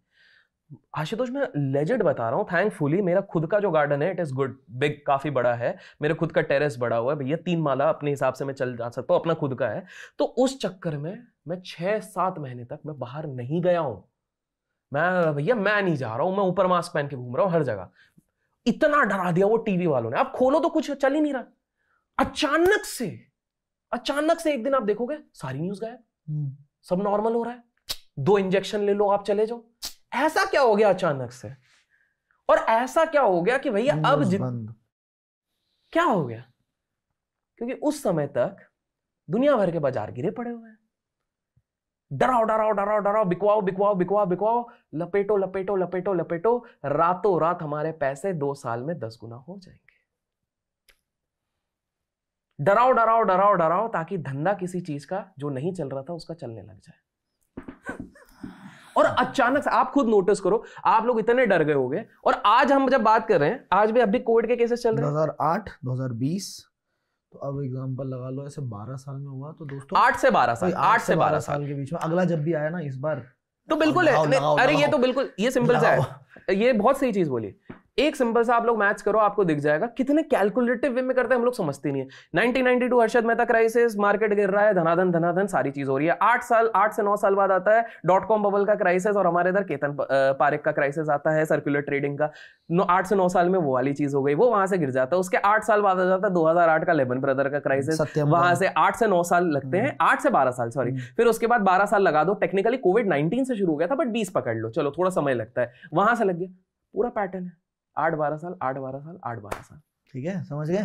आशुतोष मैं लेजेंड बता रहा हूं, थैंकफुली मेरा खुद का जो गार्डन है इट इज गुड बिग, काफी बड़ा है, मेरे खुद का टेरेस बड़ा हुआ है भैया, 3 माला अपने हिसाब से मैं चल जा सकता हूं, अपना खुद का है। तो उस चक्कर में मैं 6-7 महीने तक मैं बाहर नहीं गया हूं। मैं भैया मैं नहीं जा रहा हूं, मैं ऊपर मास्क पहन के घूम रहा हूं हर जगह। इतना डरा दिया वो टीवी वालों ने। आप खोलो तो कुछ चल ही नहीं रहा। अचानक से एक दिन आप देखोगे सारी न्यूज गायब, सब नॉर्मल हो रहा है, 2 इंजेक्शन ले लो आप चले जाओ। ऐसा क्या हो गया अचानक से? और ऐसा क्या हो गया कि भैया अब क्या हो गया? क्योंकि उस समय तक दुनिया भर के बाजार गिरे पड़े हुए हैं। डराओ, बिकवाओ, लपेटो, रातों रात हमारे पैसे 2 साल में 10 गुना हो जाएंगे। डराओ ताकि धंधा किसी चीज का जो नहीं चल रहा था उसका चलने लग जाए। और अचानक से आप खुद नोटिस करो, आप लोग इतने डर गए होंगे। और आज हम जब बात कर रहे हैं, आज भी अभी कोविड के केसेस चल रहे हैं। 2008, 2020, तो अब एग्जांपल लगा लो, ऐसे 12 साल में हुआ तो दोस्तों 8 से 12 साल के बीच में अगला जब भी आया ना इस बार, तो बिल्कुल है। अरे ये तो बिल्कुल, ये सिंपल सा है, ये बहुत सही चीज बोली। एक सिंपल सा आप लोग मैथ्स करो, आपको दिख जाएगा कितने कैलकुलेटिव वे में करते हैं हम लोग, समझते नहीं है। 1992 हर्षद मेहता क्राइसिस, मार्केट गिर रहा है, धनाधन सारी चीज हो रही है। 8 से 9 साल बाद आता है .com बबल का क्राइसिस, और हमारे इधर केतन पारेख का क्राइसिस आता है सर्कुलर ट्रेडिंग का। 8 से 9 साल में वो वाली चीज हो गई, वो वहां से गिर जाता है। उसके 8 साल बाद आ जाता है 2008 का लेमन ब्रदर का क्राइसिस, वहां से 8 से 9 साल लगते हैं, 8 से 12 साल सॉरी। फिर उसके बाद 12 साल लगा दो, टेक्निकली कोविड-19 से शुरू हो गया था, बट 20 पकड़ लो, चलो थोड़ा समय लगता है, वहां से लग गया। पूरा पैटर्न है 8-12 साल, 8-12 साल, 8-12 साल। ठीक है, समझ गए,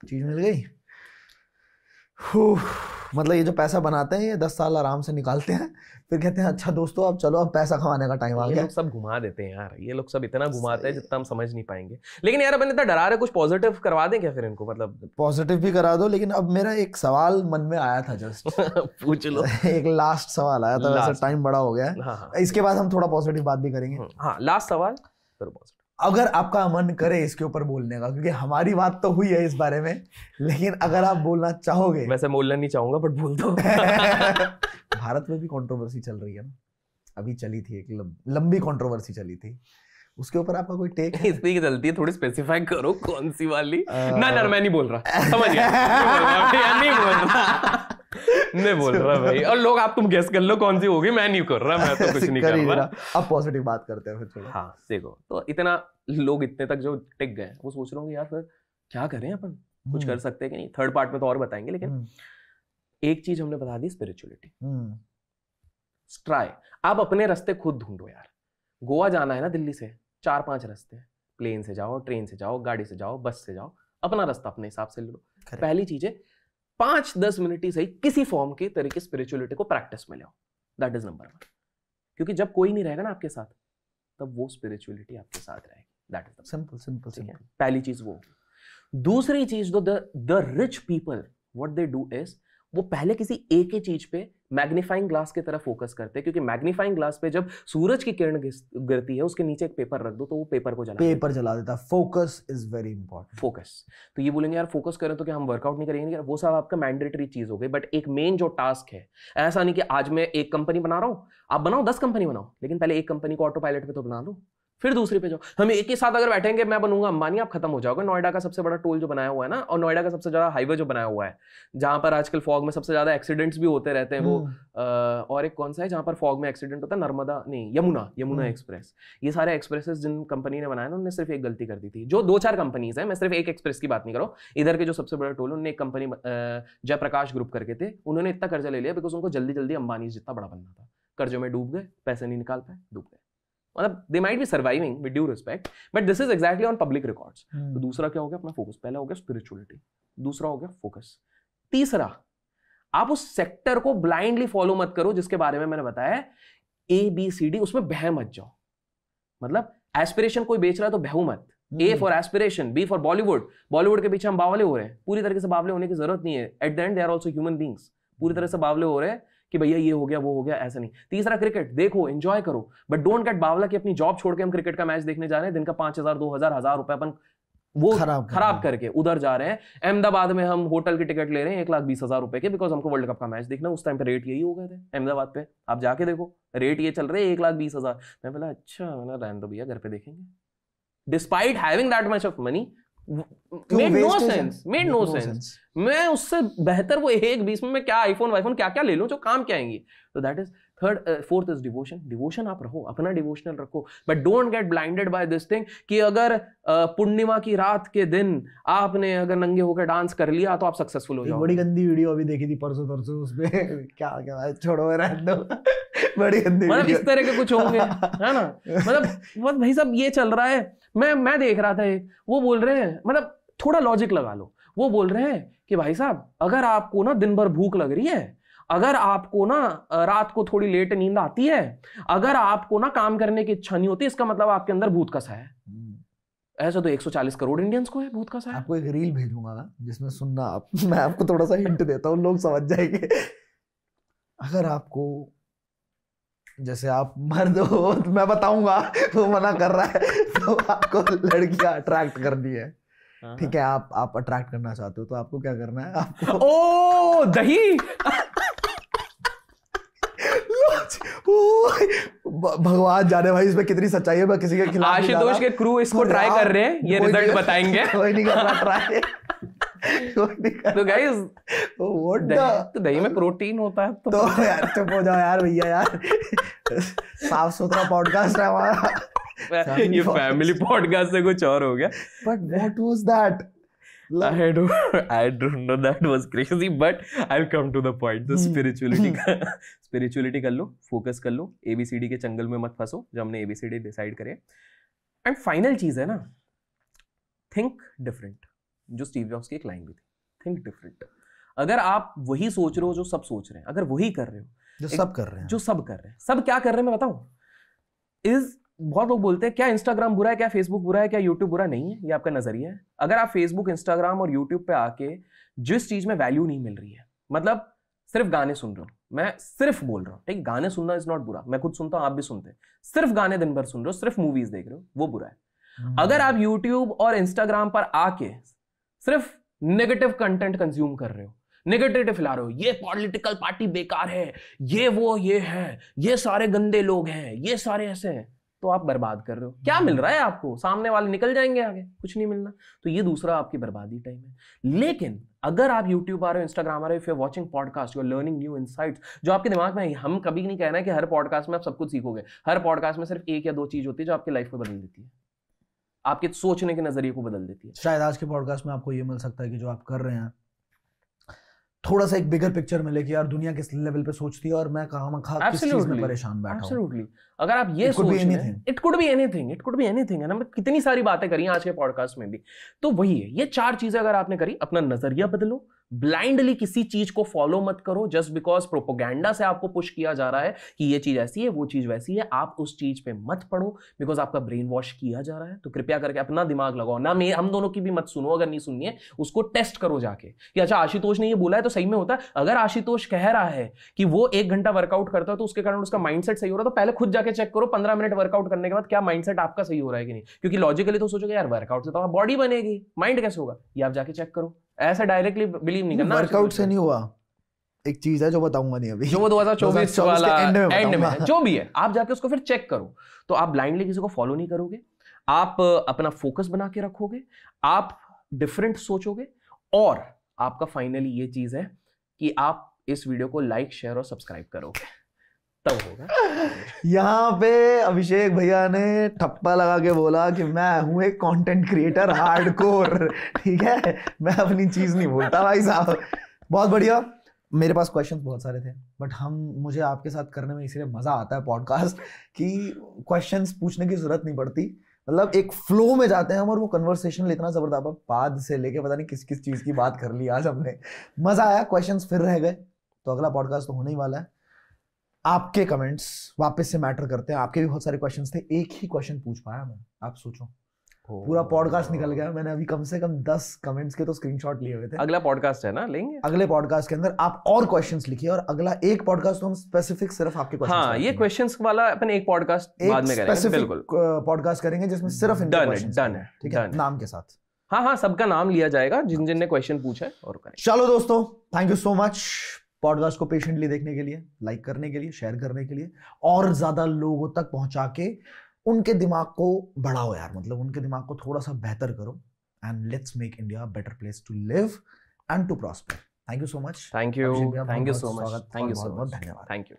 चीज मिल गई। मतलब ये जो पैसा बनाते हैं ये 10 साल आराम से निकालते हैं, फिर कहते हैं अच्छा दोस्तों अब चलो अब पैसा कमाने का टाइम आ गया। ये लोग सब घुमा देते हैं यार, ये लोग सब इतना घुमाते हैं जितना हम समझ नहीं पाएंगे। लेकिन यार अपन इतना डरा रहे, कुछ पॉजिटिव करवा दें क्या फिर इनको? मतलब पॉजिटिव भी करा दो, लेकिन अब मेरा एक सवाल मन में आया था जस्ट पूछ लो। एक लास्ट सवाल आया था, वैसे टाइम बड़ा हो गया है। हाँ। इसके बाद हम थोड़ा पॉजिटिव बात भी करेंगे। हाँ, लास्ट सवाल फिर पॉजिटिव। अगर आपका मन करे इसके ऊपर बोलने का, क्योंकि हमारी बात तो हुई है इस बारे में, लेकिन अगर आप बोलना चाहोगे। वैसे बोलना नहीं चाहूंगा बट बोल दो। भारत में भी कंट्रोवर्सी चल रही है ना, अभी चली थी एक लंबी कंट्रोवर्सी चली थी, उसके ऊपर आपका कोई टेक है? इसकी गलती है, थोड़ी स्पेसिफाई करो कौन सी वाली। ना मैं नहीं बोल रहा, समझ गया, नहीं बोल रहा भाई। और लोग आप तुम गेस कर लो कौन सी होगी, मैं नहीं कर रहा, मैं तो कुछ नहीं कर रहा। अब पॉजिटिव बात करते हैं फिर। हाँ देखो, तो इतना लोग इतने तक जो टिक गए वो सोच रहे होंगे यार फिर क्या करें अपन, कुछ कर सकते हैं कि नहीं। थर्ड पार्ट में तो और बताएंगे, लेकिन एक चीज हमने बता दी, स्पिरिचुअलिटी। ट्राई, आप अपने रास्ते खुद ढूंढो यार। गोवा जाना है ना दिल्ली से, 4-5 रास्ते, प्लेन से जाओ, ट्रेन से जाओ, गाड़ी से जाओ, बस से जाओ, अपना रास्ता अपने हिसाब से ले लो। पहली चीज है 5-10 मिनट ही सही किसी फॉर्म के तरीके स्पिरिचुअलिटी को प्रैक्टिस में ले आओ, दैट इज नंबर 1। क्योंकि जब कोई नहीं रहेगा ना आपके साथ, तब वो स्पिरिचुअलिटी आपके साथ रहेगी, दैट इज सिंपल। पहली चीज वो। दूसरी चीज, the rich people what they do is, वो पहले किसी एक ही चीज पे मैग्नीफाइंग ग्लास की तरफ फोकस करते हैं, क्योंकि मैग्नीफाइंग ग्लास पे जब सूरज की किरण गिरती है, उसके नीचे एक पेपर रख दो तो वो पेपर को जला देता है। Focus is very important. Focus, तो ये बोलेंगे यार फोकस करें तो क्या हम वर्कआउट नहीं करेंगे? वो सब आपका मैंडेटरी चीज हो गई, बट एक मेन जो टास्क है, ऐसा नहीं कि आज मैं एक कंपनी बना रहा हूं, आप बनाओ 10 कंपनी बनाओ, लेकिन पहले एक कंपनी को ऑटो पायलट पे तो बना लो, फिर दूसरी पे जाओ। हम एक ही साथ अगर बैठेंगे, मैं बनूंगा अंबानी, आप खत्म हो जाओगे। नोएडा का सबसे बड़ा टोल जो बनाया हुआ है ना, और नोएडा का सबसे ज्यादा हाईवे जो बनाया हुआ है, जहां पर आजकल फॉग में सबसे ज्यादा एक्सीडेंट्स भी होते रहते हैं, वो और एक कौन सा है जहां पर फॉग में एक्सीडेंट होता है, नर्मदा नहीं, यमुना एक्सप्रेस। ये सारे एक्सप्रेसेस जिन कंपनी ने बनाया ना, उन्होंने सिर्फ एक गलती कर दी थी। जो 2-4 कंपनीज है, मैं सिर्फ एक एक्सप्रेस की बात नहीं कर रहा हूं, इधर के जो सबसे बड़ा टोल, उन्होंने एक कंपनी जयप्रकाश ग्रुप करके थे, उन्होंने इतना कर्जा ले लिया बिकॉज उनको जल्दी जल्दी अंबानी जितना बड़ा बनना था। कर्जों में डूब गए, पैसे नहीं निकाल पाए, डूब गए। मतलब they might be surviving with due respect, but this is exactly on public records. तो दूसरा क्या हो गया अपना फोकस? पहला हो गया स्पिरिचुअलिटी, दूसरा हो गया फोकस, तीसरा आप उस सेक्टर को ब्लाइंडली फॉलो मत करो जिसके बारे में मैंने बताया ABCD, उसमें बह मत जाओ। मतलब एस्पिरेशन कोई बेच रहा है तो बहू मत। A for aspiration, B for Bollywood के पीछे हम बावले हो रहे हैं, पूरी तरीके से बावले होने की जरूरत नहीं है। At the end they are also human beings, पूरी तरह से बावले हो रहे हैं कि भैया ये हो गया वो हो गया, ऐसा नहीं। तीसरा क्रिकेट देखो, एंजॉय करो, बट डोंट गेट बावला कि अपनी जॉब छोड़ के हम क्रिकेट का मैच देखने जा रहे हैं, दिन का 5,000 2,000 1000 रुपए अपन वो खराब करके उधर जा रहे हैं। अहमदाबाद में हम होटल की टिकट ले रहे हैं 1,20,000 रुपए के, बिकॉज हमको वर्ल्ड कप का मैच देखना। उस टाइम पे रेट यही हो गए थे अहमदाबाद पे, आप जाके देखो रेट ये चल रहे हैं 1,20,000। मैं बोला अच्छा, मैंने रहने दो भैया, घर पे देखेंगे। Despite having that much of money, made no sense। मैं उससे बेहतर वो 1,20 में मैं क्या आईफोन क्या क्या ले लूं जो काम क्या आएंगी। तो that is third. Fourth is devotion आप रहो, अपना डिवोशनल रखो, but don't get blinded by this thing कि अगर पूर्णिमा की रात के दिन आपने अगर नंगे होकर डांस कर लिया तो आप सक्सेसफुल हो जाओगे। बड़ी गंदी वीडियो अभी देखी थी परसों उसमें क्या छोड़ो रहने दो, बड़ी गंदी मतलब इस तरह के कुछ होंगे, है ना। मतलब भाई साहब ये चल रहा है, मैं देख रहा था एक, वो बोल रहे हैं, मतलब थोड़ा लॉजिक लगा लो, वो बोल रहे हैं कि भाई साहब अगर आपको ना दिन भर भूख लग रही है, अगर आपको ना रात को थोड़ी लेट नींद आती है, अगर आपको ना काम करने की इच्छा नहीं होती, इसका मतलब आपके अंदर भूत का सा है। ऐसा तो 140 करोड़ इंडियंस को है भूत का सा है। आपको एक रील भेजूंगा ना जिसमें सुनना आप, मैं आपको थोड़ा सा हिंट देता हूँ, लोग समझ जाएंगे। अगर आपको, जैसे आप मर्द हो, मैं बताऊंगा, वो मना कर रहा है, तो आपको लड़कियां अट्रैक्ट करनी है, ठीक है, आप अट्रैक्ट करना चाहते हो, तो आपको क्या करना है? आपको ओ दही भगवान जाने भाई इसमें कितनी सच्चाई है, मैं किसी के खिलाफ। आशुतोष के क्रू इसको ट्राई कर रहे हैं, ये रिजल्ट बताएंगे। कोई नहीं कर रहा ट्राई, तो गाइस तो दही में प्रोटीन होता है, तो यार चुप हो जाओ यार भैया, यार साफ सुथरा पॉडकास्ट है हमारा, ये फैमिली पॉडकास्ट से कुछ और हो गया। But what was that? I don't know, that was crazy, but I'll come to the point. तो स्पिरिचुअलिटी कर लो, फोकस कर लो, ABCD के चंगल में मत फंसो जो हमने ABCD डिसाइड करे। एंड फाइनल चीज है ना, थिंक डिफरेंट, जो स्टीव जॉब्स की एक लाइन भी थी, थिंक डिफरेंट। अगर आप वही सोच रहे हो जो सब सोच रहे हैं, अगर वही कर रहे हो जो सब कर रहे हैं, सब क्या कर रहे हैं मैं बताऊं, बहुत लोग बोलते हैं क्या इंस्टाग्राम बुरा है, क्या फेसबुक बुरा है, क्या यूट्यूब बुरा नहीं है, ये आपका नजरिया है। अगर आप फेसबुक, इंस्टाग्राम और यूट्यूब पे आके जिस चीज में वैल्यू नहीं मिल रही है, मतलब सिर्फ गाने सुन रहे हो, मैं सिर्फ बोल रहा हूँ, ठीक, गाने सुनना इज नॉट बुरा, मैं खुद सुनता हूँ, आप भी सुनते हैं, सिर्फ गाने दिन भर सुन रहे हो, सिर्फ मूवीज देख रहे हो, वो बुरा है। अगर आप यूट्यूब और इंस्टाग्राम पर आके सिर्फ नेगेटिव कंटेंट कंज्यूम कर रहे हो, नेगेटिव फैला रहे हो, ये पॉलिटिकल पार्टी बेकार है, ये वो ये है, ये सारे गंदे लोग हैं, ये सारे ऐसे हैं, तो आप बर्बाद कर रहे हो। क्या मिल रहा है आपको? सामने वाले निकल जाएंगे आगे, कुछ नहीं मिलना। तो ये दूसरा आपकी बर्बादी टाइम है। लेकिन अगर आप यूट्यूब आ रहे हो, इंस्टाग्राम आ रहे हो, if you are watching podcast, you are learning new insights, जो आपके दिमाग में है, हम कभी नहीं कहना है कि हर पॉडकास्ट में आप सब कुछ सीखोगे। हर पॉडकास्ट में सिर्फ एक या दो चीज होती है जो आपकी लाइफ को बदल देती है, आपके सोचने के नजरिए को बदल देती है। शायद आज के पॉडकास्ट में आपको ये मिल सकता है कि जो आप कर रहे हैं थोड़ा सा एक बिगर पिक्चर मिले कि यार दुनिया किस लेवल पे सोचती है और मैं कहां किस चीज में परेशान बैठा हूं। एब्सोल्युटली। अगर आप ये सोच रहे हैं, इट कुड बी एनीथिंग है ना। कितनी सारी बातें करी आज के पॉडकास्ट में भी। तो वही है, ये 4 चीजें अगर आपने करी, अपना नजरिया बदलो, ब्लाइंडली किसी चीज को फॉलो मत करो जस्ट बिकॉज प्रोपोगेंडा से आपको पुश किया जा रहा है कि ये चीज ऐसी है, वो चीज वैसी है। आप उस चीज पे मत पढ़ो बिकॉज आपका ब्रेन वॉश किया जा रहा है। तो कृपया करके अपना दिमाग लगाओ ना, हम दोनों की भी मत सुनो। अगर नहीं सुननी है उसको टेस्ट करो जाके कि अच्छा आशुतोष ने ये बोला है तो सही में होता है। अगर आशुतोष कह रहा है कि वो 1 घंटा वर्कआउट करता है तो उसके कारण उसका माइंडसेट सही हो रहा है, तो पहले खुद जाके चेक करो 15 मिनट वर्कआउट करने के बाद क्या माइंडसेट आपका सही हो रहा है कि नहीं। क्योंकि लॉजिकली तो सोचोगे यार वर्कआउट से तो बॉडी बनेगी, माइंड कैसे होगा, ये आप जाके चेक करो। ऐसा डायरेक्टली बिलीव नहीं करना। वर्कआउट से नहीं हुआ, एक चीज है जो बताऊंगा नहीं अभी, जो वो 2024 वाला एंड में जो भी है, आप जाके उसको फिर चेक करो। तो आप ब्लाइंडली किसी को फॉलो नहीं करोगे, आप अपना फोकस बना के रखोगे, आप डिफरेंट सोचोगे, और आपका फाइनली ये चीज है कि आप इस वीडियो को लाइक, शेयर और सब्सक्राइब करोगे, तब होगा। यहाँ पे अभिषेक भैया ने ठप्पा लगा के बोला कि मैं हूं एक कंटेंट क्रिएटर हार्डकोर, ठीक है, मैं अपनी चीज नहीं बोलता भाई साहब। बहुत बढ़िया। मेरे पास क्वेश्चंस बहुत सारे थे बट मुझे आपके साथ करने में इसलिए मजा आता है पॉडकास्ट कि क्वेश्चंस पूछने की जरूरत नहीं पड़ती, मतलब एक फ्लो में जाते हैं हम और वो कन्वर्सेशन इतना जबरदस्त, बाद से लेके पता नहीं किस किस चीज की बात कर ली आज हमने, मजा आया। क्वेश्चंस फिर रह गए तो अगला पॉडकास्ट तो होने ही वाला है। आपके कमेंट्स वापस से मैटर करते हैं, आपके भी बहुत सारे क्वेश्चंस थे, एक ही क्वेश्चन पूछ पाया मैं, आप सोचो पूरा पॉडकास्ट निकल गया। मैंने अभी कम से कम 10 कमेंट्स के तो स्क्रीनशॉट लिए हुए थे। अगला पॉडकास्ट है ना, लेंगे अगले पॉडकास्ट के अंदर आप और क्वेश्चंस लिखिए और अगला एक पॉडकास्ट तो हम स्पेसिफिक सिर्फ आपके क्वेश्चंस, हाँ ये क्वेश्चंस वाला अपन एक पॉडकास्ट बाद में करेंगे, बिल्कुल पॉडकास्ट करेंगे जिसमें सिर्फ इनके क्वेश्चंस डन है, ठीक है, नाम के साथ। हाँ सबका नाम लिया जाएगा जिन जिन ने क्वेश्चन पूछा है और करेंगे। चलो दोस्तों, thank you so much podcast को पेशेंटली देखने के लिए, लाइक करने के लिए, शेयर करने के लिए, और ज्यादा लोगों तक पहुंचा के उनके दिमाग को बढ़ाओ यार, मतलब उनके दिमाग को थोड़ा सा बेहतर करो। And let's make India better place to live and to prosper. Thank you so much. Thank you so much, धन्यवाद। Thank you.